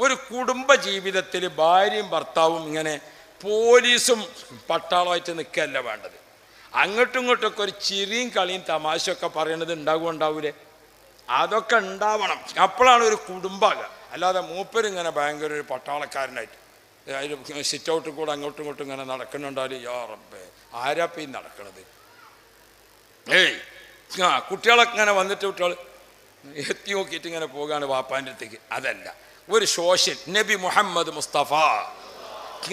ഒരു കുടുംബ ജീവിതത്തിൽ ഭാര്യയും ഭർത്താവും ഇങ്ങനെ പോലീസും പട്ടാളമായിട്ട് നിൽക്കുകയല്ല വേണ്ടത്. അങ്ങോട്ടും ഇങ്ങോട്ടൊക്കെ ഒരു ചിരിയും കളിയും തമാശയൊക്കെ പറയണത് ഉണ്ടാവൂലേ? അതൊക്കെ ഉണ്ടാവണം. അപ്പോഴാണ് ഒരു കുടുംബാകുക. അല്ലാതെ മൂപ്പരിങ്ങനെ ഭയങ്കര ഒരു പട്ടാളക്കാരനായിട്ട് അതിൽ സിറ്റ് ഔട്ടിൽ കൂടെ അങ്ങോട്ടും ഇങ്ങോട്ടും ഇങ്ങനെ നടക്കുന്നുണ്ടാലും യാ റബ്ബേ ആരാപ്പ ഈ നടക്കണത്? കുട്ടികളൊക്കെ ഇങ്ങനെ വന്നിട്ട് കുട്ടികൾ എത്തി നോക്കിയിട്ട് ഇങ്ങനെ പോകാണ് വാപ്പാൻ്റെ അടുത്തേക്ക്. അതല്ല, ഒരു സോഷ്യൽ നബി മുഹമ്മദ് മുസ്തഫ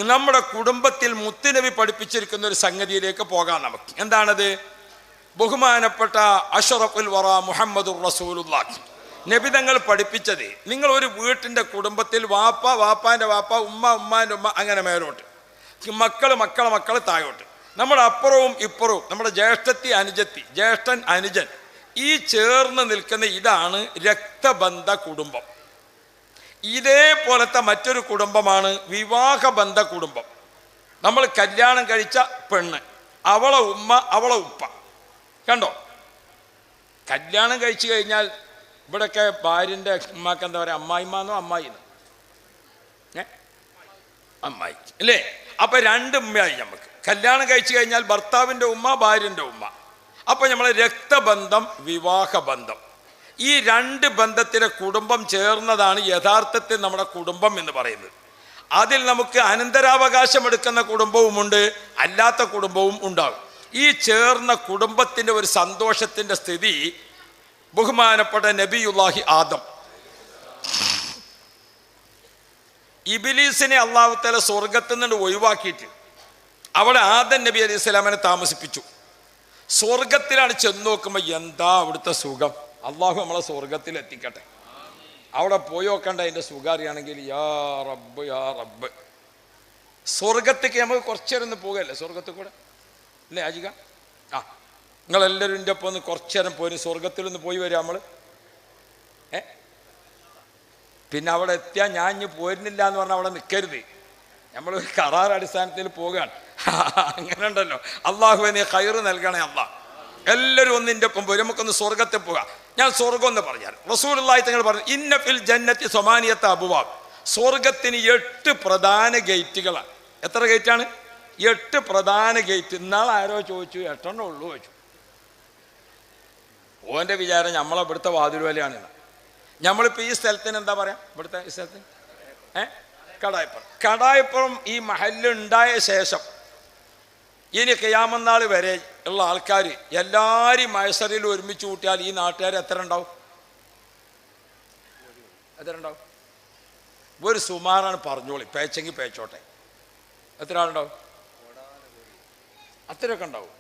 നമ്മുടെ കുടുംബത്തിൽ മുത്തുനബി പഠിപ്പിച്ചിരിക്കുന്ന ഒരു സംഗതിയിലേക്ക് പോകാം നമുക്ക്. എന്താണത്? ബഹുമാനപ്പെട്ട അഷ്റഫുൽ വറ മുഹമ്മദുർ റസൂലുള്ളാഹി നബി തങ്ങൾ പഠിപ്പിച്ചത്, നിങ്ങൾ ഒരു വീട്ടിൻ്റെ കുടുംബത്തിൽ വാപ്പാൻ്റെ വാപ്പ, ഉമ്മാൻ്റെ ഉമ്മ, അങ്ങനെ മേലോട്ട്, മക്കളെ താഴോട്ട്, നമ്മുടെ അപ്പുറവും ഇപ്പുറവും, നമ്മുടെ ജ്യേഷ്ഠത്തി അനുജത്തി, ജ്യേഷ്ഠൻ അനുജൻ, ഈ ചേർന്ന് നിൽക്കുന്ന ഇതാണ് രക്തബന്ധ കുടുംബം. ഇതേപോലത്തെ മറ്റൊരു കുടുംബമാണ് വിവാഹബന്ധ കുടുംബം. നമ്മൾ കല്യാണം കഴിച്ച പെണ്ണ്, അവളെ ഉമ്മ, അവളെ ഉപ്പ. കണ്ടോ? കല്യാണം കഴിച്ചു കഴിഞ്ഞാൽ ഇവിടെയൊക്കെ ഭാര്യൻ്റെ ഉമ്മക്ക് എന്താ പറയുക, അമ്മായിമാന്നോ അമ്മായിന്നോ? അമ്മായി അല്ലേ? അപ്പം രണ്ട് ഉമ്മയായി നമുക്ക്. കല്യാണം കഴിച്ചു കഴിഞ്ഞാൽ ഭർത്താവിൻ്റെ ഉമ്മ, ഭാര്യൻ്റെ ഉമ്മ. അപ്പം നമ്മളെ രക്തബന്ധം, വിവാഹബന്ധം, ഈ രണ്ട് ബന്ധത്തിലെ കുടുംബം ചേർന്നതാണ് യഥാർത്ഥത്തിൽ നമ്മുടെ കുടുംബം എന്ന് പറയുന്നത്. അതിൽ നമുക്ക് അനന്തരാവകാശം എടുക്കുന്ന കുടുംബവുമുണ്ട്, അല്ലാത്ത കുടുംബവും ഉണ്ടാകും. ഈ ചേർന്ന കുടുംബത്തിൻ്റെ ഒരു സന്തോഷത്തിൻ്റെ സ്ഥിതി ബഹുമാനപ്പെട്ട നബിയുല്ലാഹി ആദം, ഇബ്ലീസിനെ അല്ലാഹു തആല സ്വർഗത്തിൽ നിന്ന് ഒഴിവാക്കിയിട്ട് അവിടെ ആദം നബി അലൈഹി സ്വലാമിനെ താമസിപ്പിച്ചു. സ്വർഗത്തിലാണ് ചെന്ന് നോക്കുമ്പോൾ എന്താ അവിടുത്തെ സുഖം! അള്ളാഹു നമ്മളെ സ്വർഗത്തിൽ എത്തിക്കട്ടെ. അവിടെ പോയി നോക്കണ്ട അതിൻ്റെ സുഖം അറിയുകയാണെങ്കിൽ യാ റബ്ബ് യാ റബ്ബ്. സ്വർഗത്തേക്ക് നമുക്ക് കുറച്ചേരം ഒന്ന് പോകുകയല്ലേ സ്വർഗത്തിൽ കൂടെ, അല്ലേ ആജിക? നിങ്ങളെല്ലാവരും എൻ്റെ ഒപ്പം ഒന്ന് കുറച്ചേരം പോയി സ്വർഗത്തിലൊന്ന് പോയി വരിക നമ്മൾ. പിന്നെ അവിടെ എത്തിയാൽ ഞാൻ ഇനി പോരുന്നില്ല എന്ന് പറഞ്ഞാൽ അവിടെ നിൽക്കരുത്. നമ്മൾ ഒരു കരാർ അടിസ്ഥാനത്തിൽ പോവുകയാണ്. അങ്ങനെ ഉണ്ടല്ലോ. അള്ളാഹുവിനെ ഖൈറ് നൽകണേ അള്ളാഹ്. എല്ലാവരും ഒന്നിൻ്റെ ഒപ്പം പോയി നമുക്കൊന്ന് സ്വർഗത്തിൽ പോകാം. ഞാൻ സ്വർഗം എന്ന് പറഞ്ഞാൽ റസൂലുള്ളാഹി തങ്ങൾ പറഞ്ഞു, ഇന്ന ഫിൽ ജന്നത്തി സമാനിയത്ത അബ്വാബ്. സ്വർഗത്തിന് 8 പ്രധാന ഗേറ്റുകളാണ്. എത്ര ഗേറ്റാണ്? 8 പ്രധാന ഗേറ്റ്. ഇന്നാളെ ആരോ ചോദിച്ചു 8 ഉള്ളൂ ചോദിച്ചു. ഓൻ്റെ വിചാരം നമ്മളെ ഇവിടുത്തെ വാതിൽവലയാണ്. നമ്മളിപ്പോൾ ഈ സ്ഥലത്തിന് എന്താ പറയാ? ഇവിടുത്തെ ഈ സ്ഥലത്തിന് കടായിപ്പുറം. കടായിപ്പുറം ഈ മഹല്ലുണ്ടായ ശേഷം ഇനി ഖിയാമത്ത് നാൾ വരെ ഉള്ള ആൾക്കാർ എല്ലാവരും മഹ്ശറിൽ ഒരുമിച്ച് കൂട്ടിയാൽ ഈ നാട്ടുകാർ എത്ര ഉണ്ടാവും? ഒരു സുമാറാണ് പറഞ്ഞോളി, പേച്ചെങ്കിൽ പേച്ചോട്ടെ. എത്ര ആളുണ്ടാവും? അത്രയൊക്കെ ഉണ്ടാവും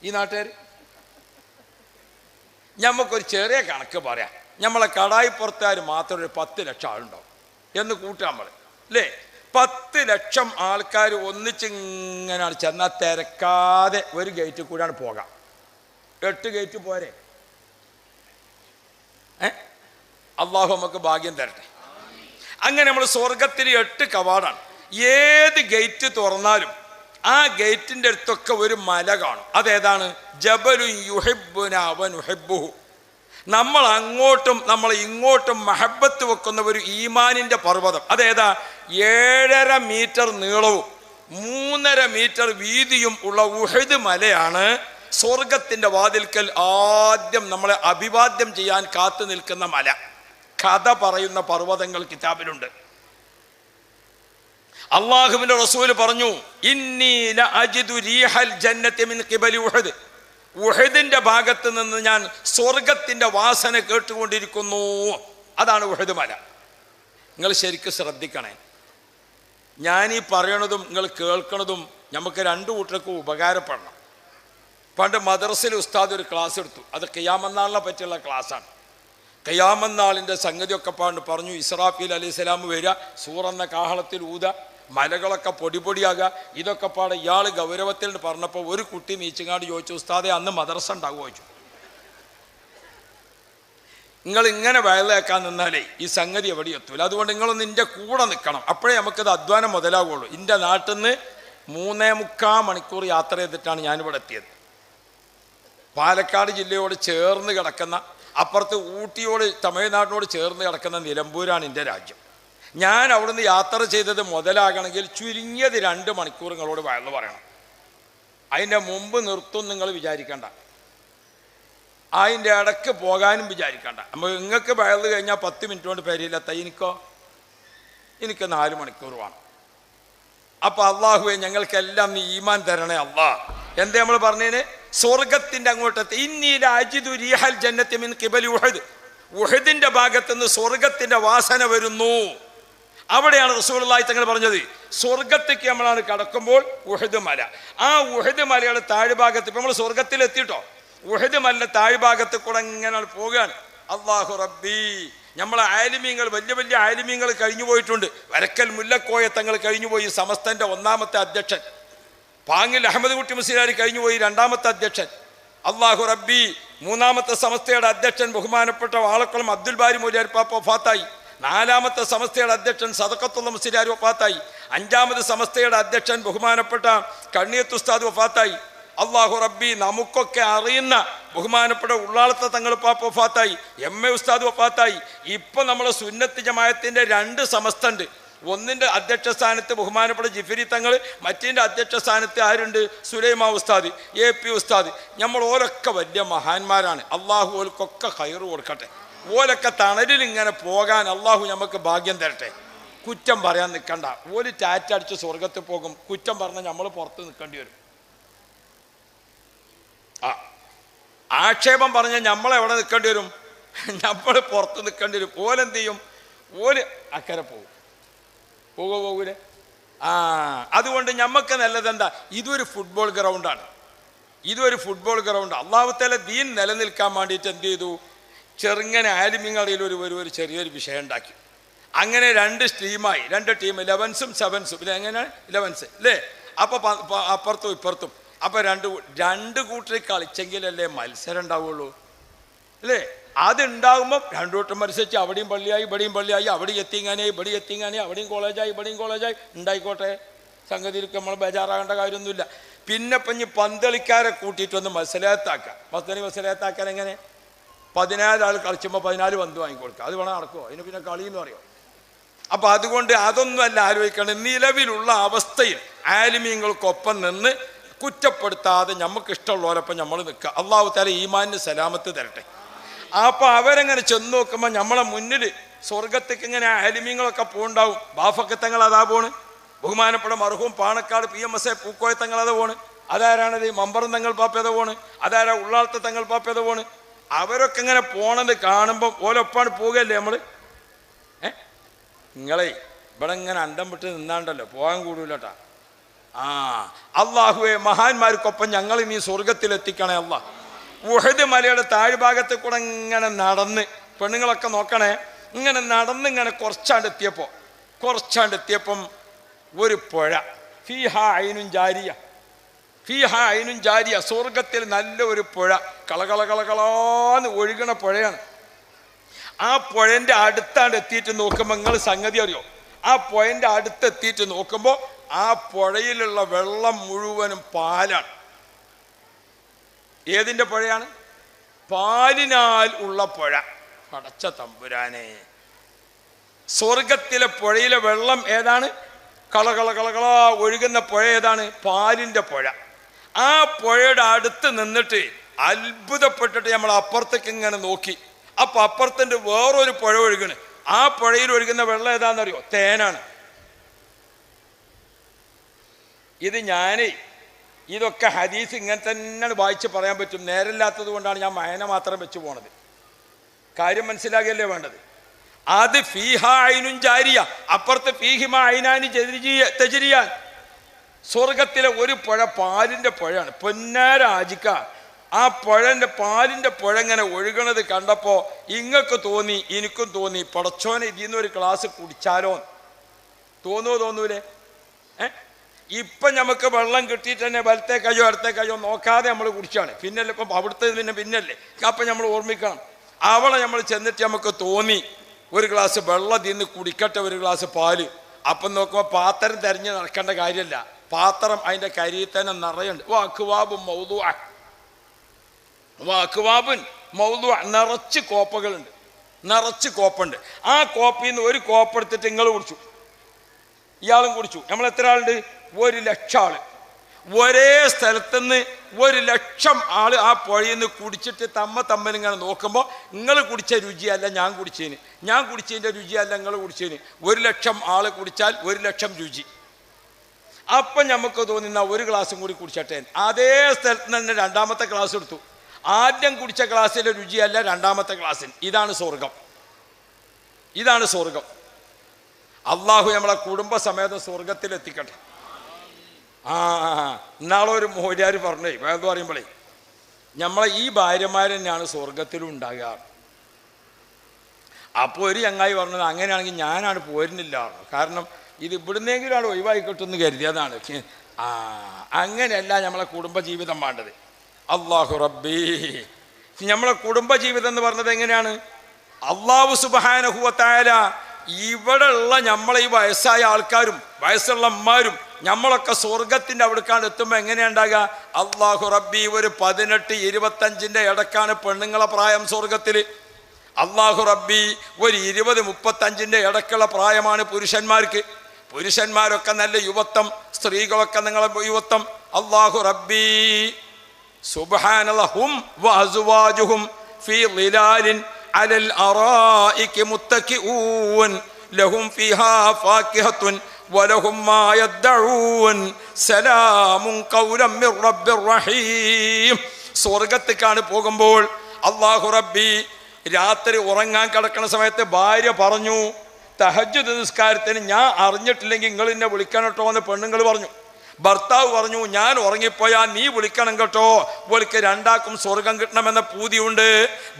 ഈ നാട്ടുകാർ. നമുക്കൊരു ചെറിയ കണക്ക് പറയാം. നമ്മളെ കടായിപ്പുറത്തുകാർ മാത്രം ഒരു 10 ലക്ഷം ആളുണ്ടാവും എന്ന് കൂട്ടാൻ നമ്മൾ, അല്ലേ? 10 ലക്ഷം ആൾക്കാർ ഒന്നിച്ചിങ്ങനെയാണ് ചെന്നാൽ തിരക്കാതെ ഒരു ഗേറ്റിൽ കൂടെയാണ് പോകാം. 8 ഗേറ്റ് പോരെ? അള്ളാഹു നമുക്ക് ഭാഗ്യം തരട്ടെ. അങ്ങനെ നമ്മൾ സ്വർഗത്തിൽ 8 കവാടാണ്. ഏത് ഗേറ്റ് തുറന്നാലും ആ ഗേറ്റിൻ്റെ അടുത്തൊക്കെ ഒരു മല കാണും. അതേതാണ്? ജബലു യുഹിബ്ബുന വനുഹിബ്ബുഹു. നമ്മൾ അങ്ങോട്ടും നമ്മൾ ഇങ്ങോട്ടും മഹബത്ത് വെക്കുന്ന ഒരു ഈമാനിൻ്റെ പർവ്വതം. അതേതാ? 7.5 മീറ്റർ നീളവും 3.5 മീറ്റർ വീതിയും ഉള്ള ഉഹദ് മലയാണ് സ്വർഗത്തിൻ്റെ വാതിൽക്കൽ ആദ്യം നമ്മളെ അഭിവാദ്യം ചെയ്യാൻ കാത്തു നിൽക്കുന്ന മല. കഥ പറയുന്ന പർവ്വതങ്ങൾ കിതാബിലുണ്ട്. അള്ളാഹുവിൻ്റെ റസൂല് പറഞ്ഞു, ഇന്നി ലഅജിദു റീഹൽ ജന്നത്തി മിൻ ഖിബലി ഉഹദ്. ഉഹദിൻ്റെ ഭാഗത്ത് നിന്ന് ഞാൻ സ്വർഗത്തിൻ്റെ വാസന കേട്ടുകൊണ്ടിരിക്കുന്നു. അതാണ് ഉഹദ് മല. നിങ്ങൾ ശരിക്കും ശ്രദ്ധിക്കണേ. ഞാനീ പറയണതും നിങ്ങൾ കേൾക്കണതും നമുക്ക് 2 കൂട്ടർക്കും ഉപകാരപ്പെടണം. പണ്ട് മദ്രസയിൽ ഉസ്താദ് ഒരു ക്ലാസ് എടുത്തു. അത് ഖിയാമത്ത് നാളിനെ പറ്റിയുള്ള ക്ലാസ്സാണ്. ഖിയാമത്ത് നാളിൻ്റെ സംഗതിയൊക്കെ പറഞ്ഞു. ഇസ്രാഫീൽ അലൈഹി സ്വലാം വരിക, സൂറെന്ന കാഹളത്തിൽ ഊത, മലകളൊക്കെ പൊടിയാകുക. ഇതൊക്കെ പാടെ ഇയാൾ ഗൗരവത്തിൽ പറഞ്ഞപ്പോൾ ഒരു കുട്ടി നീച്ചങ്ങാണ്ട് ചോദിച്ചു, ഉസ്താദെ അന്ന് മദ്രസ ഉണ്ടാകുമോ ചോദിച്ചു. നിങ്ങൾ ഇങ്ങനെ വയലേക്കാൻ നിന്നാലേ ഈ സംഗതി എവിടെ എത്തൂല. അതുകൊണ്ട് നിങ്ങളൊന്ന് എൻ്റെ കൂടെ നിൽക്കണം. അപ്പോഴേ നമുക്കത് അധ്വാനം മുതലാവുള്ളൂ. എൻ്റെ നാട്ടിൽ നിന്ന് 3.25 മണിക്കൂർ യാത്ര ചെയ്തിട്ടാണ് ഞാനിവിടെ എത്തിയത്. പാലക്കാട് ജില്ലയോട് ചേർന്ന് കിടക്കുന്ന, അപ്പുറത്ത് ഊട്ടിയോട് തമിഴ്നാട്ടിനോട് ചേർന്ന് കിടക്കുന്ന നിലമ്പൂരാണ് എൻ്റെ രാജ്യം. ഞാൻ അവിടുന്ന് യാത്ര ചെയ്തത് മുതലാകണമെങ്കിൽ ചുരുങ്ങിയത് 2 മണിക്കൂർ നിങ്ങളോട് വയന്ന് പറയണം. അതിൻ്റെ മുമ്പ് നിർത്തും നിങ്ങൾ വിചാരിക്കണ്ട, അതിൻ്റെ ഇടയ്ക്ക് പോകാനും വിചാരിക്കണ്ട. നിങ്ങൾക്ക് വയല് കഴിഞ്ഞാൽ 10 മിനിറ്റ് കൊണ്ട് പേരിലെത്താം. എനിക്ക് 4 മണിക്കൂർ വേണം. അപ്പം അള്ളാഹുവെ ഞങ്ങൾക്കെല്ലാം നീ ഈമാൻ തരണേ അള്ളാ. എന്താ നമ്മൾ പറഞ്ഞതിന്? സ്വർഗത്തിൻ്റെ അങ്ങോട്ടത്തെ ഇന്നീല അജിദു റീഹൽ ജന്നത്തി മിൻ ഖിബലി ഉഹദ്, ഉഹദിൻ്റെ ഭാഗത്തുനിന്ന് സ്വർഗത്തിൻ്റെ വാസന വരുന്നു. അവിടെയാണ് റസൂലുള്ളാഹി തങ്ങൾ പറഞ്ഞത്, സ്വർഗത്തേക്ക് നമ്മളാണ് കടക്കുമ്പോൾ ഉഹദ് മല, ആ ഉഹദ് മലയുടെ താഴ്ഭാഗത്ത് ഇപ്പം നമ്മൾ സ്വർഗത്തിലെത്തിയിട്ടോ, ഉഹദ് മല താഴ്ഭാഗത്ത് കൂടെ ഇങ്ങനെ പോവുകയാണ്. അല്ലാഹു റബ്ബി, നമ്മളെ ആലിമീങ്ങൾ, വലിയ വലിയ ആലിമീങ്ങൾ കഴിഞ്ഞു പോയിട്ടുണ്ട്. വരക്കൽ മുല്ലക്കോയ തങ്ങൾ കഴിഞ്ഞുപോയി, സമസ്തൻ്റെ 1ാമത്തെ അധ്യക്ഷൻ. പാങ്ങിൽ അഹമ്മദ് കുട്ടി മുസ്ലിയാർ കഴിഞ്ഞുപോയി, 2ാമത്തെ അധ്യക്ഷൻ. അല്ലാഹു റബ്ബി, 3ാമത്തെ സമസ്തയുടെ അധ്യക്ഷൻ ബഹുമാനപ്പെട്ട വാളക്കുളം അബ്ദുൽ ബാരി മൗലിയാർ പാപ്പ വഫാത്തായി. 4ാമത്തെ സമസ്തയുടെ അധ്യക്ഷൻ സദഖത്തുള്ള മുസ്ലിയാർ വഫാത്തായി. 5ാമത് സമസ്തയുടെ അധ്യക്ഷൻ ബഹുമാനപ്പെട്ട കണ്ണിയത്ത് ഉസ്താദ് വഫാത്തായി. അല്ലാഹു റബ്ബി, നമുക്കൊക്കെ അറിയുന്ന ബഹുമാനപ്പെട്ട ഉള്ളാളത്തെ തങ്ങൾ പാപ്പ വഫാത്തായി. MA ഉസ്താദ് വഫാത്തായി. ഇപ്പം നമ്മളെ സുന്നത്ത് ജമാഅത്തിൻ്റെ 2 സമസ്ത ഉണ്ട്. ഒന്നിൻ്റെ അധ്യക്ഷ സ്ഥാനത്ത് ബഹുമാനപ്പെട്ട ജിഫരി തങ്ങൾ, മറ്റേൻ്റെ അധ്യക്ഷ സ്ഥാനത്ത് ആരുണ്ട്? സുലൈമാ ഉസ്താദ്, AP ഉസ്താദ്. നമ്മൾ ഓരൊക്കെ വലിയ മഹാന്മാരാണ്. അള്ളാഹു ഓൽക്കൊക്കെ ഖൈറ് കൊടുക്കട്ടെ. ഓലൊക്കെ തണലിൽ ഇങ്ങനെ പോകാൻ അള്ളാഹു നമുക്ക് ഭാഗ്യം തരട്ടെ. കുറ്റം പറയാൻ നിൽക്കണ്ട. ഓല് ടാറ്റടിച്ച് സ്വർഗത്തിൽ പോകും. കുറ്റം പറഞ്ഞാൽ നമ്മൾ പുറത്ത് നിൽക്കേണ്ടി വരും. ആക്ഷേപം പറഞ്ഞാൽ നമ്മളെവിടെ നിൽക്കേണ്ടി വരും? നമ്മൾ പുറത്ത് നിൽക്കേണ്ടി വരും. ഓലെന്ത് ചെയ്യും? ഓല് അക്കരെ പോകും. പോകൂലേ? അതുകൊണ്ട് നമുക്ക് നല്ലതെന്താ? ഇതൊരു ഫുട്ബോൾ ഗ്രൗണ്ടാണ്. അല്ലാഹു തആല ദീൻ നിലനിൽക്കാൻ വേണ്ടിയിട്ട് എന്ത് ചെയ്തു? ചെറുങ്ങനെ ആലിമീങ്ങളിൽ ഒരു ചെറിയൊരു വിഷയം ഉണ്ടാക്കി. അങ്ങനെ 2 ടീമായി, 2 ടീം, 11സും 7സും. ഇല്ല, എങ്ങനെയാണ് 11s അല്ലേ? അപ്പോൾ അപ്പുറത്തും ഇപ്പുറത്തും. അപ്പോൾ 2 കൂട്ടർ കളിച്ചെങ്കിലല്ലേ മത്സരം ഉണ്ടാവുള്ളൂ അല്ലേ? അതുണ്ടാകുമ്പം 2 കൂട്ടം മത്സരിച്ച് അവിടെയും പള്ളിയായി ഇവിടെയും പള്ളിയായി, അവിടെ എത്തിങ്ങാനായി ഇവിടെ എത്തിങ്ങാനായി, അവിടെയും കോളേജായി ഇവിടെയും കോളേജായി. ഉണ്ടായിക്കോട്ടെ, സംഗതിയിലേക്ക് നമ്മൾ ബേജാറാകേണ്ട കാര്യമൊന്നുമില്ല. പിന്നെ ഇപ്പം പന്തളിക്കാരെ കൂട്ടിയിട്ടൊന്ന് മത്സരത്താക്കാം. മത്സരത്താക്കാൻ എങ്ങനെ? 14 ആൾ കളിച്ചുമ്പോൾ 14 പന്ത് വാങ്ങിക്കൊടുക്കുക. അത് വേണം നടക്കുമോ? അതിന് പിന്നെ കളി എന്ന് പറയുമോ? അപ്പം അതുകൊണ്ട് അതൊന്നും അല്ല ആലോചിക്കണം. നിലവിലുള്ള അവസ്ഥയിൽ ആലിമീങ്ങൾക്കൊപ്പം നിന്ന് കുറ്റപ്പെടുത്താതെ നമുക്ക് ഇഷ്ടമുള്ളവരൊപ്പം നമ്മൾ നിൽക്കുക. അല്ലാഹു തആല ഈമാനിന് സലാമത്ത് തരട്ടെ. അപ്പോൾ അവരെങ്ങനെ ചെന്ന് നോക്കുമ്പോൾ നമ്മളെ മുന്നിൽ സ്വർഗത്തേക്ക് ഇങ്ങനെ ആലിമീങ്ങളൊക്കെ പോകുന്നുണ്ടാവും. ബാഫക്കത്തങ്ങൾ അതാ പോണ്. ബഹുമാനപ്പെട്ട മർഹൂം പാണക്കാട് PMS പൂക്കോയ തങ്ങൾ അതാ പോണ്. അതാരാണത്? മമ്പറം തങ്ങൾ പാപ്പേത പോണ്. അതാരാ? ഉള്ളാളത്തെ തങ്ങൾ പാപ്പേത പോണ്. അവരൊക്കെ ഇങ്ങനെ പോണത് കാണുമ്പോൾ ഓലൊപ്പാണ് പോവുകയല്ലേ നമ്മൾ? നിങ്ങളെ ഇവിടെ ഇങ്ങനെ അണ്ടം വിട്ട് നിന്നാണ്ടല്ലോ, പോകാൻ കൂടൂലട്ടാ. അള്ളാഹുവെ, മഹാന്മാർക്കൊപ്പം ഞങ്ങൾ ഇനി സ്വർഗത്തിലെത്തിക്കണേ അല്ലാ. ഉഹദ് മലയുടെ താഴ്ഭാഗത്ത് കൂടെ ഇങ്ങനെ നടന്ന്, പെണ്ണുങ്ങളൊക്കെ നോക്കണേ, ഇങ്ങനെ നടന്ന് ഇങ്ങനെ കുറച്ചാണ്ടെത്തിയപ്പം ഒരു പുഴ. ഫീഹാ ഐനുൻ ജാരിയ, സ്വർഗത്തിൽ നല്ല ഒരു പുഴ, കളകളകളകളാന്ന് ഒഴുകണ പുഴയാണ്. ആ പുഴൻ്റെ അടുത്താണ്ട് എത്തിയിട്ട് നോക്കുമ്പോൾ നിങ്ങൾ സംഗതി അറിയോ? ആ പുഴൻ്റെ അടുത്തെത്തിയിട്ട് നോക്കുമ്പോൾ ആ പുഴയിലുള്ള വെള്ളം മുഴുവനും പാലാണ്. ഏതിൻ്റെ പുഴയാണ്? പാലിനാൽ ഉള്ള പുഴ. പടച്ച തമ്പുരാനെ, സ്വർഗത്തിലെ പുഴയിലെ വെള്ളം ഏതാണ്? കളകളകളകള ഒഴുകുന്ന പുഴ ഏതാണ്? പാലിൻ്റെ പുഴ. ആ പുഴയുടെ അടുത്ത് നിന്നിട്ട് അത്ഭുതപ്പെട്ടിട്ട് നമ്മൾ അപ്പുറത്തേക്ക് ഇങ്ങനെ നോക്കി. അപ്പം അപ്പുറത്തിൻ്റെ വേറൊരു പുഴ ഒഴുകണ്. ആ പുഴയിൽ ഒഴുകുന്ന വെള്ളം ഏതാണെന്നറിയോ? തേനാണ്. ഇതൊക്കെ ഹദീസ് ഇങ്ങനെ തന്നെയാണ് വായിച്ച് പറയാൻ പറ്റും. നേരമില്ലാത്തത് കൊണ്ടാണ് ഞാൻ മയന മാത്രം വെച്ച് പോണത്. കാര്യം മനസ്സിലാകല്ലേ വേണ്ടത്. അത് ഫീഹാ ഐനുൻ ജാരിയ, അപ്പുറത്ത് ഫീഹിമാ ഐനാനി തജ്രിയാൻ. സ്വർഗത്തിലെ ഒരു പുഴ പാലിൻ്റെ പുഴയാണ്. പൊന്നാരാജിക്ക, ആ പാലിൻ്റെ പുഴ ഇങ്ങനെ ഒഴുകണത് കണ്ടപ്പോൾ ഇങ്ങക്ക് തോന്നി, എനിക്കും തോന്നി, പടച്ചോനെ ഇതിൽ ഒരു ഗ്ലാസ് കുടിച്ചാലോ തോന്നൂലേ? ഇപ്പം നമുക്ക് വെള്ളം കിട്ടിയിട്ട് തന്നെ വലത്തെ കയ്യോ ഇടത്തെ കയ്യോ നോക്കാതെ നമ്മൾ കുടിച്ചാണ്. പിന്നല്ലേ ഇപ്പം അവിടുത്തെ പിന്നല്ലേ അപ്പം നമ്മൾ ഓർമ്മിക്കണം. അവളെ നമ്മൾ ചെന്നിട്ട് നമുക്ക് തോന്നി ഒരു ഗ്ലാസ് വെള്ളം തിന്ന് കുടിക്കട്ടെ, ഒരു ഗ്ലാസ് പാല്. അപ്പം നോക്കുമ്പോൾ പാത്രം തിരഞ്ഞ് നടക്കേണ്ട കാര്യമല്ല. പാത്രം അതിൻ്റെ കരിയിൽ തന്നെ നിറയുണ്ട്. അക്വാബുൻ മൗദൂഅ, നിറച്ച് കോപ്പകളുണ്ട്. നിറച്ച് കോപ്പുണ്ട്. ആ കോപ്പിൽ നിന്ന് ഒരു കോപ്പ് എടുത്തിട്ട് നിങ്ങൾ കുടിച്ചു, ഇയാളും കുടിച്ചു. നമ്മൾ എത്ര ആളുണ്ട്? 1,00,000 ആള്. ഒരേ സ്ഥലത്തുനിന്ന് 1,00,000 ആള് ആ പുഴയിൽ നിന്ന് കുടിച്ചിട്ട് തമ്മിലിങ്ങനെ നോക്കുമ്പോൾ നിങ്ങൾ കുടിച്ച രുചിയല്ല ഞാൻ കുടിച്ചതിന്, ഞാൻ കുടിച്ചതിൻ്റെ രുചിയല്ല നിങ്ങൾ കുടിച്ചതിന്. 1,00,000 ആള് കുടിച്ചാൽ 1,00,000 രുചി. അപ്പം നമുക്ക് തോന്നുന്ന ഒരു ഗ്ലാസും കൂടി കുടിച്ചട്ടെ. അതേ സ്ഥലത്ത് തന്നെ രണ്ടാമത്തെ ഗ്ലാസ് എടുത്തു. ആദ്യം കുടിച്ച ഗ്ലാസ്സിലെ രുചിയല്ല രണ്ടാമത്തെ ഗ്ലാസ്സിന്. ഇതാണ് സ്വർഗം, ഇതാണ് സ്വർഗം. അള്ളാഹു നമ്മളെ കുടുംബസമേതം സ്വർഗത്തിലെത്തിക്കട്ടെ. ഇന്നാളെ ഒരു മോര്യാർ പറഞ്ഞേ, വേദം പറയുമ്പോഴേ നമ്മളെ ഈ ഭാര്യമാർ തന്നെയാണ് സ്വർഗത്തിലും ഉണ്ടാകുക. അപ്പോൾ ഒരു ചങ്ങായി പറഞ്ഞത് അങ്ങനെയാണെങ്കിൽ ഞാനാണ് പോരുന്നില്ല, കാരണം ഇത് ഇവിടുന്നെങ്കിലും ആണ് ഒഴിവായി കിട്ടുമെന്ന് കരുതിയതാണ്. അങ്ങനെയല്ല നമ്മളെ കുടുംബജീവിതം വേണ്ടത്. അല്ലാഹു റബ്ബി, നമ്മളെ കുടുംബജീവിതം എന്ന് പറഞ്ഞത് എങ്ങനെയാണ്? അല്ലാഹു സുബ്ഹാനഹു വ തആല ഇവിടെ ഉള്ള നമ്മളെ ഈ വയസ്സായ ആൾക്കാരും വയസ്സുള്ള അമ്മമാരും നമ്മളൊക്കെ സ്വർഗത്തിൻ്റെ അവിടേക്കാണ് എത്തുമ്പോൾ എങ്ങനെയുണ്ടാകുക? അല്ലാഹു റബ്ബി, ഒരു 18-25 ഇടക്കാണ് പെണ്ണുങ്ങളെ പ്രായം സ്വർഗത്തിൽ. അല്ലാഹു റബ്ബി, ഒരു 20-35 ഇടക്കുള്ള പ്രായമാണ് പുരുഷന്മാർക്ക്. പുരുഷന്മാരൊക്കെ നല്ല യുവത്വം, സ്ത്രീകളൊക്കെ നിങ്ങളെ യുവത്വം. അല്ലാഹു റബ്ബി സുബ്ഹാനല്ലാഹും വഅസ്വാജുഹും ഫീ ളിലാലിൻ അലൽ അറായികി മുത്തഖിഊൻ ലഹും ഫീഹാ ഫാകിഹത്തുൻ വലഹും മാ യദ്ദഊൻ സലാമുൻ ഖൗലൻ മിർ റബ്ബിർ റഹീം. സ്വർഗത്തേക്കാണ് പോകുമ്പോൾ അല്ലാഹു റബ്ബി രാത്രി ഉറങ്ങാൻ കിടക്കുന്ന സമയത്ത് ഭാര്യ പറഞ്ഞു, തഹജ്ജുദ് നിസ്കാരത്തിന് ഞാൻ അറിഞ്ഞിട്ടില്ലെങ്കിൽ നിങ്ങൾ എന്നെ വിളിക്കണം കേട്ടോ എന്ന് പെണ്ണുങ്ങൾ പറഞ്ഞു. ഭർത്താവ് പറഞ്ഞു, ഞാൻ ഉറങ്ങിപ്പോയാൽ നീ വിളിക്കണം കേട്ടോ, ഓൾക്ക് രണ്ടാക്കും സ്വർഗം കിട്ടണമെന്ന പൂതിയുണ്ട്.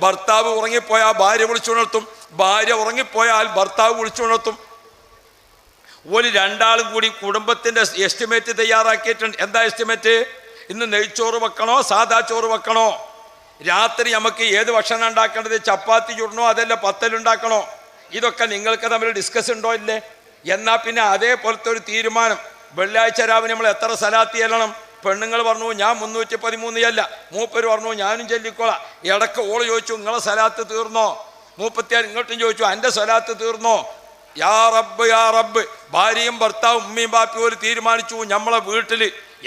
ഭർത്താവ് ഉറങ്ങിപ്പോയാൽ ഭാര്യ വിളിച്ചുണർത്തും, ഭാര്യ ഉറങ്ങിപ്പോയാൽ ഭർത്താവ് വിളിച്ചുണർത്തും. ഒരു രണ്ടാളും കൂടി കുടുംബത്തിൻ്റെ എസ്റ്റിമേറ്റ് തയ്യാറാക്കിയിട്ടുണ്ട്. എന്താ എസ്റ്റിമേറ്റ്? ഇന്ന് നെയ്ച്ചോറ് വെക്കണോ സാദാ ചോറ് വെക്കണോ? രാത്രി നമുക്ക് ഏത് ഭക്ഷണം ഉണ്ടാക്കേണ്ടത്? ചപ്പാത്തി ചുടണോ അതല്ല പത്തലുണ്ടാക്കണോ? ഇതൊക്കെ നിങ്ങൾക്ക് തമ്മിൽ ഡിസ്കസ് ഉണ്ടോ ഇല്ലേ? എന്നാൽ പിന്നെ അതേപോലത്തെ ഒരു തീരുമാനം. വെള്ളിയാഴ്ച രാവിലെ നമ്മൾ എത്ര സലാത്ത് ചെല്ലണം? പെണ്ണുങ്ങൾ പറഞ്ഞു ഞാൻ 313 അല്ല. മൂപ്പര് പറഞ്ഞു ഞാനും ചൊല്ലിക്കോളാം. ഇടയ്ക്ക് ഓള് ചോദിച്ചു നിങ്ങളെ സലാത്ത് തീർന്നോ? 36 ഇങ്ങോട്ടും ചോദിച്ചു എൻ്റെ സലാത്ത് തീർന്നോ? യാ റബ്ബ് യാ റബ്ബ്. ഭാര്യയും ഭർത്താവും ഉമ്മയും ബാപ്പിയും ഒരു തീരുമാനിച്ചു, നമ്മളെ വീട്ടിൽ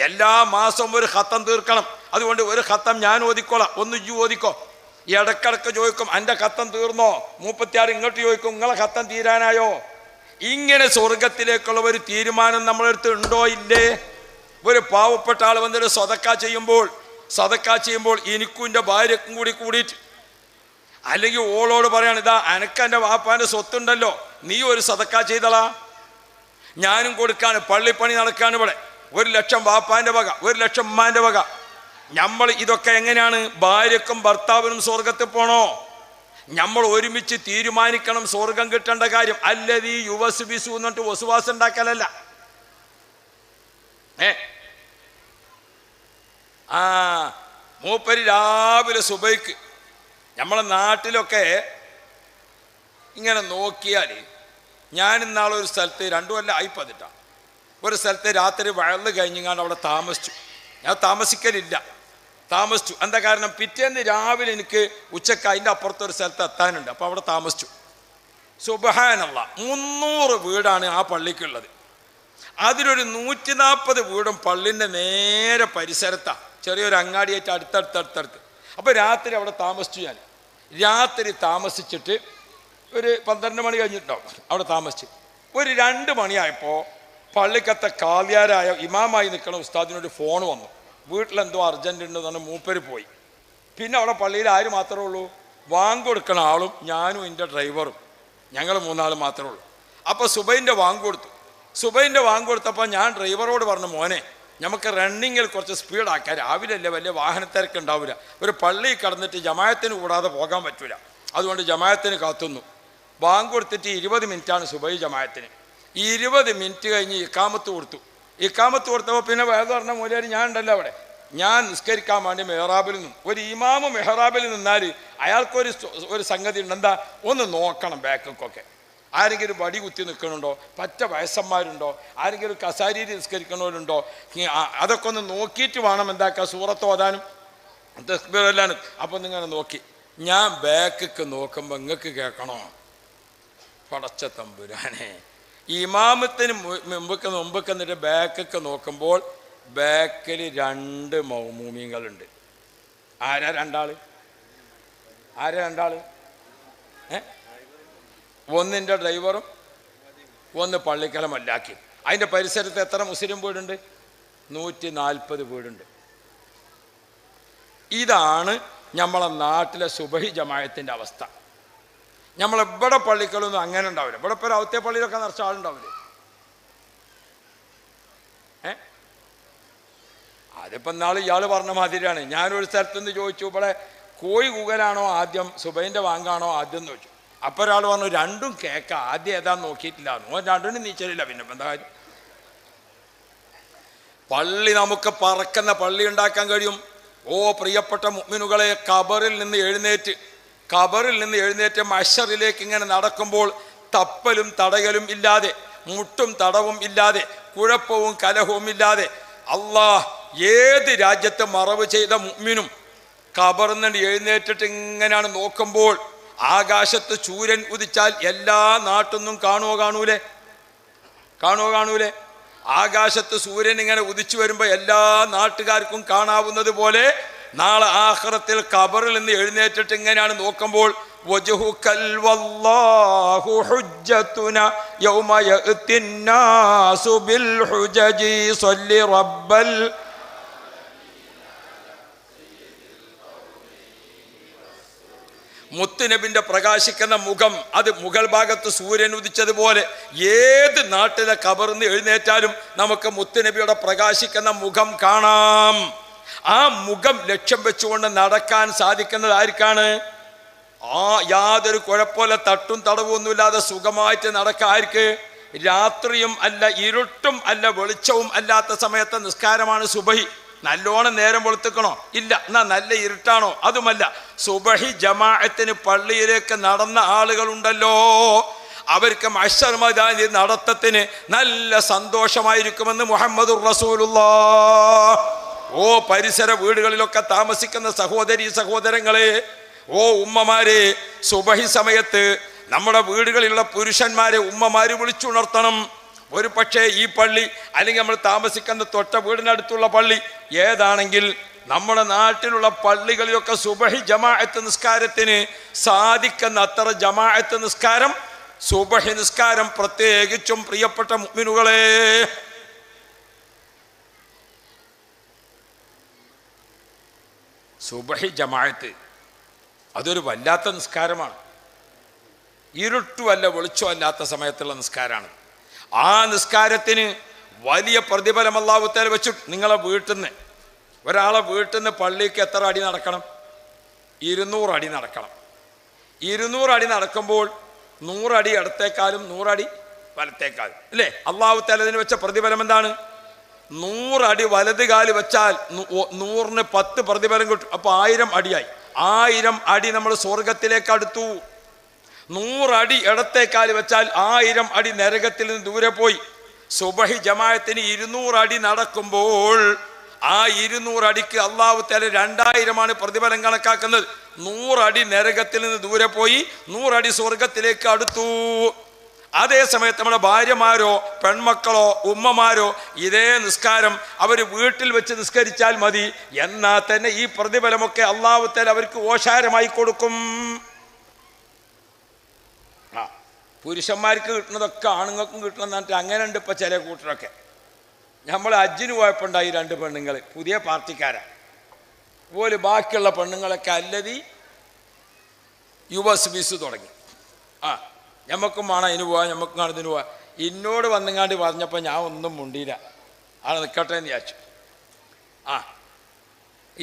എല്ലാ മാസവും ഒരു ഖത്തം തീർക്കണം. അതുകൊണ്ട് ഒരു ഖത്തം ഞാൻ ഓതിക്കോളാം, ഒന്ന് ഇജ്ജ് ഓതിക്കോ. ഇടക്കിടക്ക് ചോദിക്കും എൻ്റെ ഖത്തം തീർന്നോ? 36 ഇങ്ങോട്ട് ചോദിക്കും നിങ്ങളെ ഖത്തം തീരാനായോ? ഇങ്ങനെ സ്വർഗത്തിലേക്കുള്ള ഒരു തീരുമാനം നമ്മളെടുത്ത് ഉണ്ടോ ഇല്ലേ? ഒരു പാവപ്പെട്ട ആൾ വന്നൊരു സദക്ക ചെയ്യുമ്പോൾ എനിക്കും എൻ്റെ ഭാര്യക്കും കൂടി കൂടിയിട്ട്, അല്ലെങ്കിൽ ഓളോട് പറയാണ് ഇതാ അനക്കെൻ്റെ വാപ്പാൻ്റെ സ്വത്തുണ്ടല്ലോ, നീ ഒരു സദക്ക ചെയ്തളാ, ഞാനും കൊടുക്കാണ്. പള്ളിപ്പണി നടക്കാണ് ഇവിടെ. 1,00,000 വാപ്പാൻ്റെ വക, 1,00,000 ഉമ്മാൻ്റെ വക. നമ്മൾ ഇതൊക്കെ എങ്ങനെയാണ്? ഭാര്യക്കും ഭർത്താവിനും സ്വർഗത്തിൽ പോണോ? നമ്മൾ ഒരുമിച്ച് തീരുമാനിക്കണം സ്വർഗം കിട്ടേണ്ട കാര്യം. അല്ലതീ യുവസ്ബിസു എന്നിട്ട് വസുവാസം ഉണ്ടാക്കലല്ല. മൂപ്പര് രാവിലെ സുബൈക്ക് നമ്മളെ നാട്ടിലൊക്കെ ഇങ്ങനെ നോക്കിയാൽ, ഞാൻ ഇന്നാളെ ഒരു സ്ഥലത്ത് 2 കൊല്ലം ആയിപ്പതിട്ടാണ് ഒരു സ്ഥലത്ത് രാത്രി വയല് കഴിഞ്ഞാണ്ട് അവിടെ താമസിച്ചു. ഞാൻ താമസിക്കലില്ല, താമസിച്ചു. എന്താ കാരണം? പിറ്റേന്ന് രാവിലെ എനിക്ക് ഉച്ചക്ക് അതിൻ്റെ അപ്പുറത്തൊരു സ്ഥലത്ത് എത്താനുണ്ട്. അപ്പോൾ അവിടെ താമസിച്ചു. സുബ്ഹാനല്ലാഹ്, 300 വീടാണ് ആ പള്ളിക്കുള്ളത്. അതിലൊരു 140 വീടും പള്ളിൻ്റെ നേരെ പരിസരത്താണ്, ചെറിയൊരു അങ്ങാടിയായിട്ട് അടുത്തടുത്ത്. അപ്പോൾ രാത്രി അവിടെ താമസിച്ചു. ഞാൻ രാത്രി താമസിച്ചിട്ട് ഒരു 12 മണി കഴിഞ്ഞിട്ടുണ്ടാവും അവിടെ താമസിച്ച്. ഒരു 2 മണിയായപ്പോൾ പള്ളിക്കത്തെ കാവ്യാരായ ഇമാമായി നിൽക്കുന്ന ഉസ്താദിനൊരു ഫോൺ വന്നു. വീട്ടിലെന്തോ അർജൻറ്റ് ഉണ്ടെന്ന് പറഞ്ഞ് മൂപ്പര് പോയി. പിന്നെ അവിടെ പള്ളിയിൽ ആര് മാത്രമേ ഉള്ളൂ? വാങ്ക് കൊടുക്കണ ആളും ഞാനും എൻ്റെ ഡ്രൈവറും, ഞങ്ങൾ 3 ആൾ മാത്രമേ ഉള്ളൂ. അപ്പോൾ സുബൈൻ്റെ വാങ്ക് കൊടുത്തു. സുബൈൻ്റെ വാങ്ക് കൊടുത്തപ്പോൾ ഞാൻ ഡ്രൈവറോട് പറഞ്ഞു, മോനെ നമുക്ക് റണ്ണിങ്ങിൽ കുറച്ച് സ്പീഡാക്കാം, രാവിലെ അല്ലേ വലിയ വാഹനത്തിരക്ക് ഉണ്ടാവില്ല, ഒരു പള്ളിയിൽ കടന്നിട്ട് ജമായത്തിന് കൂടാതെ പോകാൻ പറ്റില്ല, അതുകൊണ്ട് ജമായത്തിന് കാത്തുന്നു. വാങ്ക് കൊടുത്തിട്ട് 20 മിനിറ്റാണ് സുബൈ ജമായത്തിന്. 20 മിനിറ്റ് കഴിഞ്ഞ് ഇക്കാമത്ത് കൊടുത്തു. ഇക്കാമത്ത് കൊടുത്തപ്പോൾ പിന്നെ വേറെ പറഞ്ഞ മൂലം ഞാൻ ഉണ്ടല്ലോ അവിടെ, ഞാൻ നിസ്കരിക്കാൻ വേണ്ടി മെഹ്റാബിൽ നിന്നു. ഒരു ഇമാമ് മെഹ്റാബിൽ നിന്നാൽ അയാൾക്കൊരു സംഗതി ഉണ്ട്, എന്താ? ഒന്ന് നോക്കണം ബാക്കൊക്കെ, ആരെങ്കിലും വടി കുത്തി നിൽക്കണുണ്ടോ, പറ്റ വയസ്സന്മാരുണ്ടോ, ആരെങ്കിലും കസാരിയിൽ നിസ്കരിക്കണവരുണ്ടോ, അതൊക്കെ ഒന്ന് നോക്കിയിട്ട് വേണം എന്താക്കുക സൂറത്ത് ഓതാനും തസ്ബീഹ് ചൊല്ലാനും. അപ്പോൾ നിങ്ങനെ നോക്കി ഞാൻ ബാക്കിക്ക് നോക്കുമ്പോൾ നിങ്ങൾക്ക് കേൾക്കണോ? പടച്ച തമ്പുരാനെ, ഇമാമത്തിന് മുമ്പൊക്കെ എന്നിട്ട് ബാക്കൊക്കെ നോക്കുമ്പോൾ ബാക്കിൽ 2 മൗമൂമിങ്ങളുണ്ട്. ആരാ രണ്ടാള്? ഒന്നിൻ്റെ ഡ്രൈവറും ഒന്ന് പള്ളിക്കല മല്ലാക്കി. അതിൻ്റെ പരിസരത്ത് എത്ര മുസ്ലിം വീടുണ്ട്? 140 വീടുണ്ട്. ഇതാണ് നമ്മളെ നാട്ടിലെ സുബഹി ജമാഅത്തിൻ്റെ അവസ്ഥ. നമ്മളെവിടെ പള്ളിക്കളൊന്നും അങ്ങനെ ഉണ്ടാവില്ല. ഇവിടെ ഇപ്പോൾ ഔത്തെ പള്ളിയിലൊക്കെ നിറച്ച ആളുണ്ടാവില്ലേ? അതിപ്പോൾ നാളെ ഇയാൾ പറഞ്ഞ മാതിരിയാണ്. ഞാനൊരു സ്ഥലത്തുനിന്ന് ചോദിച്ചു, ഇവിടെ കോഴി കൂകലാണോ ആദ്യം സുബഹിൻ്റെ വാങ്കാണോ ആദ്യം എന്ന് ചോദിച്ചു. അപ്പോൾ ഒരാൾ പറഞ്ഞു, രണ്ടും കേൾക്കാം, ആദ്യം ഏതാന്ന് നോക്കിയിട്ടില്ല. രണ്ടിനും നീച്ചലില്ല. പിന്നെ എന്താ കാര്യം? പള്ളി നമുക്ക് പറക്കുന്ന പള്ളി ഉണ്ടാക്കാൻ കഴിയും. ഓ പ്രിയപ്പെട്ട മുഅ്മിനുകളെ, ഖബറിൽ നിന്ന് എഴുന്നേറ്റ് മഹ്ശറിലേക്ക് ഇങ്ങനെ നടക്കുമ്പോൾ തപ്പലും തടയലും ഇല്ലാതെ, മുട്ടും തടവും ഇല്ലാതെ, കുഴപ്പവും കലഹവും ഇല്ലാതെ, അല്ലാഹ് ഏത് രാജ്യത്ത് മറവ് ചെയ്ത മുഅ്മിനും ഖബറിൽ നിന്ന് എഴുന്നേറ്റിട്ട് ഇങ്ങനെയാണ് നോക്കുമ്പോൾ ആകാശത്ത് സൂര്യൻ ഉദിച്ചാൽ എല്ലാ നാട്ടിന്നും കാണൂലേ? ആകാശത്ത് സൂര്യൻ ഇങ്ങനെ ഉദിച്ചു വരുമ്പോൾ എല്ലാ നാട്ടുകാർക്കും കാണാവുന്നത് പോലെ നാളെ ആഖിറത്തിൽ ഖബറിൽ നിന്ന് എഴുന്നേറ്റിട്ട് ഇങ്ങനെയാണ് നോക്കുമ്പോൾ വജ്ഹുകൽ വല്ലാഹു ഹുജ്ജതുനാ യൗമ യഅ്തിന്നാസു ബിൽ ഹുജജി സ്വല്ലി റബ്ബൽ. മുത്തുനബിന്റെ പ്രകാശിക്കുന്ന മുഖം, അത് മുകൾ ഭാഗത്ത് സൂര്യൻ ഉദിച്ചതുപോലെ ഏത് നാട്ടിലെ ഖബറിന്ന് എഴുന്നേറ്റാലും നമുക്ക് മുത്തുനബിയുടെ പ്രകാശിക്കുന്ന മുഖം കാണാം. ആ മുഖം ലക്ഷ്യം വെച്ചുകൊണ്ട് നടക്കാൻ സാധിക്കുന്നത് ആർക്കാണ്? യാതൊരു കുഴപ്പമില്ല, തട്ടും തടവൊന്നുമില്ലാതെ സുഖമായിട്ട് നടക്കാൻ ആർക്ക്? രാത്രിയും അല്ല, ഇരുട്ടും അല്ല, വെളിച്ചവും അല്ലാത്ത സമയത്തെ നിസ്കാരമാണ് സുബഹി. നല്ലോണം നേരം വെളുത്തുക്കണോ? ഇല്ല. എന്നാ നല്ല ഇരുട്ടാണോ? അതുമല്ല. സുബഹി ജമാഅത്തിന് പള്ളിയിലേക്ക് നടന്ന ആളുകളുണ്ടല്ലോ, അവർക്ക് മഹ്ശർ മൈതാനിൽ നടത്തത്തിന് നല്ല സന്തോഷമായിരിക്കുമെന്ന് മുഹമ്മദുർ റസൂലുള്ളാഹ്. ഓ പരിസര വീടുകളിലൊക്കെ താമസിക്കുന്ന സഹോദരങ്ങളെ, ഓ ഉമ്മമാരെ, സുബഹി സമയത്ത് നമ്മുടെ വീടുകളിലുള്ള പുരുഷന്മാരെ ഉമ്മമാര് വിളിച്ചുണർത്തണം. ഒരു പക്ഷേ ഈ പള്ളി അല്ലെങ്കിൽ നമ്മൾ താമസിക്കുന്ന തൊട്ട വീടിനടുത്തുള്ള പള്ളി ഏതാണെങ്കിൽ നമ്മുടെ നാട്ടിലുള്ള പള്ളികളിലൊക്കെ സുബഹി ജമാഅത്ത് നിസ്കാരത്തിന് സാധിക്കുന്ന അത്ര ജമാഅത്ത് നിസ്കാരം, സുബഹി നിസ്കാരം പ്രത്യേകിച്ചും പ്രിയപ്പെട്ട മുഅ്മിനുകളെ, സുബഹി ജമാഅത്ത് അതൊരു വല്ലാത്ത നിസ്കാരമാണ്. ഇരുട്ടുമല്ല വെളിച്ചമല്ലാത്ത സമയത്തുള്ള നിസ്കാരമാണ്. ആ നിസ്കാരത്തിന് വലിയ പ്രതിഫലം അല്ലാഹു തആല വെച്ചു. നിങ്ങളെ ഒരാളെ വീട്ടിൽ നിന്ന് പള്ളിക്ക് എത്ര അടി നടക്കണം? 200 അടി നടക്കണം. 200 അടി നടക്കുമ്പോൾ 100 അടി ഇടത്തേക്കാളും 100 അടി വലത്തേക്കാളും അല്ലേ? അല്ലാഹു തആല ഇതിന് വെച്ച പ്രതിഫലം എന്താണ്? 100 അടി വലത് കാല് വെച്ചാൽ 100ന് 10 പ്രതിഫലം കിട്ടും. അപ്പോൾ 1000 അടിയായി. 1000 അടി നമ്മൾ സ്വർഗത്തിലേക്ക് അടുത്തു. 100 അടി ഇടത്തേക്കാല് വെച്ചാൽ 1000 അടി നരകത്തിൽ നിന്ന് ദൂരെ പോയി. സുബഹി ജമാഅത്തിന് 200 അടി നടക്കുമ്പോൾ ആ 200 അടിക്ക് അല്ലാഹു തആല 2000 പ്രതിഫലം കണക്കാക്കുന്നത്. 100 അടി നരകത്തിൽ നിന്ന് ദൂരെ പോയി, 100 അടി സ്വർഗത്തിലേക്ക് അടുത്തു. അതേ സമയത്ത് നമ്മുടെ ഭാര്യമാരോ പെൺമക്കളോ ഉമ്മമാരോ ഇതേ നിസ്കാരം അവർ വീട്ടിൽ വെച്ച് നിസ്കരിച്ചാൽ മതി. എന്നാൽ തന്നെ ഈ പ്രതിഫലമൊക്കെ അല്ലാഹു തആല അവർക്ക് ഓശാരമായി കൊടുക്കും. പുരുഷന്മാർക്ക് കിട്ടുന്നതൊക്കെ ആണുങ്ങൾക്കും കിട്ടണമെന്ന് പറഞ്ഞിട്ട് അങ്ങനെ ഉണ്ട്. ഇപ്പം ചില കൂട്ടരൊക്കെ നമ്മൾ ഹജ്ജിന് പോയപ്പോണ്ടായി 2 പെണ്ണുങ്ങൾ, പുതിയ പാർട്ടിക്കാരാണ് അതുപോലെ. ബാക്കിയുള്ള പെണ്ണുങ്ങളൊക്കെ അല്ലതി യുവസ് ബീസ് തുടങ്ങി. ഞമ്മക്കും വേണം അതിന് പോവാം, ഞമ്മക്കും കാണും ഇതിന് പോവാം. എന്നോട് വന്നെങ്ങാണ്ട് പറഞ്ഞപ്പോൾ ഞാൻ ഒന്നും മുണ്ടിയില്ല, ആളെ നിൽക്കട്ടെ എന്ന് വിചാരിച്ചു.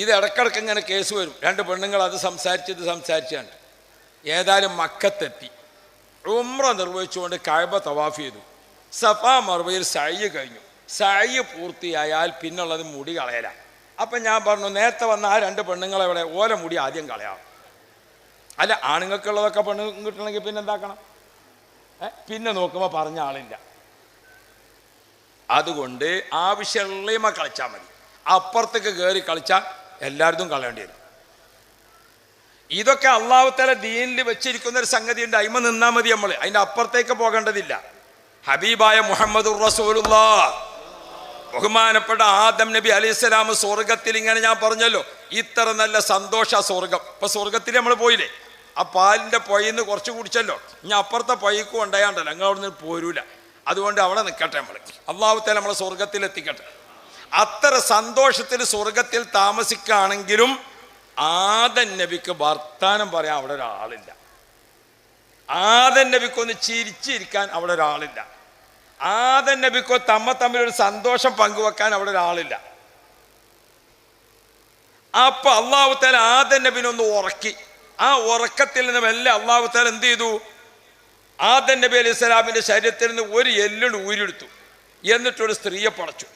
ഇത് ഇടക്കിടക്ക് ഇങ്ങനെ കേസ് വരും. 2 പെണ്ണുങ്ങൾ അത് സംസാരിച്ചാണ്. ഏതായാലും മക്കത്തെത്തി ഉംറ നിർവഹിച്ചുകൊണ്ട് കഅബ തവാഫ് ചെയ്തു. സഫാ മർവയിൽ സഅയ് കഴിഞ്ഞു. സഅയ് പൂർത്തിയായാൽ പിന്നുള്ളത് മുടി കളയലാണ്. അപ്പം ഞാൻ പറഞ്ഞു, നേരത്തെ വന്ന ആ 2 പെണ്ണുങ്ങളെവിടെ? ഓല മുടി ആദ്യം കളയാം. അല്ല, ആണുങ്ങൾക്കുള്ളതൊക്കെ പെണ്ണ് കിട്ടണമെങ്കിൽ പിന്നെ എന്താക്കണം? പിന്നെ നോക്കുമ്പോൾ പറഞ്ഞ ആളില്ല. അതുകൊണ്ട് ആവശ്യമുള്ള കളിച്ചാൽ മതി. അപ്പുറത്തേക്ക് കയറി കളിച്ചാൽ എല്ലായിടത്തും കളയേണ്ടി വരും. ഇതൊക്കെ അള്ളാഹു തആല ദീനിൽ വെച്ചിരിക്കുന്ന ഒരു സംഗതി ഉണ്ട്. അയിമ നിന്നാ മതി. നമ്മൾ അതിന്റെ അപ്പുറത്തേക്ക് പോകേണ്ടതില്ല. ഹബീബായ മുഹമ്മദുർ റസൂലുള്ളാഹ് ബഹുമാനപ്പെട്ട ആദം നബി അലൈഹിസ്സലാം സ്വർഗത്തിൽ ഇങ്ങനെ ഞാൻ പറഞ്ഞല്ലോ, ഇത്ര നല്ല സന്തോഷ സ്വർഗം. ഇപ്പൊ സ്വർഗത്തിൽ നമ്മൾ പോയില്ലേ, ആ പാലിന്റെ പൊയ്ന്ന് കുറച്ച് കുടിച്ചല്ലോ, ഇനി അപ്പുറത്തെ പൊയ്ക്ക് കൊണ്ടായാണ്ടല്ലോ, ഞങ്ങൾ അവിടെ നിന്ന് പോരൂല. അതുകൊണ്ട് അവിടെ നിൽക്കട്ടെ, നമ്മൾ അള്ളാഹു തആല നമ്മളെ സ്വർഗത്തിൽ എത്തിക്കട്ടെ. അത്ര സന്തോഷത്തിൽ സ്വർഗത്തിൽ താമസിക്കുകയാണെങ്കിലും ആദം നബിക്ക് വർത്താനം പറയാൻ അവിടെ ഒരാളില്ല. ആദം നബിക്കൊന്ന് ചിരിച്ചിരിക്കാൻ അവിടെ ഒരാളില്ല. ആദം നബിക്കോ തമ്മിലൊരു സന്തോഷം പങ്കുവെക്കാൻ അവിടെ ഒരാളില്ല. അപ്പൊ അള്ളാഹു തആല ആദം നബിനൊന്ന് ഉറക്കി. ആ ഉറക്കത്തിൽ നിന്ന് മെല്ലെ അള്ളാഹു തആല എന്ത് ചെയ്തു? ആദം നബി അലൈഹി സ്വലാമിന്റെ ശരീരത്തിൽ നിന്ന് ഒരു എല്ലുണ്ട് ഊരിയെടുത്തു. എന്നിട്ടൊരു സ്ത്രീയെ പടച്ചു.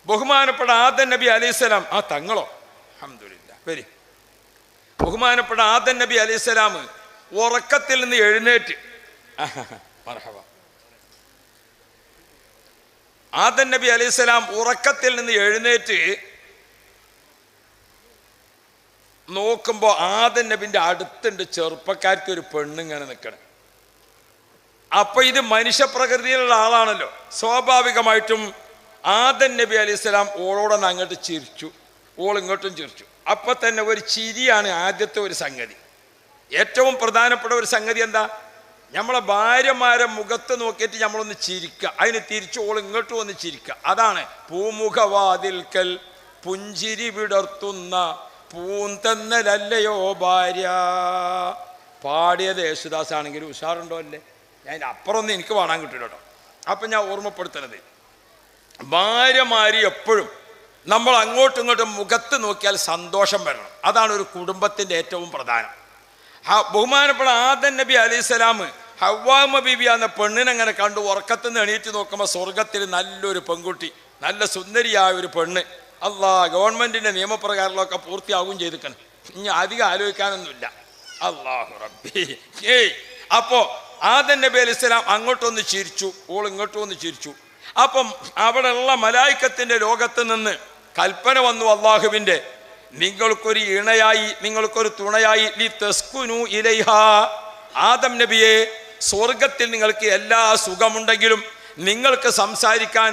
ബഹുമാനപ്പെട്ട ആദം നബി അലൈഹി സ്വലാം, ആ തങ്ങളോ അൽഹംദുലില്ലാ വരി. ബഹുമാനപ്പെട്ട ആദം നബി അലൈഹി സ്വലാം ഉറക്കത്തിൽ നിന്ന് എഴുന്നേറ്റ്, മർഹബ. ആദം നബി അലൈഹി സ്വലാം ഉറക്കത്തിൽ നിന്ന് എഴുന്നേറ്റ് നോക്കുമ്പോ ആദം നബിന്റെ അടുത്തുണ്ട് ചെറുപ്പക്കാർക്ക് ഒരു പെണ്ണിങ്ങനെ നിൽക്കണം. അപ്പൊ ഇത് മനുഷ്യപ്രകൃതിയിലുള്ള ആളാണല്ലോ, സ്വാഭാവികമായിട്ടും ആദം നബി അലൈഹി സ്വലാം ഓളോടൊന്ന് അങ്ങോട്ട് ചിരിച്ചു, ഓൾ ഇങ്ങോട്ടും ചിരിച്ചു. അപ്പൊ തന്നെ ഒരു ചിരിയാണ് ആദ്യത്തെ ഒരു സംഗതി. ഏറ്റവും പ്രധാനപ്പെട്ട ഒരു സംഗതി എന്താ? നമ്മളെ ഭാര്യമാരെ മുഖത്ത് നോക്കിയിട്ട് നമ്മളൊന്ന് ചിരിക്കുക, അതിന് തിരിച്ചു ഓൾ ഇങ്ങോട്ടും ഒന്ന് ചിരിക്കുക. അതാണ് പൂമുഖവാതിൽക്കൽ പുഞ്ചിരി വിടർത്തുന്ന പൂന്തന്നലല്ലയോ ഭാര്യ. പാടിയത് യേശുദാസ് ആണെങ്കിലും ഉഷാറുണ്ടോ അല്ലേ? ഞാൻ അപ്പുറമൊന്നും എനിക്ക് പാടാൻ കിട്ടില്ല കേട്ടോ. അപ്പം ഞാൻ ഓർമ്മപ്പെടുത്തുന്നത്, ഭാര്യമാര് എപ്പോഴും നമ്മൾ അങ്ങോട്ടും ഇങ്ങോട്ടും മുഖത്ത് നോക്കിയാൽ സന്തോഷം വരണം. അതാണ് ഒരു കുടുംബത്തിൻ്റെ ഏറ്റവും പ്രധാനം. ബഹുമാനപ്പെട്ട ആദം നബി അലൈഹി സ്വലാം ഹവ്വാ ബീബി എന്ന പെണ്ണിനങ്ങനെ കണ്ടു. ഉറക്കത്തിൽ നിന്ന് എണീറ്റ് നോക്കുമ്പോൾ സ്വർഗത്തിൽ നല്ലൊരു പെൺകുട്ടി, നല്ല സുന്ദരിയായ ഒരു പെണ്ണ്. ഗവൺമെന്റിന്റെ നിയമപ്രകാരങ്ങളൊക്കെ പൂർത്തിയാവുകയും ചെയ്തിരിക്കണം. ഇനി അധികം ആലോചിക്കാനൊന്നുമില്ല. അല്ലാഹു റബ്ബി. അപ്പോ ആദം നബി അലൈഹി സ്വലാം അങ്ങോട്ടൊന്ന് ചിരിച്ചു, ഓൾ ഇങ്ങോട്ടും ഒന്ന് ചിരിച്ചു. അപ്പം അവിടെയുള്ള മലായിക്കത്തിന്റെ ലോകത്ത് നിന്ന് കൽപ്പന വന്നു അള്ളാഹുവിന്റെ, നിങ്ങൾക്കൊരു ഇണയായി, നിങ്ങൾക്കൊരു തുണയായി ലി തസ്കുനു ഇലൈഹാ. ആദം നബിയെ, സ്വർഗത്തിൽ നിങ്ങൾക്ക് എല്ലാ സുഖമുണ്ടെങ്കിലും നിങ്ങൾക്ക് സംസാരിക്കാൻ,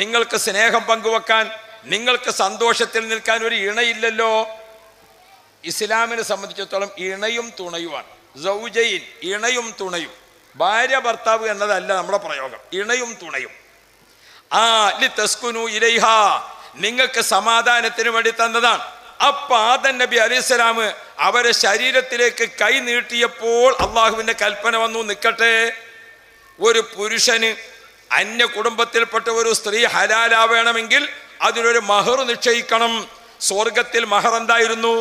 നിങ്ങൾക്ക് സ്നേഹം പങ്കുവെക്കാൻ, നിങ്ങൾക്ക് സന്തോഷത്തിൽ നിൽക്കാൻ ഒരു ഇണയില്ലല്ലോ. ഇസ്ലാമിനെ സംബന്ധിച്ചിടത്തോളം ഇണയും തുണയുമാണ്. സൗജൈൻ, ഇണയും തുണയും. ഭാര്യ ഭർത്താവ് എന്നതല്ല നമ്മുടെ പ്രയോഗം, ഇണയും തുണയും. ലി തസ്കുനു ഇലൈഹാ, നിങ്ങൾക്ക് സമാധാനത്തിന് വേണ്ടി തന്നതാണ്. അപ്പൊ ആദം നബി അലൈഹി സ്വലാം അവരെ ശരീരത്തിലേക്ക് കൈ നീട്ടിയപ്പോൾ അള്ളാഹുവിന്റെ കൽപ്പന വന്നു, നിൽക്കട്ടെ. ഒരു പുരുഷന് അന്യ കുടുംബത്തിൽപ്പെട്ട ഒരു സ്ത്രീ ഹലാലാവേണമെങ്കിൽ അതിനൊരു മഹർ നിശ്ചയിക്കണം. സ്വർഗത്തിൽ മഹർ എന്തായിരുന്നു?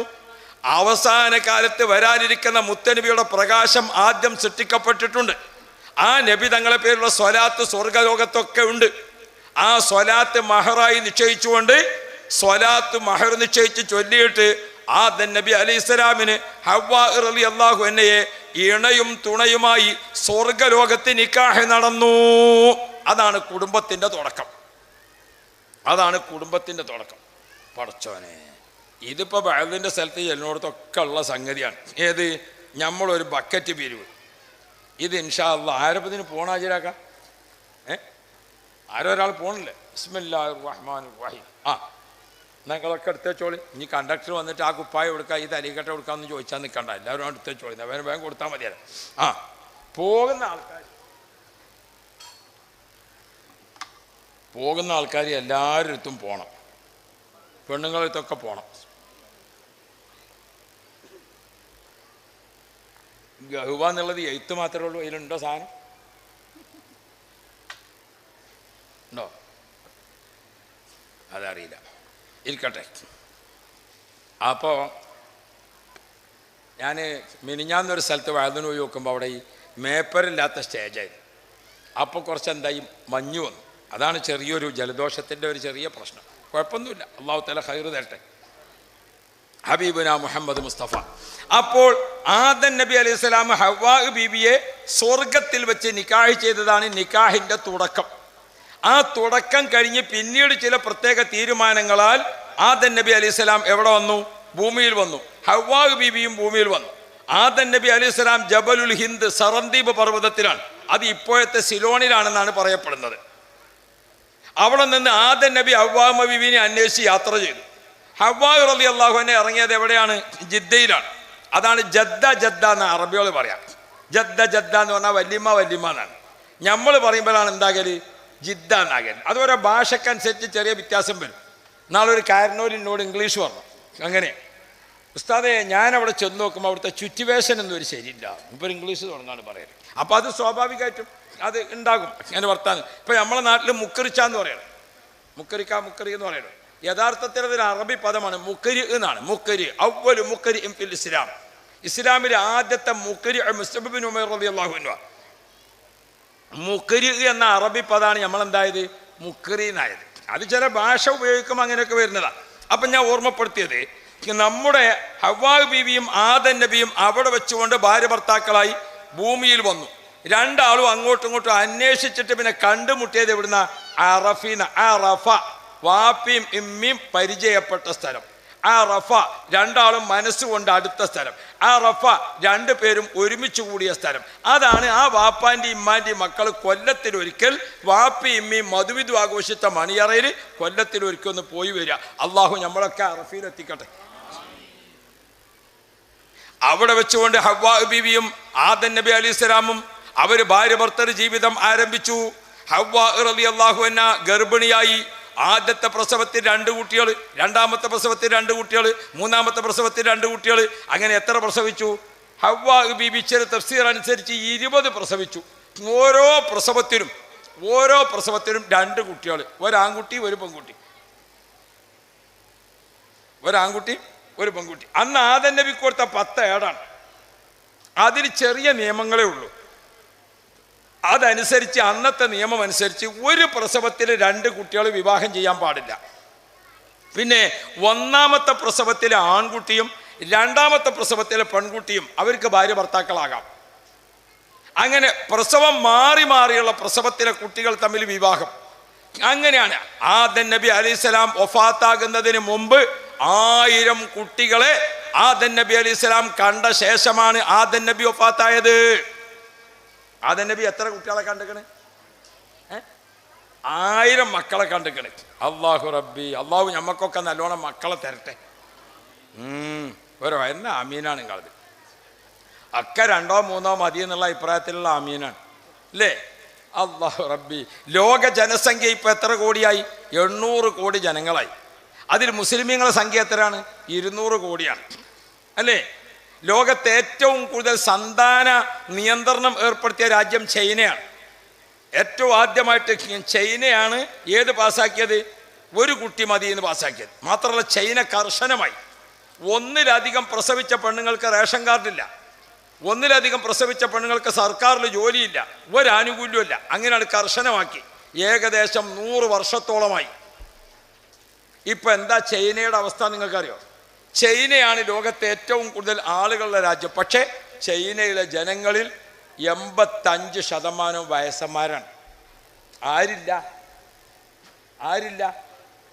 അവസാന കാലത്ത് വരാനിരിക്കുന്ന മുത്തനബിയുടെ പ്രകാശം ആദ്യം സൃഷ്ടിക്കപ്പെട്ടിട്ടുണ്ട്. ആ നബി തങ്ങളെ പേരുള്ള സ്വലാത്ത് സ്വർഗലോകത്തൊക്കെ ഉണ്ട്. ആ സ്വലാത്ത് മഹറായി നിശ്ചയിച്ചുകൊണ്ട് സ്വലാത്ത് മഹർ നിശ്ചയിച്ച് ചൊല്ലിയിട്ട് ആദം നബി അലൈഹി സ്വലാമിന് ഹവ്വാ റളിയല്ലാഹു അൻഹയെ ഇണയും തുണയുമായി സ്വർഗലോകത്ത് നിക്കാഹ് നടന്നു. അതാണ് കുടുംബത്തിന്റെ തുടക്കം. അതാണ് കുടുംബത്തിന്റെ തുടക്കം. പടച്ചോനെ, ഇതിപ്പോ ബഅദിന്റെ സ്ഥലത്ത് എന്നോടത്തൊക്കെ ഉള്ള സംഗതിയാണ്. ഏത്? നമ്മളൊരു ബക്കറ്റ് പിരിവ്. ഇത് ഇൻഷാ അല്ലാഹ് ആരപ്പത്തിന് പോണാജിരാക്ക? ആരോ ഒരാൾ പോണില്ലേ? ബിസ്മില്ലാഹിർ റഹ്മാനിർ റഹീം. നിങ്ങളൊക്കെ എടുത്തേച്ചോളി. ഇനി കണ്ടക്ടർ വന്നിട്ട് ആ കുപ്പായ കൊടുക്കുക, ഈ തലീക്കട്ട കൊടുക്കാമെന്ന് ചോദിച്ചാൽ നിൽക്കണ്ട, എല്ലാവരും എടുത്തേച്ചോളി. വേഗം വേഗം കൊടുത്താൽ മതിയല്ലോ. പോകുന്ന ആൾക്കാർ എല്ലാവരും അടുത്തും പോകണം, പെണ്ണുങ്ങളടുത്തൊക്കെ പോകണം. ഗഹുവ എന്നുള്ളത് എഴുത്ത് മാത്രമേ ഉള്ളൂ. അതിലുണ്ടോ സാധനം? ഉണ്ടോ? അതറിയില്ല, ഇരിക്കട്ടെ. അപ്പോൾ ഞാൻ മിനിഞ്ഞാന്നൊരു സ്ഥലത്ത് വഴുതിന് പോയി നോക്കുമ്പോൾ അവിടെ ഈ മേപ്പറില്ലാത്ത സ്റ്റേജായിരുന്നു. അപ്പോൾ കുറച്ച് എന്തായി, മഞ്ഞ് വന്നു. അതാണ് ചെറിയൊരു ജലദോഷത്തിൻ്റെ ഒരു ചെറിയ പ്രശ്നം. കുഴപ്പമൊന്നുമില്ല, അള്ളാഹു തആല ഖൈർ തരട്ടെ. ഹബീബുന മുഹമ്മദ് മുസ്തഫ. അപ്പോൾ ആദം നബി അലൈഹി സ്വലാം ഹവ്വാ ബീബിയെ സ്വർഗത്തിൽ വെച്ച് നിക്കാഹ് ചെയ്തതാണ് നിക്കാഹിൻ്റെ തുടക്കം. ആ തുടക്കം കഴിഞ്ഞ് പിന്നീട് ചില പ്രത്യേക തീരുമാനങ്ങളാൽ ആദം നബി അലൈഹി സ്വലാം എവിടെ വന്നു? ഭൂമിയിൽ വന്നു. ഹവ്വാ ബീവിയും ഭൂമിയിൽ വന്നു. ആദം നബി അലൈഹി സ്വലാം ജബലുൽ ഹിന്ദ് സറന്ദീപ് പർവ്വതത്തിലാണ്, അത് ഇപ്പോഴത്തെ സിലോണിലാണെന്നാണ് പറയപ്പെടുന്നത്. അവിടെ നിന്ന് ആദം നബി ഹവ്വാ ബീവിനെ അന്വേഷിച്ച് യാത്ര ചെയ്തു. ഹവ്വാ റളിയല്ലാഹു അൻഹ ഇറങ്ങിയത് എവിടെയാണ്? ജിദ്ദയിലാണ്. അതാണ് ജദ്ദ ജദ്ദ എന്ന് അറബികൾ പറയാം. ജദ്ദ ജദ്ദ എന്ന് പറഞ്ഞാൽ വല്യമ്മ വല്യമ്മ എന്നാണ്. നമ്മൾ പറയുമ്പോഴാണ് എന്താകല്? ജിദ്ദ എന്നാകല്. അതുപോലെ ഭാഷക്കനുസരിച്ച് ചെറിയ വ്യത്യാസം വരും. നാളെ ഒരു കാരനോട് ഇംഗ്ലീഷ് പറഞ്ഞു, അങ്ങനെ ഉസ്താദെ ഞാൻ അവിടെ ചെന്ന് നോക്കുമ്പോൾ അവിടുത്തെ ചുറ്റുവേഷൻ ഒന്നും ഒരു ശരിയില്ല, ഇപ്പോൾ ഇംഗ്ലീഷ് തുടങ്ങാണ് പറയുന്നത്. അപ്പോൾ അത് സ്വാഭാവികമായിട്ടും അത് ഉണ്ടാകും അങ്ങനെ വർത്താനം. ഇപ്പം നമ്മളെ നാട്ടിൽ മുക്കരിച്ചാന്ന് പറയണം, മുക്കരി എന്ന് പറയണം. യഥാർത്ഥത്തിൽ അതൊരു അറബി പദമാണ്, മുക്കരി എന്നാണ്. മുക്കരി അവ്വലു മുക്കരി ഫിൽ ഇസ്ലാം, ഇസ്ലാമിലെ ആദ്യത്തെ മുക്കരി മുസ്തബ് ബിൻ ഉമൈർ റളിയല്ലാഹു അൻഹു. മുക്കരി എന്ന അറബി പദമാണ് നമ്മളെന്തായത് മുക്കരി എന്നായത്. അത് ചില ഭാഷ ഉപയോഗിക്കുമ്പോൾ അങ്ങനെയൊക്കെ വരുന്നതാണ്. അപ്പം ഞാൻ ഓർമ്മപ്പെടുത്തിയത്, നമ്മുടെ ഹവ്വാ ബീവിയും ആദം നബിയും അവിടെ വെച്ചുകൊണ്ട് ഭാര്യ ഭർത്താക്കളായി ഭൂമിയിൽ വന്നു. രണ്ടാളും അങ്ങോട്ടും ഇങ്ങോട്ടും അന്വേഷിച്ചിട്ട് പിന്നെ കണ്ടുമുട്ടിയത് എവിടുന്ന? അറഫീന. അറഫ വാപ്പിയും ഇമ്മിയും പരിചയപ്പെട്ട സ്ഥലം. അറഫ രണ്ടാളും മനസ്സുകൊണ്ട് അടുത്ത സ്ഥലം. അറഫ രണ്ടു പേരും ഒരുമിച്ച് കൂടിയ സ്ഥലം. അതാണ് ആ വാപ്പാൻ്റെയും ഇമ്മാൻ്റെയും മക്കൾ കൊല്ലത്തിലൊരിക്കൽ വാപ്പി ഇമ്മിയും മധുവിധു ആഘോഷിച്ച മണിയറയിൽ കൊല്ലത്തിലൊരിക്കൽ ഒന്ന് പോയി വരിക. അള്ളാഹു നമ്മളൊക്കെ അറഫയിലെത്തിക്കട്ടെ. അവിടെ വെച്ചുകൊണ്ട് ഹവ്വാ ബീവിയും ആദം നബി അലൈഹി സ്വലാമും അവർ ഭാര്യ ഭർത്തൃ ജീവിതം ആരംഭിച്ചു. ഹവ്വാ റളിയല്ലാഹു അൻഹ ഗർഭിണിയായി. ആദ്യത്തെ പ്രസവത്തിൽ 2 കുട്ടികൾ, രണ്ടാമത്തെ പ്രസവത്തിൽ 2 കുട്ടികൾ, മൂന്നാമത്തെ പ്രസവത്തിൽ 2 കുട്ടികൾ. അങ്ങനെ എത്ര പ്രസവിച്ചു? ഹവ്വാ ബീബി ചില തഫ്സീർ അനുസരിച്ച് 20 പ്രസവിച്ചു. ഓരോ പ്രസവത്തിലും 2 കുട്ടികൾ, ഒരാൺകുട്ടി ഒരു പെൺകുട്ടി, ഒരാൺകുട്ടി ഒരു പെൺകുട്ടി. അന്ന് ആദം നബി കൊടുത്ത 10 ഏടാണ്. അതിൽ ചെറിയ നിയമങ്ങളേ ഉള്ളൂ. അതനുസരിച്ച് അന്നത്തെ നിയമം അനുസരിച്ച് ഒരു പ്രസവത്തിൽ 2 കുട്ടികൾ വിവാഹം ചെയ്യാൻ പാടില്ല. പിന്നെ 1ാമത്തെ പ്രസവത്തിലെ ആൺകുട്ടിയും 2ാമത്തെ പ്രസവത്തിലെ പെൺകുട്ടിയും അവർക്ക് ഭാര്യ ഭർത്താക്കളാകാം. അങ്ങനെ പ്രസവം മാറിയുള്ള പ്രസവത്തിലെ കുട്ടികൾ തമ്മിൽ വിവാഹം. അങ്ങനെയാണ് ആദം നബി അലൈഹിസ്സലാം വഫാത്താകുന്നതിന് മുമ്പ് 1000 കുട്ടികളെ ആദം നബി അലൈഹിസ്സലാം കണ്ട ശേഷമാണ് ആദം നബി വഫാത്തായത്. ആദം നബി എത്ര കുട്ടികളെ കണ്ടിക്കണ്? 1000 മക്കളെ കണ്ടിക്കണ്. അള്ളാഹു റബ്ബി, അള്ളാഹു ഞമ്മക്കൊക്കെ നല്ലോണം മക്കളെ തരട്ടെ. എന്നാ അമീനാണ് നിങ്ങളത്. ഒക്കെ 2ഓ 3ഓ മതി എന്നുള്ള അഭിപ്രായത്തിലുള്ള അമീനാണ് അല്ലേ? അള്ളാഹു റബ്ബി. ലോക ജനസംഖ്യ ഇപ്പം എത്ര കോടിയായി? 800 കോടി ജനങ്ങളായി. അതിൽ മുസ്ലിമീങ്ങളുടെ സംഖ്യ എത്രയാണ്? 200 കോടിയാണ് അല്ലേ? ലോകത്തെ ഏറ്റവും കൂടുതൽ സന്താന നിയന്ത്രണം ഏർപ്പെടുത്തിയ രാജ്യം ചൈനയാണ്. ഏറ്റവും ആദ്യമായിട്ട് ചൈനയാണ് ഏത് പാസ്സാക്കിയത്? 1 കുട്ടി മതി എന്ന് പാസ്സാക്കിയത്. മാത്രമല്ല ചൈന കർശനമായി 1-ലധികം പ്രസവിച്ച പെണ്ണുങ്ങൾക്ക് റേഷൻ കാർഡില്ല, 1-ലധികം പ്രസവിച്ച പെണ്ണുങ്ങൾക്ക് സർക്കാരിൽ ജോലിയില്ല, ഒരാനുകൂല്യമില്ല. അങ്ങനെയാണ് കർശനമാക്കി. ഏകദേശം 100 വർഷത്തോളമായി. ഇപ്പം എന്താ ചൈനയുടെ അവസ്ഥ നിങ്ങൾക്കറിയോ? ചൈനയാണ് ലോകത്തെ ഏറ്റവും കൂടുതൽ ആളുകളുടെ രാജ്യം. പക്ഷേ ചൈനയിലെ ജനങ്ങളിൽ 85% വയസ്സന്മാരാണ്. ആരില്ല?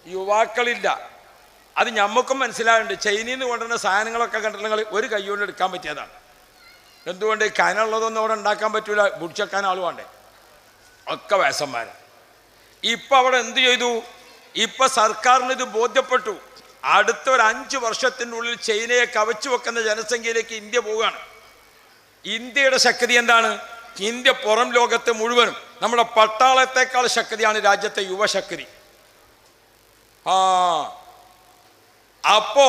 യുവാക്കളില്ല. അത് ഞമ്മക്കും മനസ്സിലാകുന്നുണ്ട്. ചൈനയിൽ നിന്ന് കൊണ്ടുവരുന്ന സാധനങ്ങളൊക്കെ കണ്ടിട്ടുണ്ടെങ്കിൽ ഒരു കൈ കൊണ്ട് എടുക്കാൻ പറ്റിയതാണ്. എന്തുകൊണ്ട്? കനമുള്ളതൊന്നും അവിടെ ഉണ്ടാക്കാൻ പറ്റൂല, ബുഡിച്ചെക്കാൻ ആൾ വേണ്ടേ. ഒക്കെ വയസ്സന്മാരാണ്. ഇപ്പം അവിടെ എന്ത് ചെയ്തു? ഇപ്പം സർക്കാരിന് ഇത് ബോധ്യപ്പെട്ടു. അടുത്ത ഒരു 5 വർഷത്തിൻ്റെ ഉള്ളിൽ ചൈനയെ കവച്ചു വെക്കുന്ന ജനസംഖ്യയിലേക്ക് ഇന്ത്യ പോവുകയാണ്. ഇന്ത്യയുടെ ശക്തി എന്താണ്? ഇന്ത്യ പുറം ലോകത്തെ മുഴുവനും നമ്മുടെ പട്ടാളത്തെക്കാൾ ശക്തിയാണ് രാജ്യത്തെ യുവശക്തി. അപ്പോ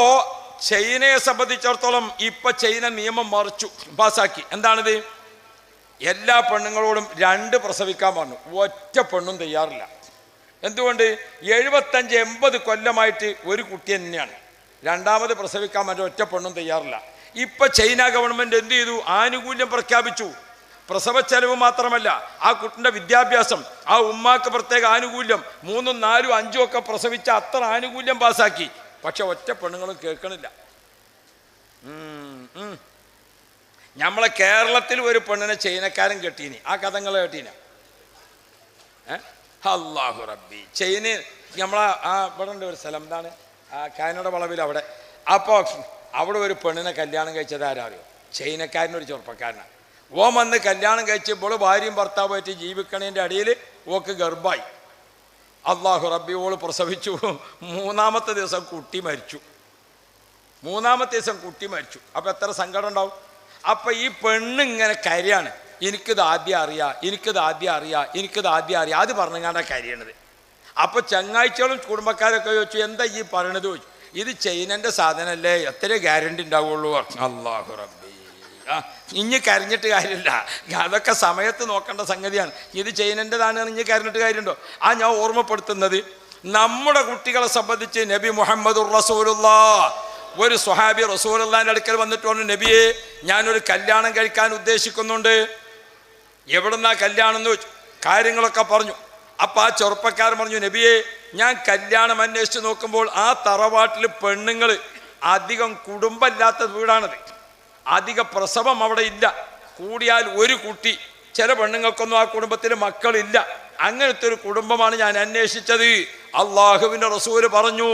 ചൈനയെ സംബന്ധിച്ചിടത്തോളം ഇപ്പൊ ചൈന നിയമം മറിച്ചു പാസാക്കി. എന്താണിത്? എല്ലാ പെണ്ണുങ്ങളോടും 2 പ്രസവിക്കാൻ പറഞ്ഞു. ഒറ്റ പെണ്ണും തയ്യാറില്ല. എന്തുകൊണ്ട്? 75-80 കൊല്ലമായിട്ട് ഒരു കുട്ടി തന്നെയാണ്. 2ാമത് പ്രസവിക്കാൻ പറ്റും, ഒറ്റ പെണ്ണും തയ്യാറില്ല. ഇപ്പൊ ചൈന ഗവൺമെന്റ് എന്ത് ചെയ്തു? ആനുകൂല്യം പ്രഖ്യാപിച്ചു. പ്രസവ ചെലവ് മാത്രമല്ല, ആ കുട്ടിൻ്റെ വിദ്യാഭ്യാസം, ആ ഉമ്മാക്ക് പ്രത്യേക ആനുകൂല്യം, 3, 4, 5 ഒക്കെ പ്രസവിച്ച അത്ര ആനുകൂല്യം പാസാക്കി. പക്ഷെ ഒറ്റ പെണ്ണുങ്ങളും കേൾക്കണില്ല. നമ്മളെ കേരളത്തിൽ ഒരു പെണ്ണിനെ ചൈനക്കാരൻ കെട്ടീനി. ആ കഥങ്ങൾ കേട്ടീന? അല്ലാഹു റബ്ബി. ചൈന നമ്മളെ ഇവിടെ ഉണ്ട് ഒരു സ്ഥലം, എന്താണ് കാനഡ വളവിൽ അവിടെ. അപ്പോൾ അവിടെ ഒരു പെണ്ണിനെ കല്യാണം കഴിച്ചത് ആരാ അറിയോ? ചൈനക്കാരനൊരു ചെറുപ്പക്കാരനാണ്. ഓൻ വന്ന് കല്യാണം കഴിച്ച് ഇപ്പോൾ ഭാര്യയും ഭർത്താവുമായിട്ട് ജീവിക്കണതിൻ്റെ അടിയിൽ ഓക്ക് ഗർഭായി. അള്ളാഹു റബ്ബി, ഓള് പ്രസവിച്ചു. മൂന്നാമത്തെ ദിവസം കുട്ടി മരിച്ചു. അപ്പം എത്ര സങ്കടം ഉണ്ടാവും? അപ്പം ഈ പെണ്ണിങ്ങനെ കരയാണ്, എനിക്കിത് ആദ്യം അറിയാം അത് പറഞ്ഞാണ്ടാ കരയണത്. അപ്പം ചങ്ങാഴ്ചകളും കുടുംബക്കാരൊക്കെ ചോദിച്ചു, എന്താ ഈ പറയണത് ചോദിച്ചു. ഇത് ചൈനൻ്റെ സാധനമല്ലേ, എത്ര ഗ്യാരണ്ടി ഉണ്ടാവുള്ളൂ. അല്ലാഹു റബ്ബി, ഇഞ്ഞ് കരഞ്ഞിട്ട് കാര്യമില്ല, അതൊക്കെ സമയത്ത് നോക്കേണ്ട സംഗതിയാണ്. ഇത് ചൈനൻ്റെതാണ്, ഇഞ്ഞ് കരഞ്ഞിട്ട് കാര്യമുണ്ടോ? ഞാൻ ഓർമ്മപ്പെടുത്തുന്നത്, നമ്മുടെ കുട്ടികളെ സംബന്ധിച്ച് നബി മുഹമ്മദുർ റസൂലുള്ളാഹ് ഒരു സ്വഹാബി റസൂലുള്ളാഹിന്റെ അടുക്കൽ വന്നിട്ട് പറഞ്ഞു, നബിയെ, ഞാനൊരു കല്യാണം കഴിക്കാൻ ഉദ്ദേശിക്കുന്നുണ്ട്. എവിടുന്നാ കല്യാണം എന്ന് ചോദിച്ചു. കാര്യങ്ങളൊക്കെ പറഞ്ഞു. അപ്പം ആ ചെറുപ്പക്കാരൻ പറഞ്ഞു, നബിയെ, ഞാൻ കല്യാണം അന്വേഷിച്ച് നോക്കുമ്പോൾ ആ തറവാട്ടിൽ പെണ്ണുങ്ങൾ അധികം കുടുംബമില്ലാത്ത വീടാണത്. അധിക പ്രസവം അവിടെ ഇല്ല. കൂടിയാൽ ഒരു കുട്ടി. ചില പെണ്ണുങ്ങൾക്കൊന്നും ആ കുടുംബത്തിൽ മക്കളില്ല. അങ്ങനത്തെ ഒരു കുടുംബമാണ് ഞാൻ അന്വേഷിച്ചത്. അള്ളാഹുവിൻ്റെ റസൂല് പറഞ്ഞു,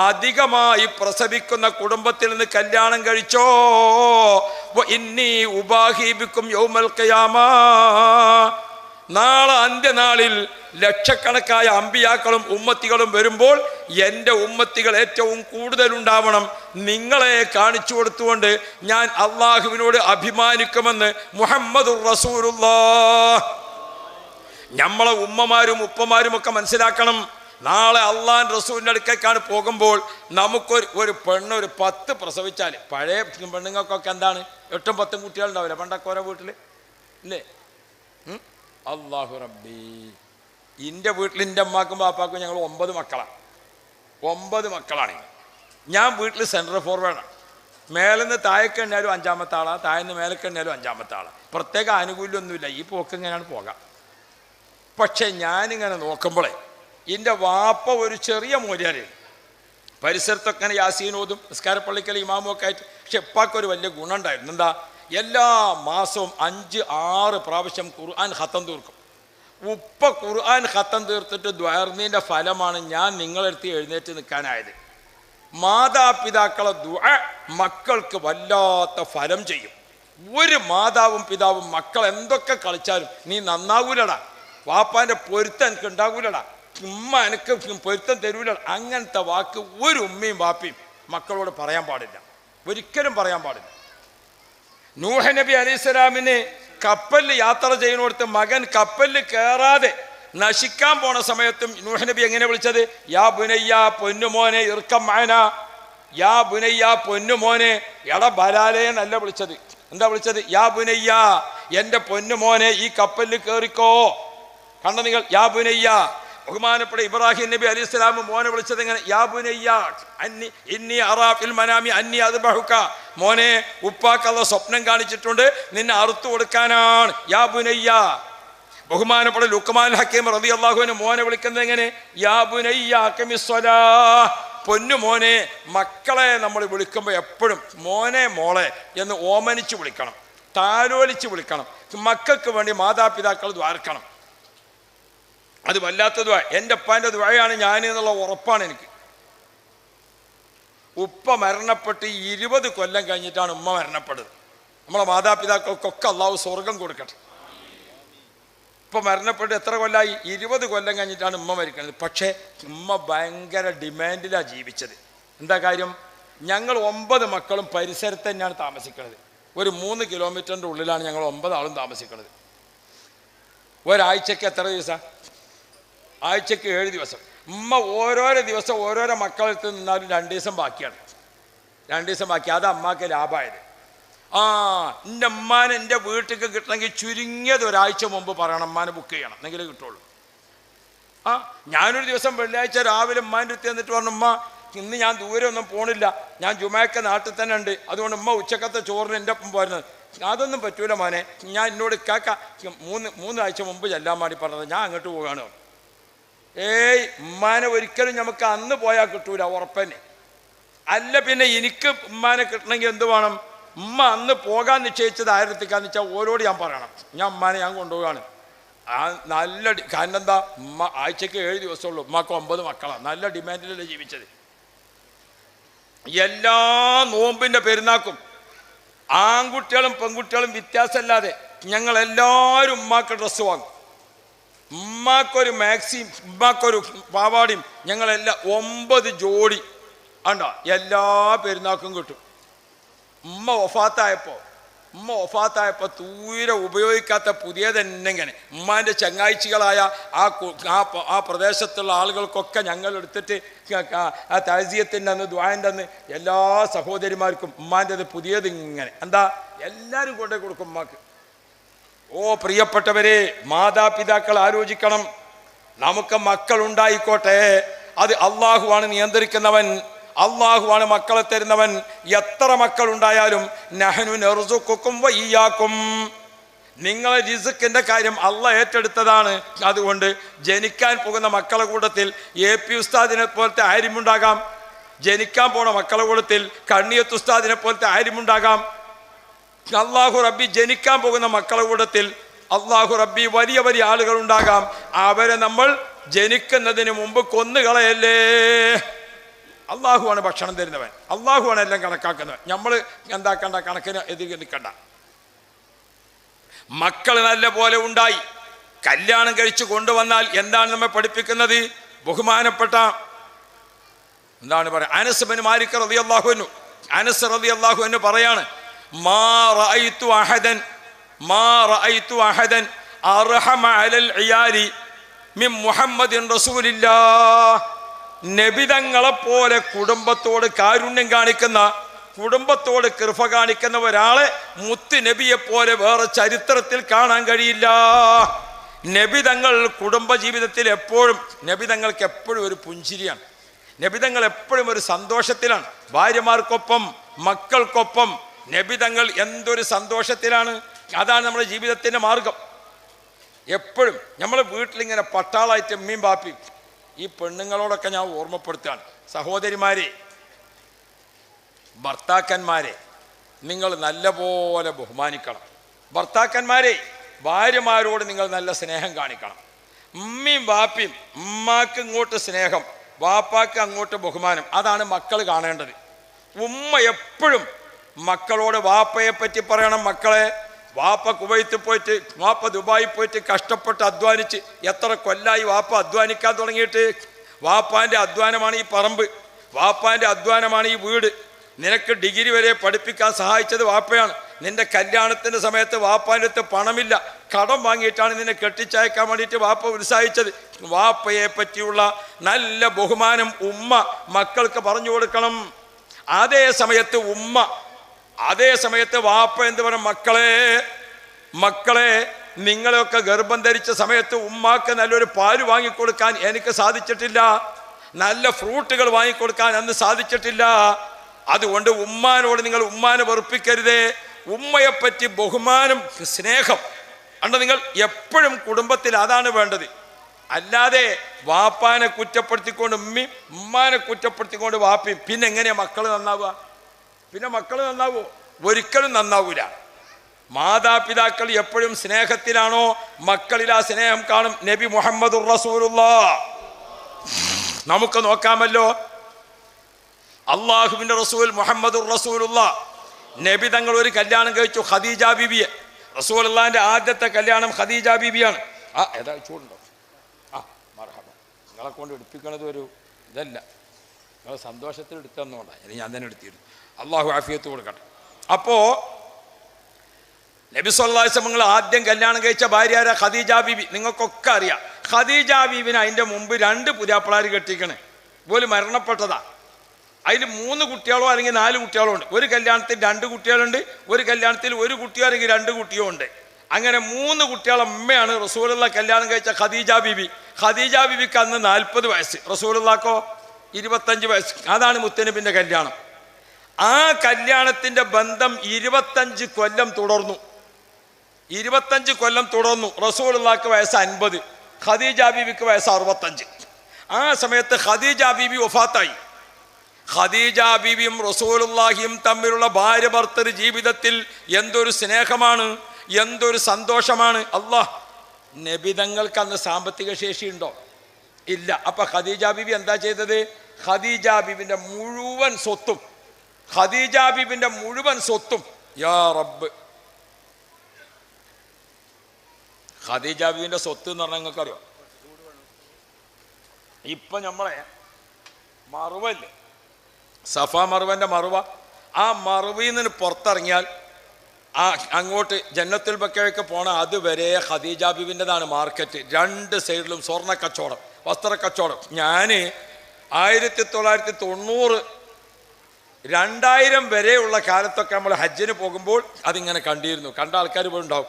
അധികമായി പ്രസവിക്കുന്ന കുടുംബത്തിൽ നിന്ന് കല്യാണം കഴിച്ചോ. ഇന്നി ഉബാഹിബിക്കും യൗമൽ ഖിയാമ, നാളെ അന്ത്യനാളിൽ ലക്ഷക്കണക്കായ അമ്പിയാക്കളും ഉമ്മത്തികളും വരുമ്പോൾ എൻ്റെ ഉമ്മത്തികൾ ഏറ്റവും കൂടുതലുണ്ടാവണം. നിങ്ങളെ കാണിച്ചു കൊടുത്തുകൊണ്ട് ഞാൻ അള്ളാഹുവിനോട് അഭിമാനിക്കുമെന്ന് മുഹമ്മദുർ റസൂലുള്ളാഹ്. നമ്മളെ ഉമ്മമാരും ഉപ്പമാരും ഒക്കെ മനസ്സിലാക്കണം, നാളെ അള്ളാഹ് റസൂലിൻ്റെ അടുക്കേക്കാണ് പോകുമ്പോൾ നമുക്കൊരു പെണ്ണ് ഒരു 10 പ്രസവിച്ചാൽ, പഴയ പെണ്ണുങ്ങൾക്കൊക്കെ എന്താണ് 8ഉം 10ഉം കുട്ടികളുണ്ടാവില്ല പണ്ടൊക്കെ ഓരോ വീട്ടിൽ ഇല്ലേ? അല്ലാഹു റബ്ബി, എൻ്റെ വീട്ടിൽ എൻ്റെ അമ്മാക്കും പാപ്പാക്കും ഞങ്ങൾ 9 മക്കളാണ്. 9 മക്കളാണ്. ഞാൻ വീട്ടിൽ സെൻട്രൽ ഫോർവേഡാണ്. മേലെന്ന് താഴേക്ക് എണ്ണാലും 5ാമത്തെ ആളാണ്, താഴെന്ന് മേലേക്ക് എണ്ണാലും 5ാമത്തെ ആളാണ്. പ്രത്യേക ആനുകൂല്യമൊന്നുമില്ല, ഈ പോക്ക് ഇങ്ങനെയാണ് പോകാം. പക്ഷെ ഞാനിങ്ങനെ നോക്കുമ്പോഴേ എൻ്റെ വാപ്പ ഒരു ചെറിയ മൂല്യമാണ്. പരിസരത്തൊക്കെ ഇങ്ങനെ യാസീനോതും നിസ്കാരപ്പള്ളിക്കൽ ഇമാമും ഒക്കെ ആയിട്ട്. പക്ഷെ ഉപ്പാക്കൊരു വലിയ ഗുണം ഉണ്ടായിരുന്നു. എന്താ? എല്ലാ മാസവും 5-6 പ്രാവശ്യം ഖുർആൻ ഖത്തം തീർക്കും. ഉപ്പ ഖുർആൻ ഖത്തം തീർത്തിട്ട് ദ്വാർന്നതിൻ്റെ ഫലമാണ് ഞാൻ നിങ്ങളെടുത്ത് എഴുന്നേറ്റ് നിൽക്കാനായത്. മാതാപിതാക്കളെ ദുആ മക്കൾക്ക് വല്ലാത്ത ഫലം ചെയ്യും. ഒരു മാതാവും പിതാവും മക്കൾ എന്തൊക്കെ കളിച്ചാലും നീ നന്നാവൂലടാ, വാപ്പാൻ്റെ പൊരുത്തം എനിക്ക് ഉണ്ടാകൂലടാ, ഉമ്മ എനിക്ക് പൊരുത്തം തരൂലടാ, അങ്ങനത്തെ വാക്ക് ഒരു ഉമ്മയും വാപ്പയും മക്കളോട് പറയാൻ പാടില്ല, ഒരിക്കലും പറയാൻ പാടില്ല. നൂഹ് നബി അലൈഹിസ്സലാമിന് കപ്പലിൽ യാത്ര ചെയ്യുന്നിടത്ത് മകൻ കപ്പലിൽ കയറാതെ നശിക്കാൻ പോണ സമയത്തും നൂഹ് നബി എങ്ങനെ വിളിച്ചത്? യാ ബുനയ്യ, പൊന്നുമോനെ, ഇർക്കം മഅന. യാ ബുനയ്യ, പൊന്നുമോനെ. എടാ ബലാലേ എന്നല്ല വിളിച്ചത്. എന്താ വിളിച്ചത്? യാ ബുനയ്യ, എൻ്റെ പൊന്നുമോനെ, ഈ കപ്പലിൽ കയറിക്കോ. കണ്ട നിങ്ങൾ? യാ ബുനയ്യ. ബഹുമാനപ്പെട്ട ഇബ്രാഹിം നബി അലൈഹി സ്വലാം മോനെ വിളിച്ചത് എങ്ങനെ? യാ ബുനയ്യ ഇന്നി അറാ ഫിൽ മനാമി അന്നി അദ്ബഹുക. മോനെ, ഉപ്പാക്കള്ള സ്വപ്നം കാണിച്ചിട്ടുണ്ട്, നിന്നെ അറുത്തു കൊടുക്കാനാണ്. യാ ബുനയ്യ. ബഹുമാനപ്പെട്ട ലുഖ്മാൻ ഹക്കീം റളിയല്ലാഹു അൻഹു മോനെ വിളിക്കുന്നത് എങ്ങനെ? യാ ബുനയ്യ അഖിമിസ്സലാഹ്. പൊന്നു മോനെ. മക്കളെ നമ്മൾ വിളിക്കുമ്പോൾ എപ്പോഴും മോനെ, മോളെ എന്ന് ഓമനിച്ച് വിളിക്കണം, താലോലിച്ച് വിളിക്കണം. മക്കൾക്ക് വേണ്ടി മാതാപിതാക്കൾ ദ്വാർക്കണം. അത് വല്ലാത്ത ദുആ. എൻ്റെ ഉപ്പാൻ്റെ ദുആയാണ് ഞാൻ എന്നുള്ള ഉറപ്പാണ് എനിക്ക്. ഉപ്പ മരണപ്പെട്ട് 20 കൊല്ലം കഴിഞ്ഞിട്ടാണ് ഉമ്മ മരണപ്പെട്ടത്. നമ്മളെ മാതാപിതാക്കൾക്കൊക്കെ അള്ളാഹു സ്വർഗം കൊടുക്കട്ടെ. ഉപ്പ മരണപ്പെട്ട് എത്ര കൊല്ലമായി? 20 കൊല്ലം കഴിഞ്ഞിട്ടാണ് ഉമ്മ മരിക്കുന്നത്. പക്ഷേ ഉമ്മ ഭയങ്കര ഡിമാൻഡിലാണ് ജീവിച്ചത്. എന്താ കാര്യം? ഞങ്ങൾ 9 മക്കളും പരിസരത്ത് തന്നെയാണ് താമസിക്കുന്നത്. ഒരു 3 കിലോമീറ്ററിൻ്റെ ഉള്ളിലാണ് ഞങ്ങൾ 9 ആളും താമസിക്കുന്നത്. ഒരാഴ്ചക്ക് എത്ര ദിവസം? ആഴ്ചക്ക് 7 ദിവസം. ഉമ്മ ഓരോരോ ദിവസം ഓരോരോ മക്കളെടുത്ത് നിന്നാലും 2 ദിവസം ബാക്കിയാണ്. 2 ദിവസം ബാക്കി. അത് അമ്മക്ക് ലാഭമായത്. എൻ്റെ അമ്മാനെ എൻ്റെ വീട്ടിലേക്ക് കിട്ടണമെങ്കിൽ ചുരുങ്ങിയത് ഒരാഴ്ച മുമ്പ് പറയണം, അമ്മാനെ ബുക്ക് ചെയ്യണം, എന്നെങ്കിലേ കിട്ടുള്ളൂ. ഞാനൊരു ദിവസം വെള്ളിയാഴ്ച രാവിലെ ഉമ്മാൻ്റെ അടുത്ത് എന്നിട്ട് പറഞ്ഞു, ഉമ്മ ഇന്ന് ഞാൻ ദൂരെ ഒന്നും പോണില്ല, ഞാൻ ജുമയൊക്കെ നാട്ടിൽ തന്നെ ഉണ്ട്, അതുകൊണ്ട് ഉമ്മ ഉച്ചക്കത്തെ ചോറിന് എൻ്റെ ഒപ്പം പോരുന്നത്. അതൊന്നും പറ്റൂല മോനെ, ഞാൻ എന്നോട് കാക്ക 3 ആഴ്ച മുമ്പ് ചെല്ലാൻ വേണ്ടി പറഞ്ഞത്, ഞാൻ അങ്ങോട്ട് പോവുകയാണ്. ഉമ്മാനെ ഒരിക്കലും നമുക്ക് അന്ന് പോയാൽ കിട്ടൂല, ഉറപ്പന്നെ. അല്ല പിന്നെ എനിക്ക് ഉമ്മാനെ കിട്ടണമെങ്കിൽ എന്ത് വേണം? ഉമ്മ അന്ന് പോകാൻ നിശ്ചയിച്ചത് ആയിരത്തിക്കാന്ന് വെച്ചാൽ ഓരോട് ഞാൻ പറയണം, ഞാൻ ഉമ്മാനെ ഞാൻ കൊണ്ടുപോവുകയാണ്. നല്ല കാരണം എന്താ? ഉമ്മ ആഴ്ചക്ക് 7 ദിവസമുള്ളൂ, ഉമ്മക്ക് 9 മക്കളാണ്. നല്ല ഡിമാൻഡിലല്ലേ ജീവിച്ചത്. എല്ലാ നോമ്പിൻ്റെ പെരുന്നാക്കും ആൺകുട്ടികളും പെൺകുട്ടികളും വ്യത്യാസമില്ലാതെ ഞങ്ങളെല്ലാവരും ഉമ്മാക്ക് ഡ്രസ്സ് വാങ്ങും. ഉമ്മാക്കൊരു മാക്സിയും ഉമ്മാക്കൊരു പാവാടിയും ഞങ്ങളെല്ലാം 9 ജോഡി ഉണ്ടോ എല്ലാ പെരുന്നാക്കും കിട്ടും. ഉമ്മ ഒഫാത്തായപ്പോൾ തീരെ ഉപയോഗിക്കാത്ത പുതിയതെന്നെങ്ങനെ ഉമ്മാൻ്റെ ചങ്ങാഴ്ചകളായ ആ പ്രദേശത്തുള്ള ആളുകൾക്കൊക്കെ ഞങ്ങൾ എടുത്തിട്ട് ആ താഴ്സിയത്തിൻ്റെ അന്ന് ദ്വായൻ്റെ അന്ന് എല്ലാ സഹോദരിമാർക്കും ഉമ്മാൻ്റെത് പുതിയത് ഇങ്ങനെ എന്താ എല്ലാവരും കൊണ്ടേ കൊടുക്കും ഉമ്മാക്ക്. ഓ പ്രിയപ്പെട്ടവരെ, മാതാപിതാക്കൾ ആലോചിക്കണം. നമുക്ക് മക്കളുണ്ടായിക്കോട്ടെ, അത് അള്ളാഹുവാണ് നിയന്ത്രിക്കുന്നവൻ, അള്ളാഹുവാണ് മക്കളെ തരുന്നവൻ. എത്ര മക്കളുണ്ടായാലും നഹ്നു നർസുഖുക്കും വഇയ്യാക്കും, നിങ്ങളെ റിസ്ക്കിൻ്റെ കാര്യം അള്ളാഹ് ഏറ്റെടുത്തതാണ്. അതുകൊണ്ട് ജനിക്കാൻ പോകുന്ന മക്കളെ കൂട്ടത്തിൽ AP ഉസ്താദിനെ പോലത്തെ ആര്യമുണ്ടാകാം, ജനിക്കാൻ പോണ മക്കളെ കൂട്ടത്തിൽ കണ്ണിയത്ത് ഉസ്താദിനെ പോലത്തെ ആര്യമുണ്ടാകാം. അള്ളാഹു റബ്ബി ജനിക്കാൻ പോകുന്ന മക്കളെ കൂട്ടത്തിൽ അള്ളാഹു റബ്ബി വലിയ വലിയ ആളുകൾ ഉണ്ടാകാം. അവരെ നമ്മൾ ജനിക്കുന്നതിന് മുമ്പ് കൊന്നുകളയല്ലേ. അള്ളാഹുവാണ് ഭക്ഷണം തരുന്നവൻ, അള്ളാഹുവാണ് എല്ലാം കണക്കാക്കുന്നവൻ. നമ്മൾ എന്താക്കണ്ട, കണക്കിന് എതിര് നിൽക്കണ്ട. മക്കൾ നല്ല പോലെ ഉണ്ടായി കല്യാണം കഴിച്ചു കൊണ്ടുവന്നാൽ എന്താണ് നമ്മെ പഠിപ്പിക്കുന്നത്? ബഹുമാനപ്പെട്ട എന്താണ് പറയുക, അനസ് ബിൻ മാലിക് റളിയല്ലാഹു അൻഹു, അനസ് റളിയല്ലാഹു അൻഹു പറയാണ്, മാ റഅയ്തു അഹദൻ അർഹമ അലൽ ഇയാലി മിൻ മുഹമ്മദിൻ റസൂലില്ലാഹ്. നബിതങ്ങളെ പോലെ കുടുംബത്തോട് കാരുണ്യം കാണിക്കുന്ന, കുടുംബത്തോട് കൃപ കാണിക്കുന്ന ഒരാളെ മുത്ത് നബിയെ പോലെ വേറെ ചരിത്രത്തിൽ കാണാൻ കഴിയില്ല. നബിതങ്ങൾ കുടുംബജീവിതത്തിൽ എപ്പോഴും, നബിതങ്ങൾക്ക് എപ്പോഴും ഒരു പുഞ്ചിരിയാണ്, നബിതങ്ങൾ എപ്പോഴും ഒരു സന്തോഷത്തിലാണ്. ഭാര്യമാർക്കൊപ്പം മക്കൾക്കൊപ്പം നബിതങ്ങൾ എന്തൊരു സന്തോഷത്തിലാണ്. അതാണ് നമ്മുടെ ജീവിതത്തിൻ്റെ മാർഗം. എപ്പോഴും നമ്മളെ വീട്ടിലിങ്ങനെ പട്ടാളായിട്ട് ഉമ്മയും ബാപ്പിയും. ഈ പെണ്ണുങ്ങളോടൊക്കെ ഞാൻ ഓർമ്മപ്പെടുത്തുകയാണ്, സഹോദരിമാരെ, ഭർത്താക്കന്മാരെ നിങ്ങൾ നല്ലപോലെ ബഹുമാനിക്കണം. ഭർത്താക്കന്മാരെ, ഭാര്യമാരോട് നിങ്ങൾ നല്ല സ്നേഹം കാണിക്കണം. ഉമ്മയും ബാപ്പിയും, ഉമ്മാക്ക് ഇങ്ങോട്ട് സ്നേഹം, വാപ്പാക്ക് അങ്ങോട്ട് ബഹുമാനം. അതാണ് മക്കൾ കാണേണ്ടത്. ഉമ്മ എപ്പോഴും മക്കളോട് വാപ്പയെ പറ്റി പറയണം. മക്കളെ, വാപ്പ കുവൈത്തിൽ പോയിട്ട്, വാപ്പ ദുബായിൽ പോയിട്ട് കഷ്ടപ്പെട്ട് അധ്വാനിച്ച് എത്ര കൊല്ലായി വാപ്പ അധ്വാനിക്കാൻ തുടങ്ങിയിട്ട്. വാപ്പാൻ്റെ അധ്വാനമാണ് ഈ പറമ്പ്, വാപ്പാൻ്റെ അധ്വാനമാണ് ഈ വീട്. നിനക്ക് ഡിഗ്രി വരെ പഠിപ്പിക്കാൻ സഹായിച്ചത് വാപ്പയാണ്. നിന്റെ കല്യാണത്തിൻ്റെ സമയത്ത് വാപ്പാൻ്റെ അടുത്ത് പണമില്ല, കടം വാങ്ങിയിട്ടാണ് നിന്നെ കെട്ടിച്ചയക്കാൻ വേണ്ടിയിട്ട് വാപ്പ ഉത്സാഹിച്ചത്. വാപ്പയെ പറ്റിയുള്ള നല്ല ബഹുമാനം ഉമ്മ മക്കൾക്ക് പറഞ്ഞു കൊടുക്കണം. അതേ സമയത്ത് വാപ്പ എന്ത് പറയും, മക്കളെ നിങ്ങളെയൊക്കെ ഗർഭം ധരിച്ച സമയത്ത് ഉമ്മാക്ക് നല്ലൊരു പാല് വാങ്ങിക്കൊടുക്കാൻ എനിക്ക് സാധിച്ചിട്ടില്ല, നല്ല ഫ്രൂട്ടുകൾ വാങ്ങിക്കൊടുക്കാൻ അന്ന് സാധിച്ചിട്ടില്ല. അതുകൊണ്ട് ഉമ്മാനോട് നിങ്ങൾ ഉമ്മാനെ വെറുപ്പിക്കരുതേ. ഉമ്മയെപ്പറ്റി ബഹുമാനം, സ്നേഹം അണ്ട് നിങ്ങൾ എപ്പോഴും കുടുംബത്തിൽ അതാണ് വേണ്ടത്. അല്ലാതെ വാപ്പാനെ കുറ്റപ്പെടുത്തിക്കൊണ്ട് ഉമ്മയും ഉമ്മാനെ കുറ്റപ്പെടുത്തിക്കൊണ്ട് വാപ്പയും പിന്നെ എങ്ങനെയാണ് മക്കൾ നന്നാവുക? പിന്നെ മക്കൾ നന്നാവോ? ഒരിക്കലും നന്നാവൂല. മാതാപിതാക്കൾ എപ്പോഴും സ്നേഹത്തിലാണോ, മക്കളിൽ ആ സ്നേഹം കാണും. നബി മുഹമ്മദുർ റസൂലുള്ളാഹ് നമുക്ക് നോക്കാമല്ലോ. അള്ളാഹുവിൻ്റെ റസൂൽ മുഹമ്മദുർ റസൂലുള്ളാഹ് നബി തങ്ങൾ ഒരു കല്യാണം കഴിച്ചു, ഖദീജ ബീബിയെ. റസൂലുള്ളാഹിൻ്റെ ആദ്യത്തെ കല്യാണം ഖദീജ ബീബിയാണ്. ഏതാ ചൂടുണ്ടോ? മർഹബ. നിങ്ങളെ കൊണ്ട് എടുപ്പിക്കണത് ഒരു ഇതല്ല, നിങ്ങൾ സന്തോഷത്തിൽ എടുത്തന്നുകൊണ്ടാണ്. ഇനി ഞാൻ തന്നെ എടുത്തിരുന്നു. അള്ളാഹു ആഫിയത്ത് കൊടുക്കട്ടെ. അപ്പോൾ നബി സല്ലല്ലാഹു അലൈഹി വസല്ലം ആദ്യം കല്യാണം കഴിച്ച ഭാര്യ ആരാ? ഖദീജ ബീബി. നിങ്ങൾക്കൊക്കെ അറിയാം. ഖദീജ ബീബിനെ അതിൻ്റെ മുമ്പ് 2 പുതിയാപ്പിളാർ കെട്ടിക്കണേ, പോലും മരണപ്പെട്ടതാ. അതിൽ 3 കുട്ടികളോ അല്ലെങ്കിൽ 4 കുട്ടികളോ ഉണ്ട്. ഒരു കല്യാണത്തിൽ 2 കുട്ടികളുണ്ട്, ഒരു കല്യാണത്തിൽ 1 കുട്ടിയോ അല്ലെങ്കിൽ 2 കുട്ടിയോ ഉണ്ട്. അങ്ങനെ 3 കുട്ടികളെ അമ്മയാണ് റസൂലുള്ളാഹി കല്യാണം കഴിച്ച ഖദീജ ബീബി. ഖദീജ ബീബിക്ക് അന്ന് 40 വയസ്സ്, റസൂലുള്ളാഹിക്കോ 25 വയസ്സ്. അതാണ് മുത്തനബിൻ്റെ കല്യാണം. ആ കല്യാണത്തിൻ്റെ ബന്ധം 25 കൊല്ലം തുടർന്നു. 25 കൊല്ലം തുടർന്നു. റസൂലുള്ളാഹിക്ക് വയസ്സ് 50, ഖദീജ ബീബിക്ക് വയസ്സ് 65. ആ സമയത്ത് ഖദീജ ബീബി വഫാത്തായി. ഖദീജ ബീബിയും റസൂലുള്ളാഹിയും തമ്മിലുള്ള ഭാര്യ ഭർത്തൃ ജീവിതത്തിൽ എന്തൊരു സ്നേഹമാണ്, എന്തൊരു സന്തോഷമാണ്. അല്ലാഹ്, നബിതങ്ങൾക്ക് അന്ന് സാമ്പത്തിക ശേഷിയുണ്ടോ? ഇല്ല. അപ്പം ഖദീജ ബീബി എന്താ ചെയ്തത്? ഖദീജ ബീബിൻ്റെ മുഴുവൻ സ്വത്തും ഖദീജ ബീബിന്റെ മുഴുവൻ സ്വത്തും, യാ റബ്ബ്, ഖദീജ ബീബിന്റെ സ്വത്ത് എന്ന് പറഞ്ഞാൽ നിങ്ങൾക്കറിയോ? ഇപ്പൊ നമ്മളെ മറുവല്ലേ, സഫ മറുവന്റെ മറുവ, ആ മറുവിൽ നിന്ന് പുറത്തിറങ്ങിയാൽ ആ അങ്ങോട്ട് ജന്നത്തുൽ ബക്കയൊക്കെ പോണ അതുവരെ ഖദീജ ബീബിൻ്റെതാണ് മാർക്കറ്റ്. രണ്ട് സൈഡിലും സ്വർണ്ണ കച്ചവടം, വസ്ത്ര കച്ചവടം. ഞാൻ 1990 2000 വരെയുള്ള കാലത്തൊക്കെ നമ്മൾ ഹജ്ജിന് പോകുമ്പോൾ അതിങ്ങനെ കണ്ടിരുന്നു. കണ്ട ആൾക്കാർ ഇപ്പോൾ ഉണ്ടാവും.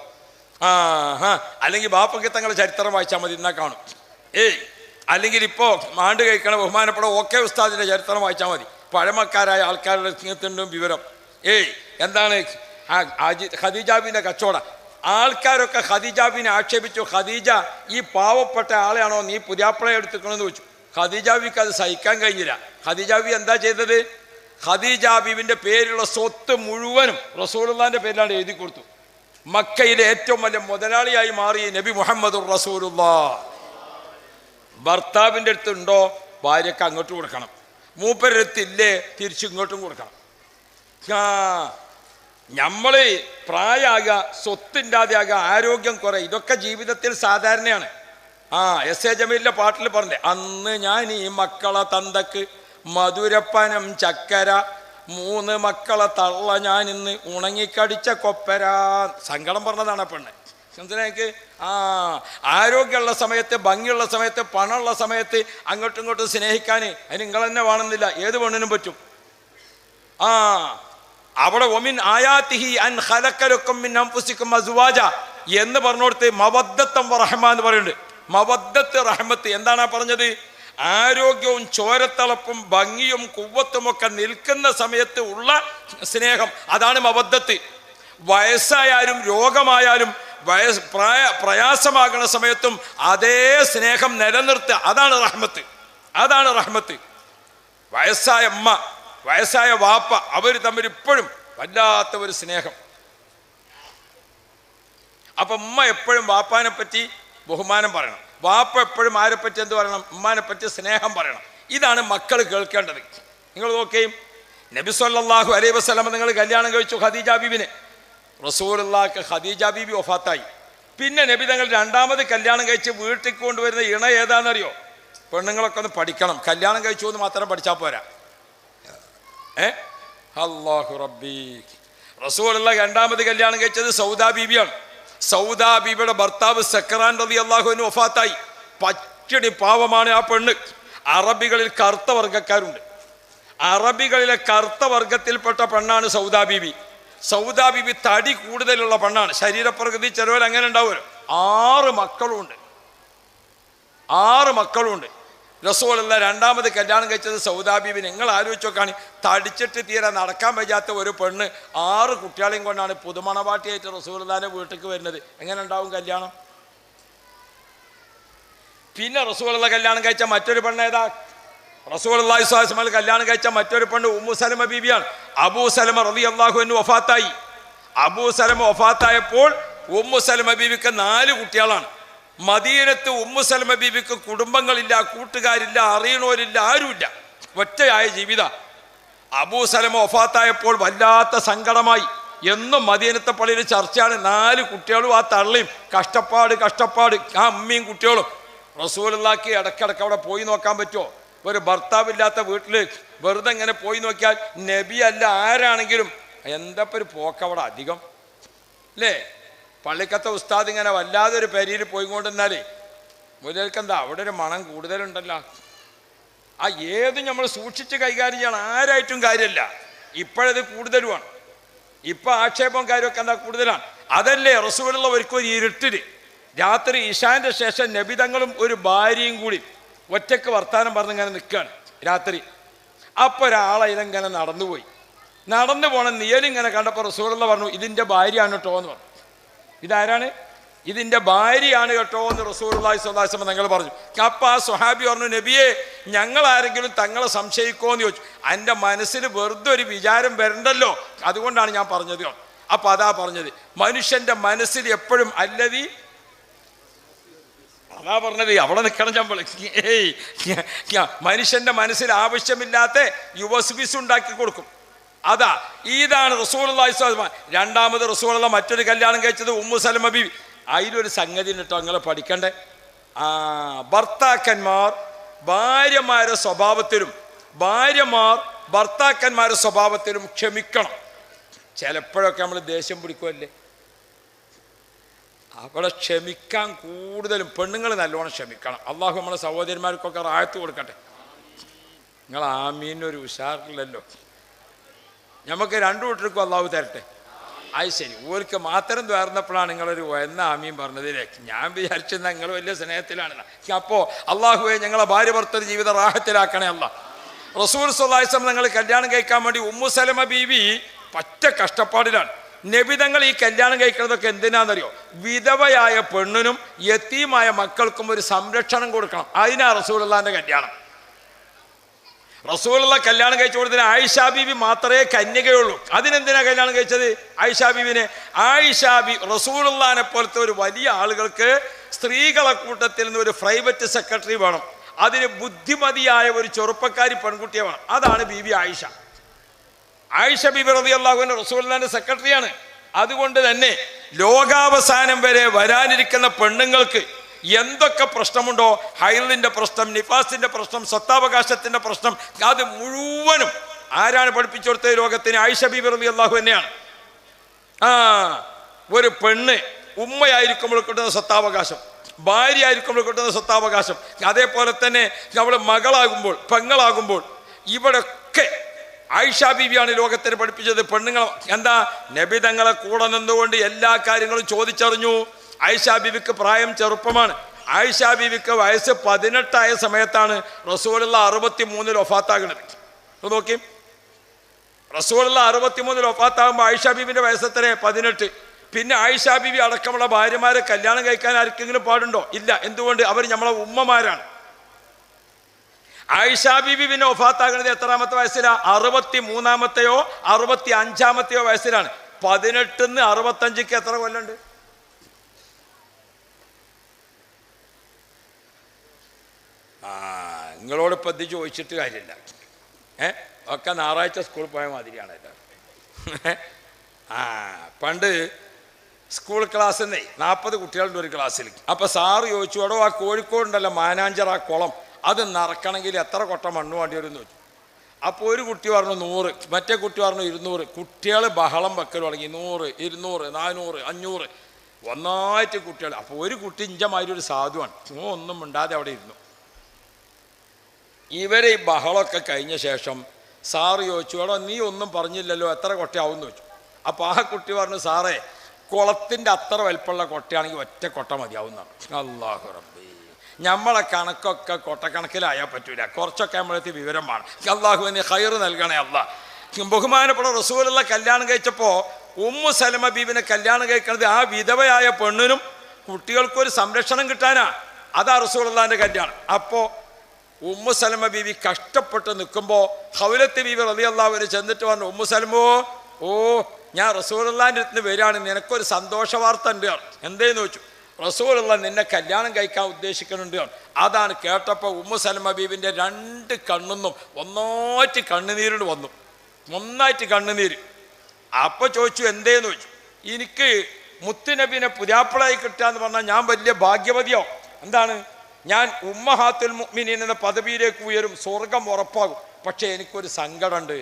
അല്ലെങ്കിൽ ബാപ്പയ്ക്ക് തങ്ങളുടെ ചരിത്രം വായിച്ചാൽ മതി, എന്നാൽ കാണും. അല്ലെങ്കിൽ ഇപ്പോൾ മാണ്ട് കഴിക്കണ ബഹുമാനപ്പെട്ട ഓക്കെ ഉസ്താദിൻ്റെ ചരിത്രം വായിച്ചാൽ മതി, പഴമക്കാരായ ആൾക്കാരുടെ സ്നേഹത്തിൻ്റെ വിവരം. എന്താണ് ഖദീജാബിൻ്റെ കച്ചവടം. ആൾക്കാരൊക്കെ ഖദീജാബിനെ ആക്ഷേപിച്ചു. ഖദീജ ഈ പാവപ്പെട്ട ആളെയാണോ നീ പുതിയാപ്പളയെ എടുത്തുക്കണമെന്ന് ചോദിച്ചു. ഖദീജാബിക്ക് അത് സഹിക്കാൻ കഴിഞ്ഞില്ല. ഖദീജാബി എന്താ ചെയ്തത്? ഖദീജാബിന്റെ പേരിലുള്ള സ്വത്ത് മുഴുവനും റസൂലുള്ളാഹിന്റെ പേരിലാണ് എഴുതി കൊടുത്തു. മക്കയിലെ ഏറ്റവും വലിയ മുതലാളിയായി മാറി നബി മുഹമ്മദുർ റസൂലുള്ളാഹ്. ഭർത്താവിൻ്റെ അടുത്തുണ്ടോ ഭാര്യക്ക് അങ്ങോട്ടും കൊടുക്കണം, മൂപ്പരുടെ അടുത്തില്ലേ തിരിച്ചു ഇങ്ങോട്ടും കൊടുക്കണം. നമ്മള് പ്രായമാകുക, സ്വത്തിൻ്റെതാകുക, ആരോഗ്യം കുറേ, ഇതൊക്കെ ജീവിതത്തിൽ സാധാരണയാണ്. എസ് എ ജമീലിന്റെ പാട്ടിൽ പറഞ്ഞേ, അന്ന് ഞാൻ ഈ മക്കളെ തന്തക്ക് മധുരപ്പനം ചക്കര, 3 മക്കളെ തള്ള ഞാൻ ഇന്ന് ഉണങ്ങിക്കടിച്ച കൊപ്പര. സങ്കടം പറഞ്ഞതാണ് പെണ്ണ്. എനിക്ക് ആരോഗ്യമുള്ള സമയത്ത്, ഭംഗിയുള്ള സമയത്ത്, പണമുള്ള സമയത്ത് അങ്ങോട്ടും ഇങ്ങോട്ടും സ്നേഹിക്കാൻ അതിന് നിങ്ങൾ തന്നെ വേണമെന്നില്ല, ഏത് പെണ്ണിനും പറ്റും. അവിടെ ഒമിൻ ആയാത്തിഹി അൻ ഖലഖലക്കും മിൻ അൻഫുസിക്കും അസ്വാജ എന്ന് പറഞ്ഞോടത്ത് മവദ്ദത്തം വറഹ്മ എന്ന് പറയുന്നുണ്ട്. മവദ്ദത്ത് റഹ്മത്ത് എന്താണ് പറഞ്ഞത്? ആരോഗ്യവും ചോരത്തളപ്പും ഭംഗിയും കുവ്വത്തും ഒക്കെ നിൽക്കുന്ന സമയത്ത് ഉള്ള സ്നേഹം, അതാണ് മവദ്ദത്ത്. വയസ്സായാലും രോഗമായാലും പ്രയാസമാകുന്ന സമയത്തും അതേ സ്നേഹം നിലനിർത്തുക, അതാണ് റഹ്മത്ത്. അതാണ് റഹ്മത്ത്. വയസ്സായ അമ്മ, വയസ്സായ വാപ്പ, അവർ തമ്മിൽ ഇപ്പോഴും വല്ലാത്ത ഒരു സ്നേഹം. അപ്പൊ ഉമ്മ എപ്പോഴും വാപ്പാനെ പറ്റി ബഹുമാനം പറയണം, വാപ്പ എപ്പോഴും ആരെപ്പറ്റി എന്ത് പറയണം? ഉമ്മാനെ പറ്റി സ്നേഹം പറയണം. ഇതാണ് മക്കൾ കേൾക്കേണ്ടത്. നിങ്ങൾ നോക്കുകയും നബി സല്ലല്ലാഹു അലൈഹി വസല്ലം നിങ്ങൾ കല്യാണം കഴിച്ചു ഖദീജ ബീബിനെ. റസൂലുള്ളാഹിക്ക് ഖദീജ ബീബി വഫാത്തായി. പിന്നെ നബി തങ്ങൾ രണ്ടാമത് കല്യാണം കഴിച്ച് വീട്ടിൽ കൊണ്ടുവരുന്ന ഇണ ഏതാണെന്നറിയോ? പെണ്ണുങ്ങളൊക്കെ ഒന്ന് പഠിക്കണം. കല്യാണം കഴിച്ചു എന്ന് മാത്രം പഠിച്ചാൽ പോരാ. അല്ലാഹു റബ്ബി. റസൂലുള്ള രണ്ടാമത് കല്യാണം കഴിച്ചത് സൗദാ ബീബിയാണ്. സൗദാ ബീബിയുടെ ഭർത്താവ് സക്കറാൻ റളിയല്ലാഹു അൻഹു വഫാത്തായി. പച്ചടി പാവമാണ് ആ പെണ്ണ്. അറബികളിൽ കറുത്ത വർഗ്ഗക്കാരുണ്ട്. അറബികളിലെ കറുത്ത വർഗത്തിൽപ്പെട്ട പെണ്ണാണ് സൗദാ ബീബി. സൗദാ ബീബി തടി കൂടുതലുള്ള പെണ്ണാണ്. ശരീരപ്രകൃതി ചിലവർ അങ്ങനെ ഉണ്ടാവുമല്ലോ. 6 മക്കളുണ്ട്. 6 മക്കളുണ്ട്. റസൂലുള്ള രണ്ടാമത് കല്യാണം കഴിച്ചത് സൗദാ ബീബി. നിങ്ങൾ ആലോചിച്ച് നോക്കാണ്, തടിച്ചിട്ട് തീരെ നടക്കാൻ വയ്യാത്ത ഒരു പെണ്ണ് 6 കുട്ടികളെയും കൊണ്ടാണ് പുതുമണവാട്ടിയായിട്ട് റസൂലുള്ളാഹിന്റെ വീട്ടിലേക്ക് വരുന്നത്. എങ്ങനെ ഉണ്ടാവും കല്യാണം? പിന്നെ റസൂലുള്ള കല്യാണം കഴിച്ച മറ്റൊരു പെണ്ണ് ഏതാ? റസൂലുള്ളാഹി സ്വല്ലല്ലാഹു അലൈഹി വസല്ലം കല്യാണം കഴിച്ച മറ്റൊരു പെണ്ണ് ഉമ്മു സലമ ബീബിയാണ്. അബൂ സലമ റളിയല്ലാഹു അൻഹു വഫാത്തായി. അബൂ സലമ വഫാത്തായപ്പോൾ ഉമ്മു സലമ ബീബിക്ക് 4 കുട്ടികളാണ്. മദീനത്ത് ഉമ്മു സലമ ബീബിക്ക് കുടുംബങ്ങളില്ല, കൂട്ടുകാരില്ല, അറിയണവരില്ല, ആരുമില്ല. ഒറ്റയായ ജീവിത. അബൂ സലമ വഫാത്തായപ്പോൾ വല്ലാത്ത സങ്കടമായി. എന്നും മദീനത്തെ പള്ളിയിൽ ചർച്ചയാണ്. 4 കുട്ടികളും ആ തള്ളിയും കഷ്ടപ്പാട് കഷ്ടപ്പാട്. ആ അമ്മയും കുട്ടികളും. റസൂലുള്ളാഹിക്ക് ഇടയ്ക്കിടയ്ക്ക് അവിടെ പോയി നോക്കാൻ പറ്റുമോ? ഒരു ഭർത്താവില്ലാത്ത വീട്ടിൽ വെറുതെ ഇങ്ങനെ പോയി നോക്കിയാൽ നബി അല്ല ആരാണെങ്കിലും എന്താ ഒരു പോക്കവിടെ അധികം അല്ലേ? പള്ളിക്കത്തെ ഉസ്താദ് ഇങ്ങനെ വല്ലാതെ ഒരു പെരിയിൽ പോയിക്കൊണ്ടിരുന്നാലേ മുതൽക്കെന്താ അവിടെ ഒരു മണം കൂടുതലുണ്ടല്ലോ. ഏതും നമ്മൾ സൂക്ഷിച്ച് കൈകാര്യം ചെയ്യണം. ആരായിട്ടും കാര്യമില്ല. ഇപ്പോഴത് കൂടുതലുമാണ്. ഇപ്പം ആക്ഷേപവും കാര്യമൊക്കെ എന്താ കൂടുതലാണ്. അതല്ലേ റസൂലുള്ള ഒരിക്കൽ ഒരു ഇരുട്ടില് രാത്രി ഇശാന്റെ ശേഷം നബിതങ്ങളും ഒരു ഭാര്യയും കൂടി ഒറ്റക്ക് വർത്താനം പറഞ്ഞിങ്ങനെ നിൽക്കുകയാണ് രാത്രി. അപ്പോൾ ഒരാളെ ഇതെങ്ങനെ നടന്നുപോയി. നടന്നു പോണ നിയലിങ്ങനെ കണ്ടപ്പോൾ റസൂലുള്ള പറഞ്ഞു, ഇതിൻ്റെ ഭാര്യയാണ് കേട്ടോ എന്ന് പറഞ്ഞു. ഇതാരാണ്? ഇതിൻ്റെ ഭാര്യയാണ് കേട്ടോ എന്ന് റസൂലുള്ളാഹി സ്വല്ലല്ലാഹു അലൈഹി വസല്ലം തങ്ങൾ പറഞ്ഞു. അപ്പോൾ ആ സ്വഹാബി പറഞ്ഞു, നബിയെ ഞങ്ങൾ ആരെങ്കിലും തങ്ങളെ സംശയിക്കുമോ എന്ന് ചോദിച്ചു. എൻ്റെ മനസ്സിൽ വെറുതെ ഒരു വിചാരം വരണ്ടല്ലോ, അതുകൊണ്ടാണ് ഞാൻ പറഞ്ഞത്. അപ്പോൾ അതാ പറഞ്ഞത്, മനുഷ്യൻ്റെ മനസ്സിൽ എപ്പോഴും അല്ലതി, അതാ പറഞ്ഞത്. അവിടെ നിൽക്കണം നമ്മൾ. മനുഷ്യൻ്റെ മനസ്സിൽ ആവശ്യമില്ലാത്ത യുവസ്ബിസ് ഉണ്ടാക്കി കൊടുക്കും. അതാ ഇതാണ് റസൂലുള്ളാഹി സ്വല്ലല്ലാഹു അലൈഹി വസല്ലം. രണ്ടാമത് റസൂലുള്ള മറ്റൊരു കല്യാണം കഴിച്ചത് ഉമ്മു സലമ ബീവി. അതിലൊരു സംഗതി കേട്ടോ നിങ്ങൾ പഠിക്കണ്ടേ. ഭർത്താക്കന്മാർ ഭാര്യമാരുടെ സ്വഭാവത്തിലും ഭാര്യമാർ ഭർത്താക്കന്മാരുടെ സ്വഭാവത്തിലും ക്ഷമിക്കണം. ചിലപ്പോഴൊക്കെ നമ്മൾ ദേഷ്യം പിടിക്കുമല്ലേ, അവിടെ ക്ഷമിക്കാൻ കൂടുതലും പെണ്ണുങ്ങൾ നല്ലോണം ക്ഷമിക്കണം. അള്ളാഹു നമ്മളെ സഹോദരിമാർക്കൊക്കെ റായത്ത് കൊടുക്കട്ടെ. നിങ്ങൾ ആമീനൊരു ഉഷാറില്ലല്ലോ. നമുക്ക് രണ്ടു കൂട്ടർക്കും അള്ളാഹു തരട്ടെ. അത് ശരി, ഓർക്ക് മാത്രം തുറന്നപ്പോഴാണ് നിങ്ങളൊരു എന്ന ആമീൻ പറഞ്ഞതിലേ. ഞാൻ വിചാരിച്ചത് നിങ്ങൾ വലിയ സ്നേഹത്തിലാണ്. അപ്പോൾ അള്ളാഹുവെ ഞങ്ങളെ ഭാര്യ ഭർത്തൃ ജീവിതം റാഹത്തിലാക്കണേ അല്ല. റസൂൽ സ്വല്ലല്ലാഹു അലൈഹി വസല്ലം ഞങ്ങൾ കല്യാണം കഴിക്കാൻ വേണ്ടി ഉമ്മു സലമ ബീവി പറ്റ കഷ്ടപ്പാടിലാണ്. നബി തങ്ങൾ ഈ കല്യാണം കഴിക്കുന്നതൊക്കെ എന്തിനാണെന്നറിയോ? വിധവയായ പെണ്ണിനും യതീമായ മക്കൾക്കും ഒരു സംരക്ഷണം കൊടുക്കണം. അതിനാ റസൂലുള്ളാഹിന്റെ കല്യാണം. റസൂലുള്ള കല്യാണം കഴിച്ചു കൊടുത്തതിന് ആയിഷാ ബീവി മാത്രമേ കന്യകയുള്ളൂ. അതിനെന്തിനാ കല്യാണം കഴിച്ചത് ആയിഷാ ബീവിനെ? ആയിഷാ ബി റസൂലുള്ളാഹിനെ പോലത്തെ ഒരു വലിയ ആളുകൾക്ക് സ്ത്രീകളെ കൂട്ടത്തിൽ നിന്ന് ഒരു പ്രൈവറ്റ് സെക്രട്ടറി വേണം. അതിന് ബുദ്ധിമതിയായ ഒരു ചെറുപ്പക്കാരി പെൺകുട്ടിയെ വേണം. അതാണ് ബീവി ആയിഷ. ആയിഷ ബീബി റളിയല്ലാഹു അൻഹ റസൂലുള്ളാഹിന്റെ സെക്രട്ടറിയാണ്. അതുകൊണ്ട് തന്നെ ലോകാവസാനം വരെ വരാനിരിക്കുന്ന പെണ്ണുങ്ങൾക്ക് എന്തൊക്കെ പ്രശ്നമുണ്ടോ, ഹൈലിന്റെ പ്രശ്നം, നിഫാസിന്റെ പ്രശ്നം, സ്വത്താവകാശത്തിന്റെ പ്രശ്നം, അത് മുഴുവനും ആരാണ് പഠിപ്പിച്ചു കൊടുത്തത് ലോകത്തിന്? ആയിഷ ബീബി റളിയല്ലാഹു അൻഹയാണ്. ഒരു പെണ്ണ് ഉമ്മയായിരിക്കുമ്പോൾ കിട്ടുന്ന സ്വത്താവകാശം, ഭാര്യ ആയിരിക്കുമ്പോൾ കിട്ടുന്ന സ്വത്താവകാശം, അതേപോലെ തന്നെ നമ്മൾ മകളാകുമ്പോൾ പെങ്ങളാകുമ്പോൾ ഇവിടെയൊക്കെ ആയിഷ ബീവിയാണ് ലോകത്തിന് പഠിപ്പിച്ചത്. പെണ്ണുങ്ങൾ എന്താ നബി തങ്ങളെ കൂടെ നിന്നുകൊണ്ട് എല്ലാ കാര്യങ്ങളും ചോദിച്ചറിഞ്ഞു. ആയിഷ ബീവിക്ക് പ്രായം ചെറുപ്പമാണ്. ആയിഷ ബീവിക്ക് വയസ്സ് 18 സമയത്താണ് റസൂലുള്ള 63 വഫാത്താകുന്നത്. നോക്കി, റസൂലുള്ള 63 വഫാത്താകുമ്പോൾ ആയിഷ ബീവിന്റെ വയസ്സെത്ര? 18. പിന്നെ ആയിഷ ബീവി അടക്കമുള്ള ഭാര്യമാരെ കല്യാണം കഴിക്കാൻ ആർക്കെങ്കിലും പാടുണ്ടോ? ഇല്ല. എന്തുകൊണ്ട്? അവർ നമ്മളെ ഉമ്മമാരാണ്. ആയിഷ ബീവി പിന്നെ വഫാത്താകുന്നത് എത്രാമത്തെ വയസ്സിലാ? 63-മത്തെയോ 65-മത്തെയോ വയസ്സിലാണ്. 18-ന്ന് 65-ക്ക് എത്ര കൊല്ലുണ്ട്? നിങ്ങളോട് പതി ചോദിച്ചിട്ട് കാര്യമില്ല. ഒക്കെ ഞായറാഴ്ച സ്കൂളിൽ പോയ മാതിരിയാണ് കേട്ടോ. പണ്ട് സ്കൂൾ ക്ലാസ്സിൽ നിന്നേ 40 കുട്ടികളുണ്ട് ഒരു ക്ലാസ്സിൽ. അപ്പോൾ സാറ് ചോദിച്ചു, എടോ ആ കോഴിക്കോടുണ്ടല്ലോ മാനാഞ്ചർ ആ കുളം, അത് നിറക്കണമെങ്കിൽ എത്ര കൊട്ട മണ്ണ് വേണ്ടി വരും എന്ന് ചോദിച്ചു. അപ്പോൾ ഒരു കുട്ടി പറഞ്ഞു 100, മറ്റേ കുട്ടി പറഞ്ഞു 200. കുട്ടികൾ ബഹളം വെക്കൽ തുടങ്ങി. 100, 200, 400, 500 ഒന്നായിട്ട് കുട്ടികൾ. അപ്പോൾ ഒരു കുട്ടി ഇഞ്ചമാതിരി ഒരു സാധുവാണ്, ഒന്നും മിണ്ടാതെ അവിടെ ഇരുന്നു. ഇവരെ ഈ ബഹളമൊക്കെ കഴിഞ്ഞ ശേഷം സാറ് ചോദിച്ചു, എടോ നീ ഒന്നും പറഞ്ഞില്ലല്ലോ, എത്ര കൊട്ടയാവും എന്ന് ചോദിച്ചു. അപ്പോൾ ആ കുട്ടി പറഞ്ഞു, സാറേ കുളത്തിൻ്റെ അത്ര വലിപ്പമുള്ള കൊട്ടയാണെങ്കിൽ ഒറ്റ കൊട്ട മതിയാവും എന്നാണ്. അല്ലാഹു റബ്ബി, നമ്മളെ കണക്കൊക്കെ കൊട്ടക്കണക്കിലായാൽ പറ്റൂല, കുറച്ചൊക്കെ നമ്മളെത്തി വിവരം വേണം. അല്ലാഹുവിന് ഖൈർ നൽകണേ അല്ലാ. ബഹുമാനപ്പെട്ട റസൂലുള്ള കല്യാണം കഴിച്ചപ്പോൾ ഉമ്മു സലമ ബീവിനെ കല്യാണം കഴിക്കുന്നത് ആ വിധവയായ പെണ്ണിനും കുട്ടികൾക്കൊരു സംരക്ഷണം കിട്ടാനാ. അതാ റസൂലുള്ളാഹിന്റെ കല്യാണം. അപ്പോൾ ഉമ്മു സലമ ബീവി കഷ്ടപ്പെട്ട് നിൽക്കുമ്പോൾ ഖൗലത്ത് ബീവി റളിയല്ലാഹു അൻഹ ചെന്നിട്ട് പറഞ്ഞു, ഉമ്മു സലമോ, ഓ ഞാൻ റസൂലുള്ളാഹിന്റെ അടുത്ത് വരികയാണ്, നിനക്കൊരു സന്തോഷ വാർത്ത ഉണ്ട്. എന്തേന്ന് ചോദിച്ചു. റസൂലുള്ള നിന്നെ കല്യാണം കഴിക്കാൻ ഉദ്ദേശിക്കുന്നുണ്ട്. അതാണ് കേട്ടപ്പോൾ ഉമ്മു സലമ ബീവിൻ്റെ 2 കണ്ണുന്നും ഒന്നായിട്ട് കണ്ണുനീരിന് വന്നു, ഒന്നായിട്ട് കണ്ണുനീര്. അപ്പോൾ ചോദിച്ചു, എന്തേന്ന് ചോദിച്ചു. എനിക്ക് മുത്തുനബിനെ പുതിയാപ്പിളായി കിട്ടുകയെന്ന് പറഞ്ഞാൽ ഞാൻ വലിയ ഭാഗ്യവതിയോ? എന്താണ്, ഞാൻ ഉമ്മഹാത്തുൽ മുഅ്മിനീൻ എന്ന പദവിയിലേക്ക് ഉയരും, സ്വർഗം ഉറപ്പാകും. പക്ഷേ എനിക്കൊരു സങ്കടമുണ്ട്,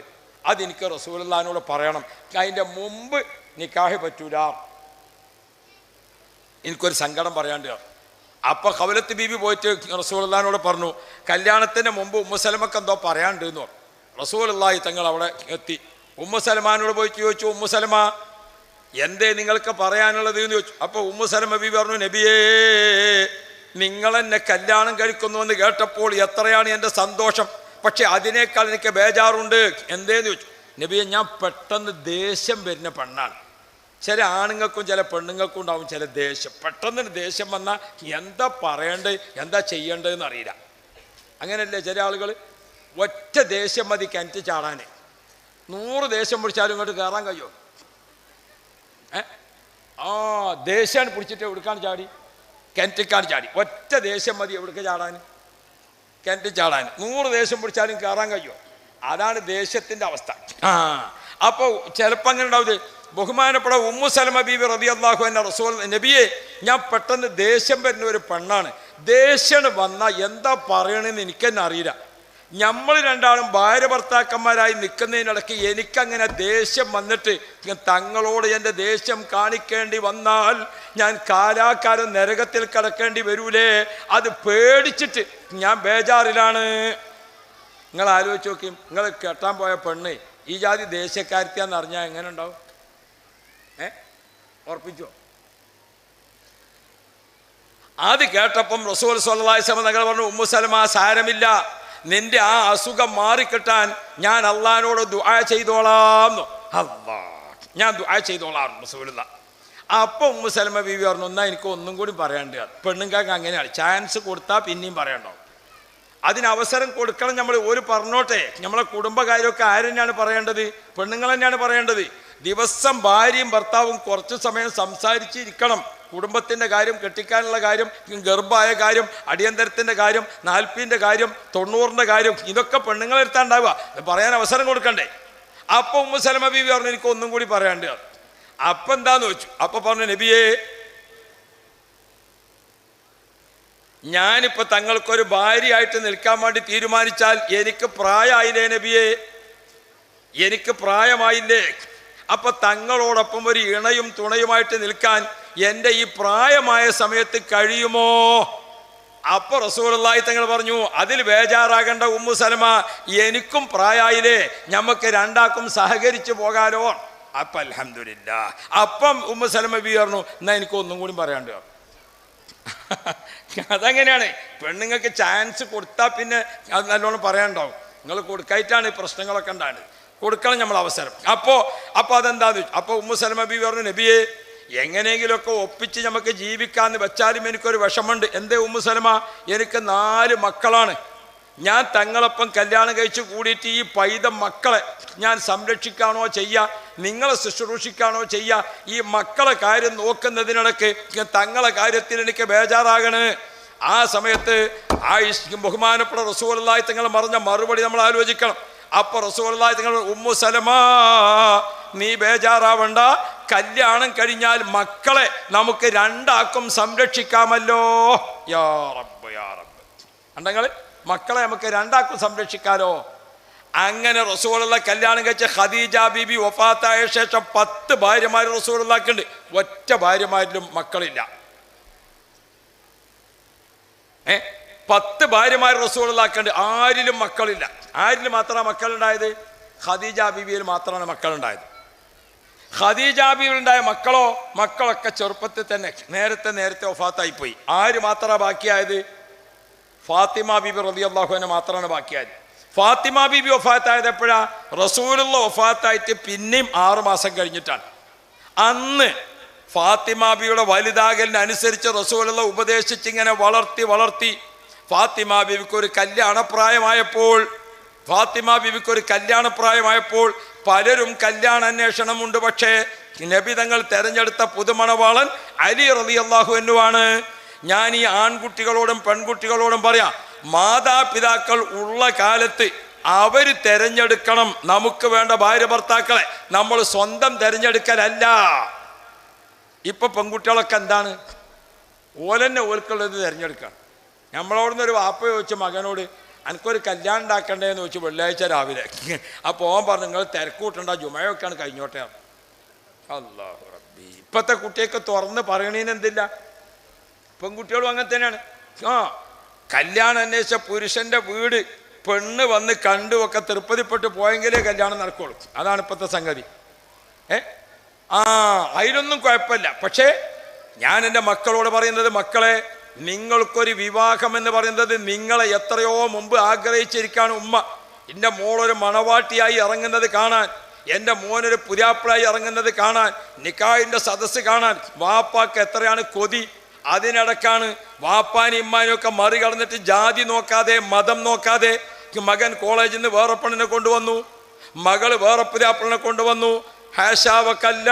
അതെനിക്ക് റസൂലുള്ളാഹിനോട് പറയണം. അതിൻ്റെ മുമ്പ് നിക്കാഹ് പറ്റൂല, എനിക്കൊരു സങ്കടം പറയാണ്ട്. അപ്പോൾ ഖൗലത്ത് ബീബി പോയിട്ട് റസൂലുള്ളാഹിനോട് പറഞ്ഞു, കല്യാണത്തിന് മുമ്പ് ഉമ്മു സലമക്ക് എന്തോ പറയാണ്ട് എന്ന് പറഞ്ഞു. റസൂലുള്ളാഹി തങ്ങൾ അവിടെ എത്തി. ഉമ്മു സലമാനോട് പോയിട്ട് ചോദിച്ചു, ഉമ്മു സലമ എന്തേ നിങ്ങൾക്ക് പറയാനുള്ളത് എന്ന് ചോദിച്ചു. അപ്പോൾ ഉമ്മു സലമ ബീബി പറഞ്ഞു, നബിയേ നിങ്ങളെന്നെ കല്യാണം കഴിക്കുന്നുവെന്ന് കേട്ടപ്പോൾ എത്രയാണ് എൻ്റെ സന്തോഷം, പക്ഷെ അതിനേക്കാൾ എനിക്ക് ബേജാറുണ്ട്. എന്തേന്ന് ചോദിച്ചു. നബിയെ ഞാൻ പെട്ടെന്ന് ദേഷ്യം വരുന്ന പെണ്ണാണ്. ചില ആണുങ്ങൾക്കും ചില പെണ്ണുങ്ങൾക്കും ഉണ്ടാവും ചില ദേഷ്യം. പെട്ടെന്ന് ദേഷ്യം വന്നാൽ എന്താ പറയേണ്ടത് എന്താ ചെയ്യേണ്ടതെന്ന് അറിയില്ല. അങ്ങനെയല്ലേ ചില ആളുകൾ? ഒറ്റ ദേഷ്യം മതി കിണറ്റ് ചാടാൻ. 100 ദേഷ്യം പിടിച്ചാലും ഇങ്ങോട്ട് കയറാൻ കഴിയുമോ? ദേഷ്യം പിടിച്ചിട്ട് എവിടുക്കാണ് ചാടി? കിണറ്റിക്കാണ് ചാടി. ഒറ്റ ദേഷ്യം മതി എവിടേക്ക് ചാടാൻ? കിണറ്റ് ചാടാൻ. 100 ദേഷ്യം പിടിച്ചാലും കയറാൻ കഴിയുമോ? അതാണ് ദേഷ്യത്തിൻ്റെ അവസ്ഥ. അപ്പോൾ ചിലപ്പോൾ അങ്ങനെ ഉണ്ടാവും. ബഹുമാനപ്പെട്ട ഉമ്മു സലമ ബീബി റളിയല്ലാഹു അൻഹ റസൂൽ നബിയെ, ഞാൻ പെട്ടെന്ന് ദേഷ്യം വരുന്ന ഒരു പെണ്ണാണ്, ദേഷ്യം വന്നാൽ എന്താ പറയണമെന്ന് എനിക്കെന്നെ അറിയില്ല. നമ്മൾ രണ്ടാളും ഭാര്യ ഭർത്താക്കന്മാരായി നിൽക്കുന്നതിനിടയ്ക്ക് എനിക്കങ്ങനെ ദേഷ്യം വന്നിട്ട് തങ്ങളോട് എൻ്റെ ദേഷ്യം കാണിക്കേണ്ടി വന്നാൽ ഞാൻ കാലാകാലം നരകത്തിൽ കിടക്കേണ്ടി വരൂലേ, അത് പേടിച്ചിട്ട് ഞാൻ ബേജാറിലാണ്. നിങ്ങൾ ആലോചിച്ച് നോക്കി, നിങ്ങൾ കെട്ടാൻ പോയ പെണ്ണ് ഈ ജാതി ദേശക്കാരത്തിയാന്ന് അറിഞ്ഞാൽ എങ്ങനെ ഉണ്ടാവും? ഉറപ്പിച്ചോ? അത് കേട്ടപ്പം റസൂൽ സ്വല്ലല്ലാഹു അലൈഹി വസല്ലം തങ്ങൾ പറഞ്ഞു, ഉമ്മു സലമ സാരമില്ല, നിന്റെ ആ അസുഖം മാറിക്കിട്ടാൻ ഞാൻ അള്ളാഹിനോട് ദുആ ചെയ്തോളാം. അല്ലാ, ഞാൻ ദുആ ചെയ്തോളാം റസൂലുള്ള. അപ്പം ഉമ്മു സലമ ബീവി പറഞ്ഞു, എന്നാൽ എനിക്ക് ഒന്നും കൂടി പറയാണ്ട്. പെണ്ണുങ്ങൾക്ക് അങ്ങനെയാണ്, ചാൻസ് കൊടുത്താൽ പിന്നെയും പറയണ്ടാവും. അതിന് അവസരം കൊടുക്കണം. നമ്മൾ ഒരു പറഞ്ഞോട്ടെ, നമ്മളെ കുടുംബകാര്യമൊക്കെ ആരെന്നെയാണ് പറയേണ്ടത്? പെണ്ണുങ്ങൾ തന്നെയാണ് പറയേണ്ടത്. ദിവസം ഭാര്യയും ഭർത്താവും കുറച്ച് സമയം സംസാരിച്ചിരിക്കണം. കുടുംബത്തിൻ്റെ കാര്യം, കെട്ടിക്കാനുള്ള കാര്യം, ഗർഭമായ കാര്യം, അടിയന്തരത്തിൻ്റെ കാര്യം, 40ൻ്റെ കാര്യം, 90ൻ്റെ കാര്യം, ഇതൊക്കെ പെണ്ണുങ്ങളെടുത്താൽ ഉണ്ടാവുക. പറയാൻ അവസരം കൊടുക്കണ്ടേ? അപ്പം ഉമ്മു സലമ ബീവി പറഞ്ഞു, എനിക്ക് ഒന്നും കൂടി പറയാണ്ട്. അപ്പം എന്താന്ന് വെച്ചു. അപ്പം പറഞ്ഞു, നബിയേ, ഞാനിപ്പോൾ തങ്ങൾക്കൊരു ഭാര്യയായിട്ട് നിൽക്കാൻ വേണ്ടി തീരുമാനിച്ചാൽ എനിക്ക് പ്രായമായില്ലേ നബിയേ? എനിക്ക് പ്രായമായില്ലേ? അപ്പം തങ്ങളോടൊപ്പം ഒരു ഇണയും തുണയുമായിട്ട് നിൽക്കാൻ എൻ്റെ ഈ പ്രായമായ സമയത്ത് കഴിയുമോ? അപ്പോൾ റസൂലുള്ളാഹി തങ്ങൾ പറഞ്ഞു, അതിൽ ബേജാറാകേണ്ട ഉമ്മു സലമ, എനിക്കും പ്രായമായില്ലേ, ഞമ്മക്ക് രണ്ടാക്കും സഹകരിച്ച് പോകാലോ. അപ്പം അൽഹംദുലില്ലാഹ്. അപ്പം ഉമ്മു സലമ ബി പറഞ്ഞു, എന്നാൽ എനിക്ക് ഒന്നും കൂടി പറയാണ്ട്. അതങ്ങനെയാണ്, പെണ്ണുങ്ങൾക്ക് ചാൻസ് കൊടുത്താൽ പിന്നെ അത് നല്ലോണം പറയാനുണ്ടാവും. നിങ്ങൾ കൊടുക്കായിട്ടാണ് പ്രശ്നങ്ങളൊക്കെ ഉണ്ടാകുന്നത്. കൊടുക്കണം നമ്മൾ അവസരം. അപ്പോൾ അതെന്താന്ന് വെച്ചു. അപ്പോൾ ഉമ്മു സലമ ബീവി പറഞ്ഞു, നബിയെ, എങ്ങനെയെങ്കിലുമൊക്കെ ഒപ്പിച്ച് നമുക്ക് ജീവിക്കാമെന്ന് വെച്ചാലും എനിക്കൊരു വിഷമമുണ്ട്. എന്തേ ഉമ്മു സലമ? എനിക്ക് 4 മക്കളാണ്. ഞാൻ തങ്ങളൊപ്പം കല്യാണം കഴിച്ച് കൂടിയിട്ട് ഈ പൈതം മക്കളെ ഞാൻ സംരക്ഷിക്കാനോ ചെയ്യുക, നിങ്ങളെ ശുശ്രൂഷിക്കാനോ ചെയ്യുക, ഈ മക്കളെ കാര്യം നോക്കുന്നതിനിടയ്ക്ക് തങ്ങളെ കാര്യത്തിൽ എനിക്ക് ബേജാറാകണ്. ആ സമയത്ത് ബഹുമാനപ്പെട്ട റസൂലുള്ളാഹി തങ്ങൾ പറഞ്ഞ മറുപടി നമ്മൾ ആലോചിക്കണം. അപ്പോൾ റസൂലുള്ളാഹി തങ്ങൾ, ഉമ്മു സലമ, നീ ബേജാറാവണ്ട, കല്യാണം കഴിഞ്ഞാൽ മക്കളെ നമുക്ക് രണ്ടാക്കും സംരക്ഷിക്കാമല്ലോ. യാ റബ്ബ് യാ റബ്ബ്. കണ്ടങ്ങൾ, മക്കളെ നമുക്ക് രണ്ടാക്കും സംരക്ഷിക്കാലോ. അങ്ങനെ റസൂലുള്ള കല്യാണം കഴിച്ച ഖദീജ ബീബി വഫാത്തായ ശേഷം 10 ഭാര്യമാർ റസൂലുള്ളാഹിക്കുണ്ട്. ഒറ്റ ഭാര്യമാരിലും മക്കളില്ല. 10 ഭാര്യമാർ റസൂലുള്ളാഹിക്കുണ്ട്, ആരിലും മക്കളില്ല. ആരിൽ മാത്രമാണ് മക്കളുണ്ടായത്? ഖദീജ ബീബിയിൽ മാത്രമാണ് മക്കളുണ്ടായത്. ഖദീജ ബീബിയിലുണ്ടായ മക്കളൊക്കെ ചെറുപ്പത്തിൽ തന്നെ നേരത്തെ വഫാത്തായിപ്പോയി. ആര് മാത്രമാണ് ബാക്കിയായത്? ഫാത്തിമ ബീബി റളിയല്ലാഹു അൻഹ മാത്രമാണ് ബാക്കിയായത്. ഫാത്തിമ ബീബി വഫാത്തായത് എപ്പോഴാ? റസൂലുള്ള വഫാത്തായിട്ട് പിന്നെയും 6 മാസം കഴിഞ്ഞിട്ടാണ്. അന്ന് ഫാത്തിമ ബീബിയുടെ വലുതാകലിനനുസരിച്ച് റസൂലുള്ള ഉപദേശിച്ചിങ്ങനെ വളർത്തി ഫാത്തിമ ബീബിക്ക് ഒരു കല്യാണപ്രായമായപ്പോൾ പലരും കല്യാണ അന്വേഷണമുണ്ട്. പക്ഷേ നബി തങ്ങൾ തെരഞ്ഞെടുത്ത പുതുമണവാളൻ അലി റളിയല്ലാഹു അൻഹു ആണ്. ഞാൻ ഈ ആൺകുട്ടികളോടും പെൺകുട്ടികളോടും പറയാം, മാതാപിതാക്കൾ ഉള്ള കാലത്ത് അവർ തെരഞ്ഞെടുക്കണം നമുക്ക് വേണ്ട ഭാര്യ ഭർത്താക്കളെ, നമ്മൾ സ്വന്തം തെരഞ്ഞെടുക്കലല്ല. ഇപ്പൊ പെൺകുട്ടികളൊക്കെ എന്താണ്, ഓലെന്നെ ഓൽക്കുള്ളത് തിരഞ്ഞെടുക്കണം. നമ്മളോടുന്നൊരു വാപ്പ ചോദിച്ച മകനോട്, എനിക്കൊരു കല്യാണം ഉണ്ടാക്കണ്ടേന്ന് ചോദിച്ചു വെള്ളിയാഴ്ച രാവിലെ. അപ്പോൾ ഓൻ പറഞ്ഞു, നിങ്ങൾ തിരക്കൂട്ടണ്ട, ജുമയൊക്കെയാണ് കഴിഞ്ഞോട്ടെ. അല്ലാഹു റബ്ബി. ഇപ്പോഴത്തെ കുട്ടിയൊക്കെ തുറന്ന് പറയണേന് എന്തില്ല, പെൺകുട്ടികളും അങ്ങനെ തന്നെയാണ്. കല്യാണം അന്വേഷിച്ച പുരുഷൻ്റെ വീട് പെണ്ണ് വന്ന് കണ്ടുമൊക്കെ തൃപ്തിപ്പെട്ട് പോയെങ്കിലേ കല്യാണം നടക്കുള്ളൂ. അതാണ് ഇപ്പോഴത്തെ സംഗതി. അതിലൊന്നും കുഴപ്പമില്ല. പക്ഷേ ഞാൻ എൻ്റെ മക്കളോട് പറയുന്നത്, മക്കളെ, നിങ്ങൾക്കൊരു വിവാഹം എന്ന് പറയുന്നത് നിങ്ങളെ എത്രയോ മുമ്പ് ആഗ്രഹിച്ചിരിക്കുകയാണ് ഉമ്മ. എൻ്റെ മോളൊരു മണവാട്ടിയായി ഇറങ്ങുന്നത് കാണാൻ, എൻ്റെ മോനൊരു പുതിയാപ്പിളായി ഇറങ്ങുന്നത് കാണാൻ, നിക്കാഹിൻ്റെ സദസ്സ് കാണാൻ വാപ്പാക്ക് എത്രയാണ് കൊതി. അതിനിടക്കാണ് വാപ്പാനും ഇമ്മാനും ഒക്കെ മറികടന്നിട്ട് ജാതി നോക്കാതെ മതം നോക്കാതെ മകൻ കോളേജിൽ നിന്ന് വേറെ പെണ്ണിനെ കൊണ്ടുവന്നു, മകള് വേറെ പുതിയാപ്പിളിനെ കൊണ്ടുവന്നു. ഹാഷാവക്കല്ല,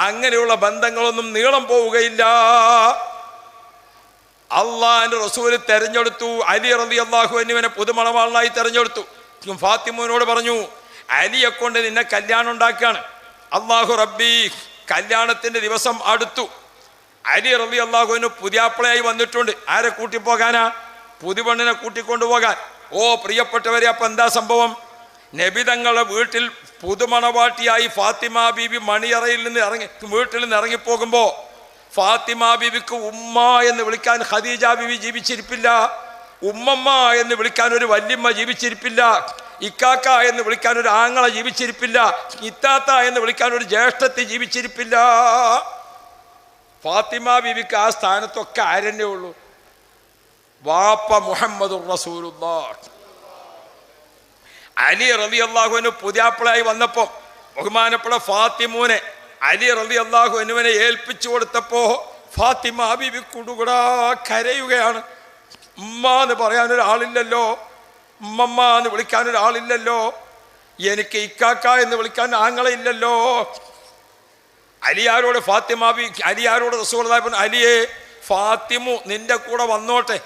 അങ്ങനെയുള്ള ബന്ധങ്ങളൊന്നും നീളം പോവുകയില്ല. അള്ളാഹിന്റെ റസൂല് തെരഞ്ഞെടുത്തു, അലി റളിയല്ലാഹു അൻഹുവിനെ പുതുമണവാളനായി തെരഞ്ഞെടുത്തു. ഫാത്തിമയോട് പറഞ്ഞു, അലിയെ കൊണ്ട് നിന്നെ കല്യാണം ഉണ്ടാക്കുകയാണ്. അല്ലാഹു റബ്ബി, കല്യാണത്തിന്റെ ദിവസം അടുത്തു. അലി റളിയല്ലാഹുവിന് പുതിയാപ്പിളയായി വന്നിട്ടുണ്ട്. ആരെ കൂട്ടിപ്പോകാനാ? പുതുപെണ്ണിനെ കൂട്ടിക്കൊണ്ടുപോകാൻ. ഓ പ്രിയപ്പെട്ടവരെ, അപ്പൊ എന്താ സംഭവം? നബി തങ്ങളുടെ വീട്ടിൽ പുതുമണവാട്ടിയായി ഫാത്തിമ ബീബി മണിയറയിൽ നിന്ന് വീട്ടിൽ നിന്ന് ഇറങ്ങിപ്പോകുമ്പോ ഫാത്തിമ ബീബിക്ക് ഉമ്മ എന്ന് വിളിക്കാൻ ഖദീജ ബീബി ജീവിച്ചിരിപ്പില്ല. ഉമ്മമ്മ എന്ന് വിളിക്കാൻ ഒരു വല്യമ്മ ജീവിച്ചിരിപ്പില്ല. ഇക്കാക്ക എന്ന് വിളിക്കാൻ ഒരു ആങ്ങള ജീവിച്ചിരിപ്പില്ല. ഇത്താത്ത എന്ന് വിളിക്കാൻ ഒരു ജ്യേഷ്ഠത്തി ജീവിച്ചിരിപ്പില്ല. ഫാത്തിമ ബീബിക്ക് ആ സ്ഥാനത്തൊക്കെ ആരെന്നെ ഉള്ളൂ? വാപ്പ മുഹമ്മദുർ റസൂലുള്ളാഹ്. അലി റളിയല്ലാഹുവിന് പുതിയാപ്പിളായി വന്നപ്പോൾ ബഹുമാനപ്പെട്ട ഫാത്തിമൂനെ അലി റളിയല്ലാഹുവിനെ ഏൽപ്പിച്ചു കൊടുത്തപ്പോ ഫാത്തിമ ബീബി കുടുകുടാ കരയുകയാണ്. ഉമ്മ എന്ന് പറയാനൊരാളില്ലല്ലോ, ഉമ്മമ്മ എന്ന് വിളിക്കാനൊരാളില്ലല്ലോ, എനിക്ക് ഇക്കാക്ക എന്ന് വിളിക്കാൻ ആങ്ങളയില്ലല്ലോ. അലിയാരോട് ഫാത്തിമ ബീബി അലിയാരോട് റസൂലുള്ളാഹി പറഞ്ഞു, അലിയെ ഫാത്തിമു നിന്റെ കൂടെ വന്നോട്ടെ,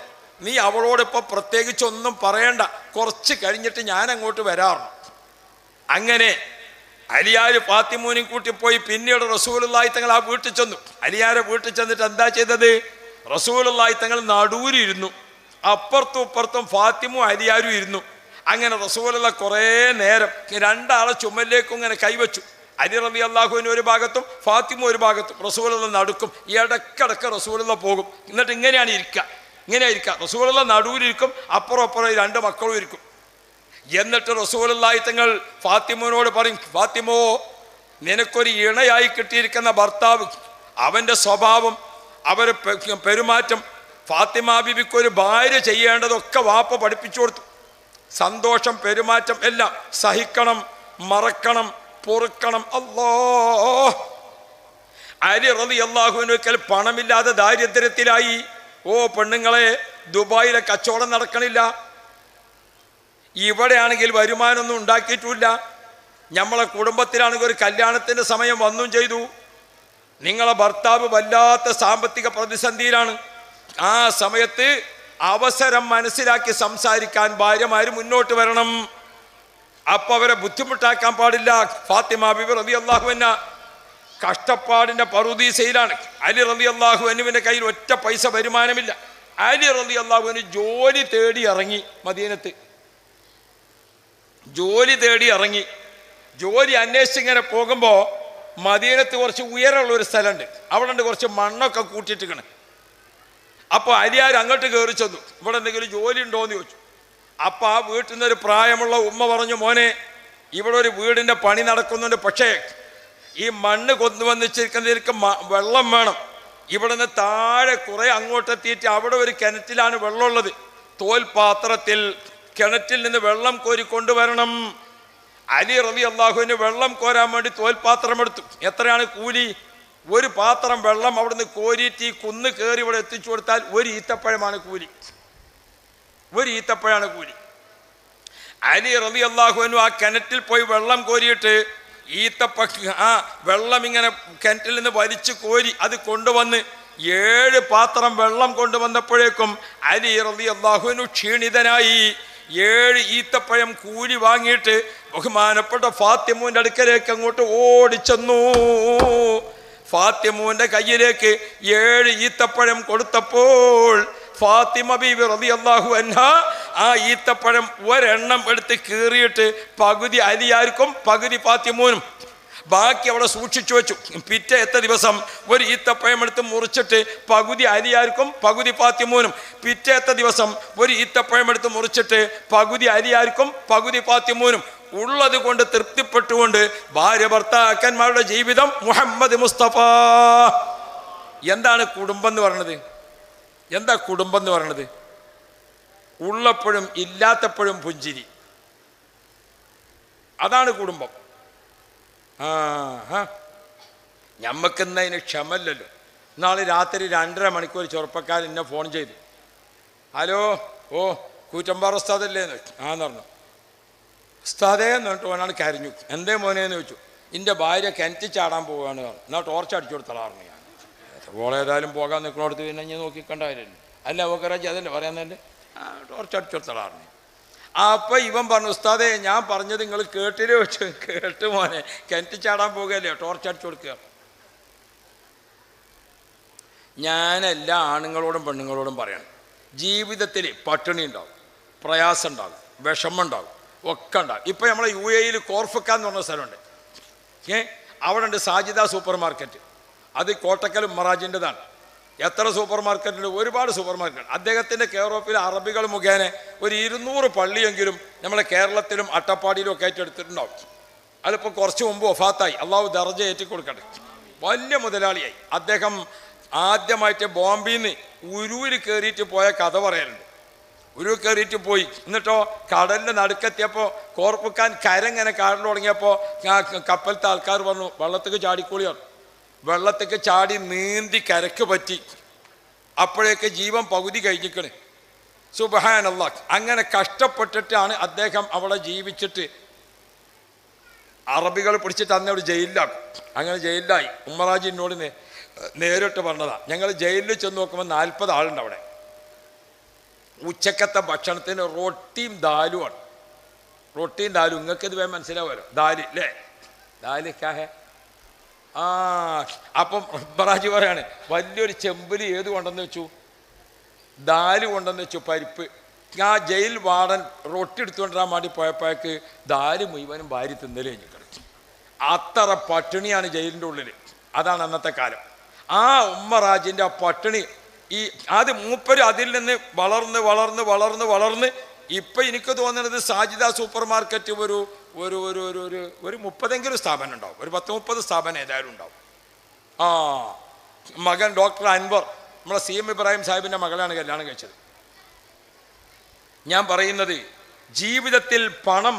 നീ അവളോട് ഇപ്പൊ പ്രത്യേകിച്ചൊന്നും പറയണ്ട, കുറച്ച് കഴിഞ്ഞിട്ട് ഞാൻ അങ്ങോട്ട് വരാറുണ്ട്. അങ്ങനെ അലിയാർ ഫാത്തിമൂനെയും കൂട്ടി പോയി. പിന്നീട് റസൂലുള്ളാഹി തങ്ങൾ ആ വീട്ടിൽ ചെന്നു. അലിയാരെ വീട്ടിൽ ചെന്നിട്ട് എന്താ ചെയ്തത്? റസൂലുള്ളാഹി തങ്ങൾ നടുവിലിരുന്നു, അപ്പുറത്തും ഇപ്പുറത്തും ഫാത്തിമു അലിയാരും ഇരുന്നു. അങ്ങനെ റസൂലുള്ള കുറേ നേരം രണ്ടാളെ ചുമലിലേക്കും ഇങ്ങനെ കൈവച്ചു. അലി റളിയല്ലാഹുവിന് ഒരു ഭാഗത്തും ഫാത്തിമ ഒരു ഭാഗത്തും, റസൂലുള്ള നടുക്കും. ഇടക്കിടക്ക് റസൂലുള്ള പോകും. എന്നിട്ട് ഇങ്ങനെ ഇരിക്കുക. റസൂലുള്ള നടുവിലിരിക്കും, അപ്പുറം രണ്ട് മക്കളും ഇരിക്കും. എന്നിട്ട് റസൂലുള്ളാഹി തങ്ങൾ ഫാത്തിമോനോട് പറയും, ഫാത്തിമോ, നിനക്കൊരു ഇണയായി കിട്ടിയിരിക്കുന്ന ഭർത്താവ്, അവൻ്റെ സ്വഭാവം, അവരുടെ പെരുമാറ്റം, ഫാത്തിമ ബീബിക്കൊരു ഭാര്യ ചെയ്യേണ്ടതൊക്കെ വാപ്പ പഠിപ്പിച്ചു കൊടുത്തു. സന്തോഷം, പെരുമാറ്റം എല്ലാം സഹിക്കണം, മറക്കണം, പൊറുക്കണം. അല്ലാഹ്. അലി റളിയല്ലാഹുവിനൊരിക്കൽ പണമില്ലാതെ ദാരിദ്ര്യത്തിലായി. ഓ പെണ്ണുങ്ങളെ, ദുബായിലെ കച്ചവടം നടക്കണില്ല, ഇവിടെയാണെങ്കിൽ വരുമാനമൊന്നും ഉണ്ടാക്കിയിട്ടില്ല. നമ്മളെ കുടുംബത്തിലാണെങ്കിൽ ഒരു കല്യാണത്തിൻ്റെ സമയം വന്നും ചെയ്തു. നിങ്ങളെ ഭർത്താവ് വല്ലാത്ത സാമ്പത്തിക പ്രതിസന്ധിയിലാണ്. ആ സമയത്ത് അവസരം മനസ്സിലാക്കി സംസാരിക്കാൻ ഭാര്യമാര് മുന്നോട്ട് വരണം. അപ്പൊ അവരെ ബുദ്ധിമുട്ടാക്കാൻ പാടില്ല. ഫാത്തിമ ബീബി റളിയല്ലാഹു അൻഹ കഷ്ടപ്പാടിന്റെ പറുദീസയിലാണ്. അലി റളിയല്ലാഹു അൻഹുവിന്റെ കയ്യിൽ ഒറ്റ പൈസ വരുമാനമില്ല. അലി റളിയല്ലാഹു അൻഹു ജോലി തേടി ഇറങ്ങി. മദീനത്ത് ജോലി തേടി ഇറങ്ങി. ജോലി അന്വേഷിച്ചിങ്ങനെ പോകുമ്പോൾ മദീനത്ത് കുറച്ച് ഉയരമുള്ള ഒരു സ്ഥലമുണ്ട്. അവിടെ ഉണ്ട് കുറച്ച് മണ്ണൊക്കെ കൂട്ടിയിട്ടിരിക്കണം. അപ്പോൾ അലിയാർ അങ്ങോട്ട് കയറി ചെന്നു. ഇവിടെ എന്തെങ്കിലും ജോലി ഉണ്ടോ എന്ന് ചോദിച്ചു. അപ്പം ആ വീട്ടിൽ നിന്നൊരു പ്രായമുള്ള ഉമ്മ പറഞ്ഞു, മോനെ, ഇവിടെ ഒരു വീടിൻ്റെ പണി നടക്കുന്നുണ്ട്, പക്ഷേ ഈ മണ്ണ് കൊണ്ടുവന്നിരിക്കുന്നതിലേക്ക് വെള്ളം വേണം. ഇവിടെ നിന്ന് താഴെ കുറെ അങ്ങോട്ടെത്തിയിട്ട് അവിടെ ഒരു കിണറ്റിലാണ് വെള്ളമുള്ളത്. തോൽപാത്രത്തിൽ കിണറ്റിൽ നിന്ന് വെള്ളം കോരി കൊണ്ടുവരണം. അലി റളിയല്ലാഹുവിന് വെള്ളം കോരാൻ വേണ്ടി തോൽപാത്രം എടുത്തു. എത്രയാണ് കൂലി? ഒരു പാത്രം വെള്ളം അവിടുന്ന് കോരിയിട്ട് ഈ കുന്ന് കയറി ഇവിടെ എത്തിച്ചു കൊടുത്താൽ ഒരു ഈത്തപ്പഴമാണ് കൂലി. ഒരു ഈത്തപ്പഴമാണ് കൂലി. അലി റളിയല്ലാഹുവിനു ആ കിണറ്റിൽ പോയി വെള്ളം കോരിയിട്ട് ആ വെള്ളം ഇങ്ങനെ കിണറ്റിൽ നിന്ന് വലിച്ചു കോരി അത് കൊണ്ടുവന്ന് 7 പാത്രം വെള്ളം കൊണ്ടുവന്നപ്പോഴേക്കും അലി റളിയല്ലാഹുവിനു ക്ഷീണിതനായി. 7 ഈത്തപ്പഴം കൂലി വാങ്ങിയിട്ട് ബഹുമാനപ്പെട്ട ഫാത്തിമൂന്റെ അടുക്കലേക്ക് അങ്ങോട്ട് ഓടിച്ചെന്നു. ഫാത്തിമൂന്റെ കയ്യിലേക്ക് 7 ഈത്തപ്പഴം കൊടുത്തപ്പോൾ ഫാത്തിമ ബീബി റളിയല്ലാഹു അൻഹ ആ ഈത്തപ്പഴം ഒരെണ്ണം എടുത്ത് കീറിയിട്ട് പകുതി അലിയാർക്കും പകുതി ഫാത്തിമൂനും ബാക്കി അവിടെ സൂക്ഷിച്ചു വെച്ചു. പിറ്റേത്തെ ദിവസം ഒരു ഈത്തപ്പഴം എടുത്ത് മുറിച്ചിട്ട് പകുതി അലിയാർക്കും പകുതി ഫാത്തിമൂനും, പിറ്റേത്തെ ദിവസം ഒരു ഈത്തപ്പഴം എടുത്ത് മുറിച്ചിട്ട് പകുതി അലിയാർക്കും പകുതി ഫാത്തിമൂനും. ഉള്ളത് കൊണ്ട് തൃപ്തിപ്പെട്ടുകൊണ്ട് ഭാര്യ ഭർത്താക്കന്മാരുടെ ജീവിതം മുഹമ്മദ് മുസ്തഫ. എന്താണ് കുടുംബം എന്ന് പറയുന്നത്? എന്താ കുടുംബം എന്ന് പറയുന്നത്? ഉള്ളപ്പോഴും ഇല്ലാത്തപ്പോഴും പുഞ്ചിരി, അതാണ് കുടുംബം. ഞമ്മക്കെന്നതിന് ക്ഷമല്ലല്ലോ. നാളെ രാത്രി 2:30 മണിക്കൂർ ചെറുപ്പക്കാരൻ എന്നെ ഫോൺ ചെയ്തു, ഹലോ, ഓ കൂറ്റമ്പാറ ഉസ്താദല്ലേന്ന് ആന്ന് പറഞ്ഞു. ഉസ്താദേ എന്ന് പറഞ്ഞിട്ട് ഓനാണ് കരഞ്ഞു. എന്തേ മോനേന്ന് ചോദിച്ചു. എൻ്റെ ഭാര്യ കിണറ്റി ചാടാൻ പോവുകയാണ്. എന്നാൽ ടോർച്ച് അടിച്ചു കൊടുത്തളാറുണ്ട്. ഞാൻ ഓളേതായാലും പോകാൻ നിൽക്കണോടത്ത് പിന്നെ ഞാൻ നോക്കിക്കണ്ടായിരുന്നു. അല്ല ഓക്കറാജി അതല്ലേ പറയാൻ തന്നെ ടോർച്ച് അടിച്ചു കൊടുത്തളാറുണ്ട്. അപ്പം ഇവൻ പറഞ്ഞു, ഉസ്താദേ ഞാൻ പറഞ്ഞത് നിങ്ങൾ കേട്ടില്ലേ വെച്ചു. കേട്ട് മോനെ, കിണറ്റി ചാടാൻ പോകുകയല്ലേ, ടോർച്ച് അടിച്ചു കൊടുക്കുക. ഞാനെല്ലാ ആണുങ്ങളോടും പെണ്ണുങ്ങളോടും പറയണം, ജീവിതത്തിൽ പട്ടിണി ഉണ്ടാവും, പ്രയാസം ഉണ്ടാകും, വിഷമം ഉണ്ടാകും, ഒക്കെ ഉണ്ടാകും. ഇപ്പം നമ്മളെ UAE കോർഫക്ക എന്ന് പറഞ്ഞ സ്ഥലമുണ്ട്. അവിടെ ഉണ്ട് സാജിദ സൂപ്പർ മാർക്കറ്റ്. അത് കോട്ടക്കൽ മറാജിൻ്റെതാണ്. എത്ര സൂപ്പർ മാർക്കറ്റുണ്ട്? ഒരുപാട് സൂപ്പർ മാർക്കറ്റ്. അദ്ദേഹത്തിൻ്റെ കെയർ ഓഫിൽ അറബികൾ മുഖേന ഒരു 200 പള്ളിയെങ്കിലും നമ്മളെ കേരളത്തിലും അട്ടപ്പാടിയിലും ഒക്കെ ആയിട്ട് എടുത്തിട്ടുണ്ടാവും. അതിപ്പോൾ കുറച്ച് മുമ്പ് വഫാത്തായി, അള്ളാഹു ദർജ ഏറ്റി കൊടുക്കട്ടെ. വലിയ മുതലാളിയായി. അദ്ദേഹം ആദ്യമായിട്ട് ബോംബെയിൽ നിന്ന് ഉരുവിൽ കയറിയിട്ട് പോയ കഥ പറയാനുണ്ട്. ഉരുവ് കയറിയിട്ട് പോയി, എന്നിട്ടോ കടലിൻ്റെ നടുക്കെത്തിയപ്പോൾ കോർപ്പിക്കാൻ കരങ്ങനെ കാടിൽ തുടങ്ങിയപ്പോൾ കപ്പലത്തെ ആൾക്കാർ പറഞ്ഞു വെള്ളത്തേക്ക് ചാടിക്കോളിയാണ്. വെള്ളത്തേക്ക് ചാടി നീന്തി കരക്ക് പറ്റി. അപ്പോഴേക്ക് ജീവൻ പകുതി കഴിഞ്ഞിക്കണ്. സുബ്ഹാനല്ലാഹ്. അങ്ങനെ കഷ്ടപ്പെട്ടിട്ടാണ് അദ്ദേഹം അവിടെ ജീവിച്ചിട്ട് അറബികൾ പിടിച്ചിട്ട് അന്ന് അവിടെ ജയിലിലാക്കും. അങ്ങനെ ജയിലിലായി. ഉമ്മറാജി എന്നോട് നേരിട്ട് പറഞ്ഞതാ. ഞങ്ങൾ ജയിലിൽ ചെന്ന് നോക്കുമ്പോൾ 40 ആളുണ്ട് അവിടെ. ഉച്ചക്കത്തെ ഭക്ഷണത്തിന് റൊട്ടിയും ദാലുമാണ്. റൊട്ടിയും ദാലും നിങ്ങൾക്ക് ഇത് വേഗം മനസ്സിലാവുമല്ലോ. ദാല് അല്ലേ? ദാല് കാഹേ. അപ്പം ഉമ്മറാജി പറയാണ്, വലിയൊരു ചെമ്പിൽ ഏത് കൊണ്ടെന്ന് വെച്ചു? ദാല് കൊണ്ടെന്ന് വെച്ചു, പരിപ്പ്. ആ ജയിൽ വാർഡൻ റൊട്ടി എടുത്തുകൊണ്ടിരാൻ വേണ്ടി പോയപ്പോഴേക്ക് ദാല് മുഴുവനും ഭാര്യ തിന്നല് കഴിഞ്ഞിക്കണം. അത്ര പട്ടിണിയാണ് ജയിലിൻ്റെ ഉള്ളിൽ. അതാണ് അന്നത്തെ കാലം. ആ ഉമ്മറാജിൻ്റെ ആ പട്ടിണി, ഈ അത് മൂപ്പര് അതിൽ നിന്ന് വളർന്ന് വളർന്ന് വളർന്ന് വളർന്ന് ഇപ്പം എനിക്ക് തോന്നുന്നത് സാജിദ സൂപ്പർ മാർക്കറ്റ് ഒരു ഒരു ഒരു ഒരു ഒരു ഒരു 30 സ്ഥാപനം ഉണ്ടാവും. ഒരു 10-30 സ്ഥാപനം ഏതായാലും ഉണ്ടാവും. മകൻ ഡോക്ടർ അൻവർ, നമ്മളെ CM ഇബ്രാഹിം സാഹിബിൻ്റെ മകളാണ് കല്യാണം കഴിച്ചത്. ഞാൻ പറയുന്നത്, ജീവിതത്തിൽ പണം,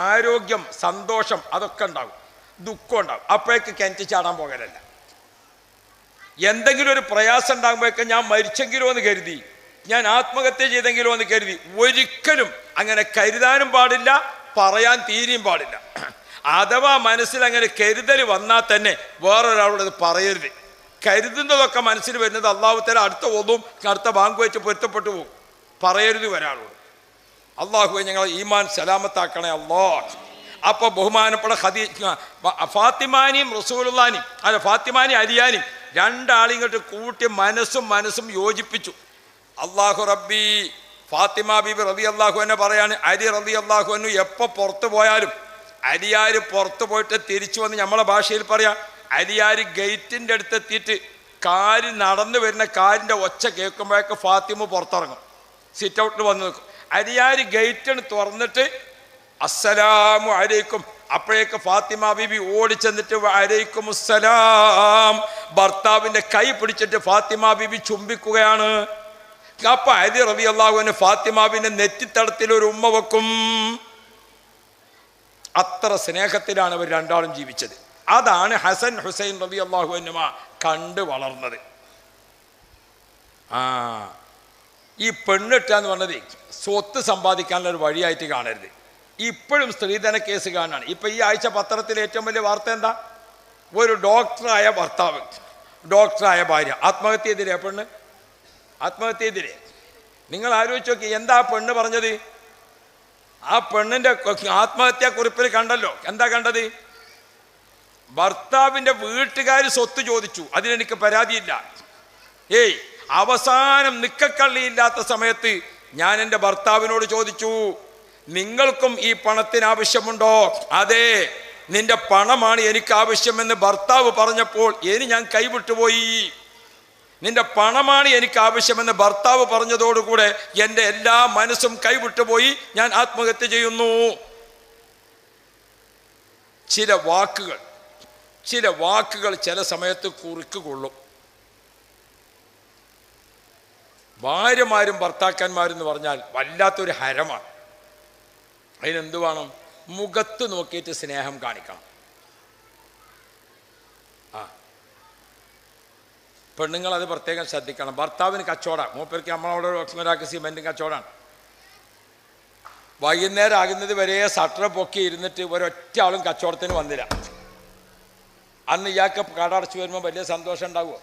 ആരോഗ്യം, സന്തോഷം അതൊക്കെ ഉണ്ടാകും, ദുഃഖം ഉണ്ടാകും. അപ്പോഴേക്ക് കിണറ്റി ചാടാൻ പോകലല്ല. എന്തെങ്കിലും ഒരു പ്രയാസം ഉണ്ടാകുമ്പോഴേക്കും ഞാൻ മരിച്ചെങ്കിലോ എന്ന് കരുതി, ഞാൻ ആത്മഹത്യ ചെയ്തെങ്കിലോ എന്ന് കരുതി, ഒരിക്കലും അങ്ങനെ കരുതാനും പാടില്ല, പറയാൻ തീരെയും പാടില്ല. അഥവാ മനസ്സിൽ അങ്ങനെ കരുതൽ വന്നാൽ തന്നെ വേറൊരാളോട് അത് പറയരുത്. കരുതുന്നതൊക്കെ മനസ്സിൽ വരുന്നത് അള്ളാഹു തആല അടുത്ത ഒന്നും അടുത്ത ബാങ്ക് വെച്ച് പൊരുത്തപ്പെട്ടു പോകും. പറയരുത് ഒരാളോട്. അള്ളാഹുവെ ഞങ്ങൾ ഈമാൻ സലാമത്താക്കണേ അല്ലാഹ്. അപ്പോൾ ബഹുമാനപ്പെട്ട ഫാത്തിമാനിയും റസൂലുള്ളാഹിയും അല്ല ഫാത്തിമാനി അലിയാനും രണ്ടാളിങ്ങോട്ട് കൂട്ടി മനസ്സും യോജിപ്പിച്ചു. അള്ളാഹു റബ്ബി ഫാത്തിമ ബീബി റളിയല്ലാഹു അൻഹ പറയാണ്, അലി റളിയല്ലാഹു അൻഹു എപ്പോൾ പുറത്തു പോയാലും അലിയാർ പുറത്തു പോയിട്ട് തിരിച്ചു വന്ന് നമ്മളെ ഭാഷയിൽ പറയാം, അലിയാർ ഗേറ്റിൻ്റെ അടുത്തെത്തിയിട്ട് കാല് നടന്നു വരുന്ന കാലിൻ്റെ ഒച്ച കേൾക്കുമ്പോഴേക്ക് ഫാത്തിമ പുറത്തിറങ്ങും, സിറ്റ് ഔട്ടിൽ വന്ന് നിൽക്കും. അലിയാർ ഗേറ്റിന് തുറന്നിട്ട് അസ്സലാമു അലൈക്കും, അപ്പോഴേക്ക് ഫാത്തിമ ബീബി ഓടിച്ചെന്നിട്ട് അലൈക്കും അസ്സലാം ഭർത്താവിൻ്റെ കൈ പിടിച്ചിട്ട് ഫാത്തിമ ബീബി ചുംബിക്കുകയാണ്. അപ്പൊ അലി റളിയല്ലാഹു അൻഹു ഫാത്തിമാവിന്റെ നെറ്റിത്തടത്തിൽ ഒരു ഉമ്മ വെക്കും. അത്ര സ്നേഹത്തിലാണ് അവർ രണ്ടാളും ജീവിച്ചത്. അതാണ് ഹസൻ ഹുസൈൻ റളിയല്ലാഹു അൻഹുമ കണ്ട് വളർന്നത്. ഈ പെണ്ണിട്ടാന്ന് പറഞ്ഞത് സ്വത്ത് സമ്പാദിക്കാനുള്ള ഒരു വഴിയായിട്ട് കാണരുത്. ഇപ്പോഴും സ്ത്രീധന കേസ് കാണാണ്. ഇപ്പം ഈ ആഴ്ച പത്രത്തിൽ ഏറ്റവും വലിയ വാർത്ത എന്താ? ഒരു ഡോക്ടറായ ഭർത്താവ്, ഡോക്ടറായ ഭാര്യ ആത്മഹത്യ ചെയ്തില്ലേ? പെണ്ണ് ആത്മഹത്യ ചെയ്തില്ലേ? നിങ്ങൾ ആലോചിച്ച് നോക്കി, എന്താ പെണ്ണ് പറഞ്ഞത്? ആ പെണ്ണിൻ്റെ ആത്മഹത്യാ കുറിപ്പിൽ കണ്ടല്ലോ, എന്താ കണ്ടത്? ഭർത്താവിൻ്റെ വീട്ടുകാർ സ്വത്ത് ചോദിച്ചു, അതിനെനിക്ക് പരാതിയില്ല. അവസാനം നിക്കക്കള്ളിയില്ലാത്ത സമയത്ത് ഞാൻ എൻ്റെ ഭർത്താവിനോട് ചോദിച്ചു, നിങ്ങൾക്കും ഈ പണത്തിന് ആവശ്യമുണ്ടോ? അതെ, നിന്റെ പണമാണ് എനിക്ക് ആവശ്യമെന്ന് ഭർത്താവ് പറഞ്ഞപ്പോൾ ഞാൻ കൈവിട്ടുപോയി. നിന്റെ പണമാണ് എനിക്ക് ആവശ്യമെന്ന് ഭർത്താവ് പറഞ്ഞതോടുകൂടെ എൻ്റെ എല്ലാ മനസ്സും കൈവിട്ടുപോയി, ഞാൻ ആത്മഹത്യ ചെയ്യുന്നു. ചില വാക്കുകൾ ചില സമയത്ത് കുറുക്ക് കൊള്ളും. ഭാര്യമാരും ഭർത്താക്കന്മാരും എന്ന് പറഞ്ഞാൽ വല്ലാത്തൊരു ഹരമാണ്. അതിനെന്ത് വേണം? മുഖത്ത് നോക്കിയിട്ട് സ്നേഹം കാണിക്കണം. പെണ്ണുങ്ങൾ അത് പ്രത്യേകം ശ്രദ്ധിക്കണം. ഭർത്താവിന് കച്ചവടം, മൂപ്പർക്ക് നമ്മളവിടെ ഒരാൾക്ക് സിമെൻറ്റും കച്ചവടമാണ്. വൈകുന്നേരം ആകുന്നത് വരെ ഷട്ടർ പൊക്കി ഇരുന്നിട്ട് ഒരൊറ്റ ആളും കച്ചവടത്തിന് വന്നില്ല. അന്ന് ഇയാൾക്ക് കട അടച്ചു വരുമ്പോൾ വലിയ സന്തോഷം ഉണ്ടാവുമോ?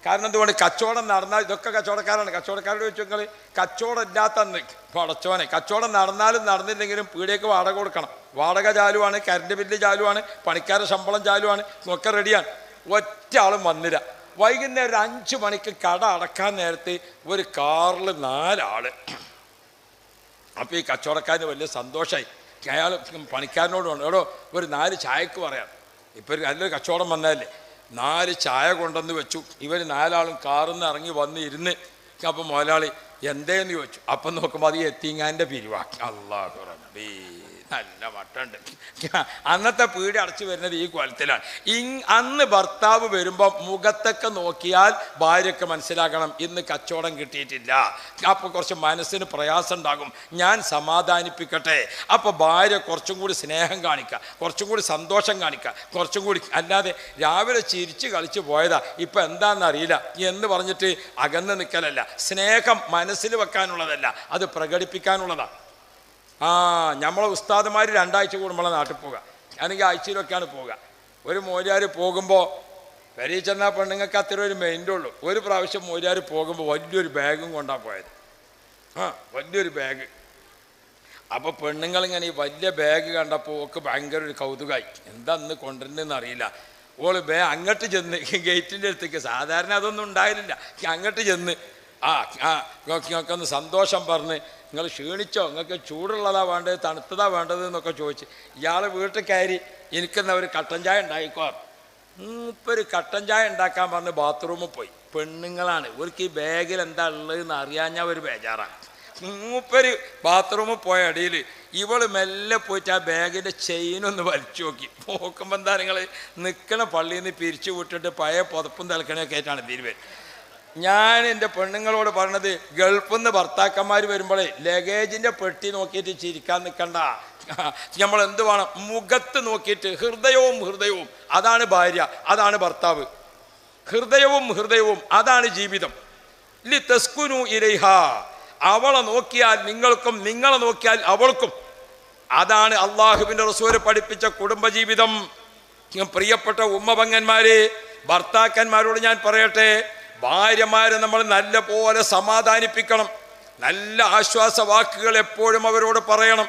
കാരണം എന്തുകൊണ്ട് കച്ചവടം നടന്നാൽ, ഇതൊക്കെ കച്ചവടക്കാരാണ്, കച്ചവടക്കാരോട് ചോദിച്ചു നിങ്ങൾ കച്ചവടം ഇല്ലാത്തന്ന് പടച്ചോനെ, കച്ചവടം നടന്നാലും നടന്നില്ലെങ്കിലും പീടികയ്ക്ക് വാടക കൊടുക്കണം, വാടക ചാലുവാണ്, കറണ്ട് ബില്ല് ചാലുവാണ്, പണിക്കാരുടെ ശമ്പളം ചാലുവാണ്, ഒക്കെ റെഡിയാണ്. ഒറ്റ ആളും വന്നില്ല. വൈകുന്നേരം 5 മണിക്ക് കട അടക്കാൻ നേരത്ത് ഒരു കാറിൽ 4 ആള്. അപ്പോൾ ഈ കച്ചവടക്കാരന് വലിയ സന്തോഷമായി. അയാൾ പണിക്കാരനോട് പറഞ്ഞു, എടോ ഒരു 4 ചായക്ക് പറയാം, ഇപ്പോൾ ഒരു നല്ലൊരു കച്ചവടം വന്നാലേ 4 ചായ കൊണ്ടുവന്ന് വെച്ചു. ഇവർ 4 ആളും കാറിൽ നിന്ന് ഇറങ്ങി വന്ന് ഇരുന്ന്. അപ്പം മുതലാളി എന്തേന്ന് ചോദിച്ചു. അപ്പം നോക്കുമ്പോൾ അത് എത്തിങ്ങാൻ്റെ പിരിവാക്കി. അല്ലാഹു റബ്ബി, നല്ല മട്ടുണ്ട്. അന്നത്തെ പീടി അടച്ചു വരുന്നത് ഈ കോലത്തിലാണ്. അന്ന് ഭർത്താവ് വരുമ്പോൾ മുഖത്തൊക്കെ നോക്കിയാൽ ഭാര്യയ്ക്ക് മനസ്സിലാക്കണം ഇന്ന് കച്ചവടം കിട്ടിയിട്ടില്ല. അപ്പോൾ കുറച്ച് മനസ്സിന് പ്രയാസം ഉണ്ടാകും. ഞാൻ സമാധാനിപ്പിക്കട്ടെ. അപ്പോൾ ഭാര്യ കുറച്ചും കൂടി സ്നേഹം കാണിക്കുക, കുറച്ചും കൂടി സന്തോഷം കാണിക്കുക, കുറച്ചും കൂടി. അല്ലാതെ രാവിലെ ചിരിച്ച് കളിച്ച് പോയതാ ഇപ്പം എന്താണെന്നറിയില്ല എന്ന് പറഞ്ഞിട്ട് അകന്ന് നിൽക്കലല്ല. സ്നേഹം മനസ്സിൽ വെക്കാനുള്ളതല്ല, അത് പ്രകടിപ്പിക്കാനുള്ളതാണ്. നമ്മളെ ഉസ്താദുമാർ 2 ആഴ്ച കൂടുമ്പോഴാണ് നാട്ടിൽ പോവുക, അല്ലെങ്കിൽ ആഴ്ചയിലൊക്കെയാണ് പോവുക. ഒരു മോര്യാർ പോകുമ്പോൾ പെരീ ചെന്നാൽ പെണ്ണുങ്ങൾക്ക് അത്ര ഒരു മെയിൻ്റെ ഉള്ളൂ. ഒരു പ്രാവശ്യം മോര്യാർ പോകുമ്പോൾ വലിയൊരു ബാഗും കൊണ്ടാണ് പോയത്. വലിയൊരു ബാഗ്. അപ്പോൾ പെണ്ണുങ്ങളിങ്ങനെ ഈ വലിയ ബാഗ് കണ്ടപ്പോൾ ഒക്കെ ഭയങ്കര ഒരു കൗതുകമായി. എന്താ ഇന്ന് കൊണ്ടുവരുന്നതെന്ന് അറിയില്ല. ഓള് അങ്ങോട്ട് ചെന്ന് ഗേറ്റിൻ്റെ അടുത്തേക്ക്, സാധാരണ അതൊന്നും ഉണ്ടായിരുന്നില്ല, അങ്ങോട്ട് ചെന്ന് നിങ്ങൾക്ക് ഒന്ന് സന്തോഷം പറഞ്ഞ്, നിങ്ങൾ ക്ഷീണിച്ചോ, നിങ്ങൾക്ക് ചൂടുള്ളതാ വേണ്ടത് തണുത്തതാ വേണ്ടത് എന്നൊക്കെ ചോദിച്ച് ഇയാൾ വീട്ടിൽ കയറി എനിക്കെന്നാ ഒരു കട്ടൻ ചായ ഉണ്ടായിക്കോ. മൂപ്പര് കട്ടൻ ചായ ഉണ്ടാക്കാൻ പറഞ്ഞ് ബാത്റൂമിൽ പോയി. പെണ്ണുങ്ങളാണ്, ഇവർക്ക് ഈ ബാഗിൽ എന്താ ഉള്ളതെന്ന് അറിയാഞ്ഞാൽ ഒരു ബേജാറാണ്. മൂപ്പര് ബാത്റൂമിൽ പോയ ഇടയിൽ ഇവൾ മെല്ലെ പോയിട്ട് ആ ബാഗിൻ്റെ ചെയിനൊന്ന് വലിച്ചു നോക്കി. നോക്കുമ്പോൾ എന്താ നിങ്ങൾ നിൽക്കണ പള്ളിയിൽ നിന്ന് പിരിച്ചു വിട്ടിട്ട് പഴയ പുതപ്പും തിളക്കണയൊക്കെ ആയിട്ടാണ് തിരുവേ. ഞാൻ എൻ്റെ പെണ്ണുങ്ങളോട് പറഞ്ഞത്, ഗൾഫിൽ നിന്ന് ഭർത്താക്കന്മാർ വരുമ്പോഴേ ലഗേജിൻ്റെ പെട്ടി നോക്കിയിട്ട് ചിരിക്കാൻ നിൽക്കണ്ട. നമ്മൾ എന്ത് വേണം, മുഖത്ത് നോക്കിയിട്ട് ഹൃദയവും അതാണ് ഭാര്യ, അതാണ് ഭർത്താവ്. ഹൃദയവും അതാണ് ജീവിതം. ലി തസ്കുനു ഇലൈഹ, അവളെ നോക്കിയാൽ നിങ്ങൾക്കും നിങ്ങളെ നോക്കിയാൽ അവൾക്കും. അതാണ് അള്ളാഹുവിൻ്റെ റസൂൽ പഠിപ്പിച്ച കുടുംബജീവിതം. പ്രിയപ്പെട്ട ഉമ്മപങ്ങന്മാരെ, ഭർത്താക്കന്മാരോട് ഞാൻ പറയട്ടെ, ഭാര്യമാരെ നമ്മൾ നല്ല പോലെ സമാധാനിപ്പിക്കണം. നല്ല ആശ്വാസ വാക്കുകൾ എപ്പോഴും അവരോട് പറയണം.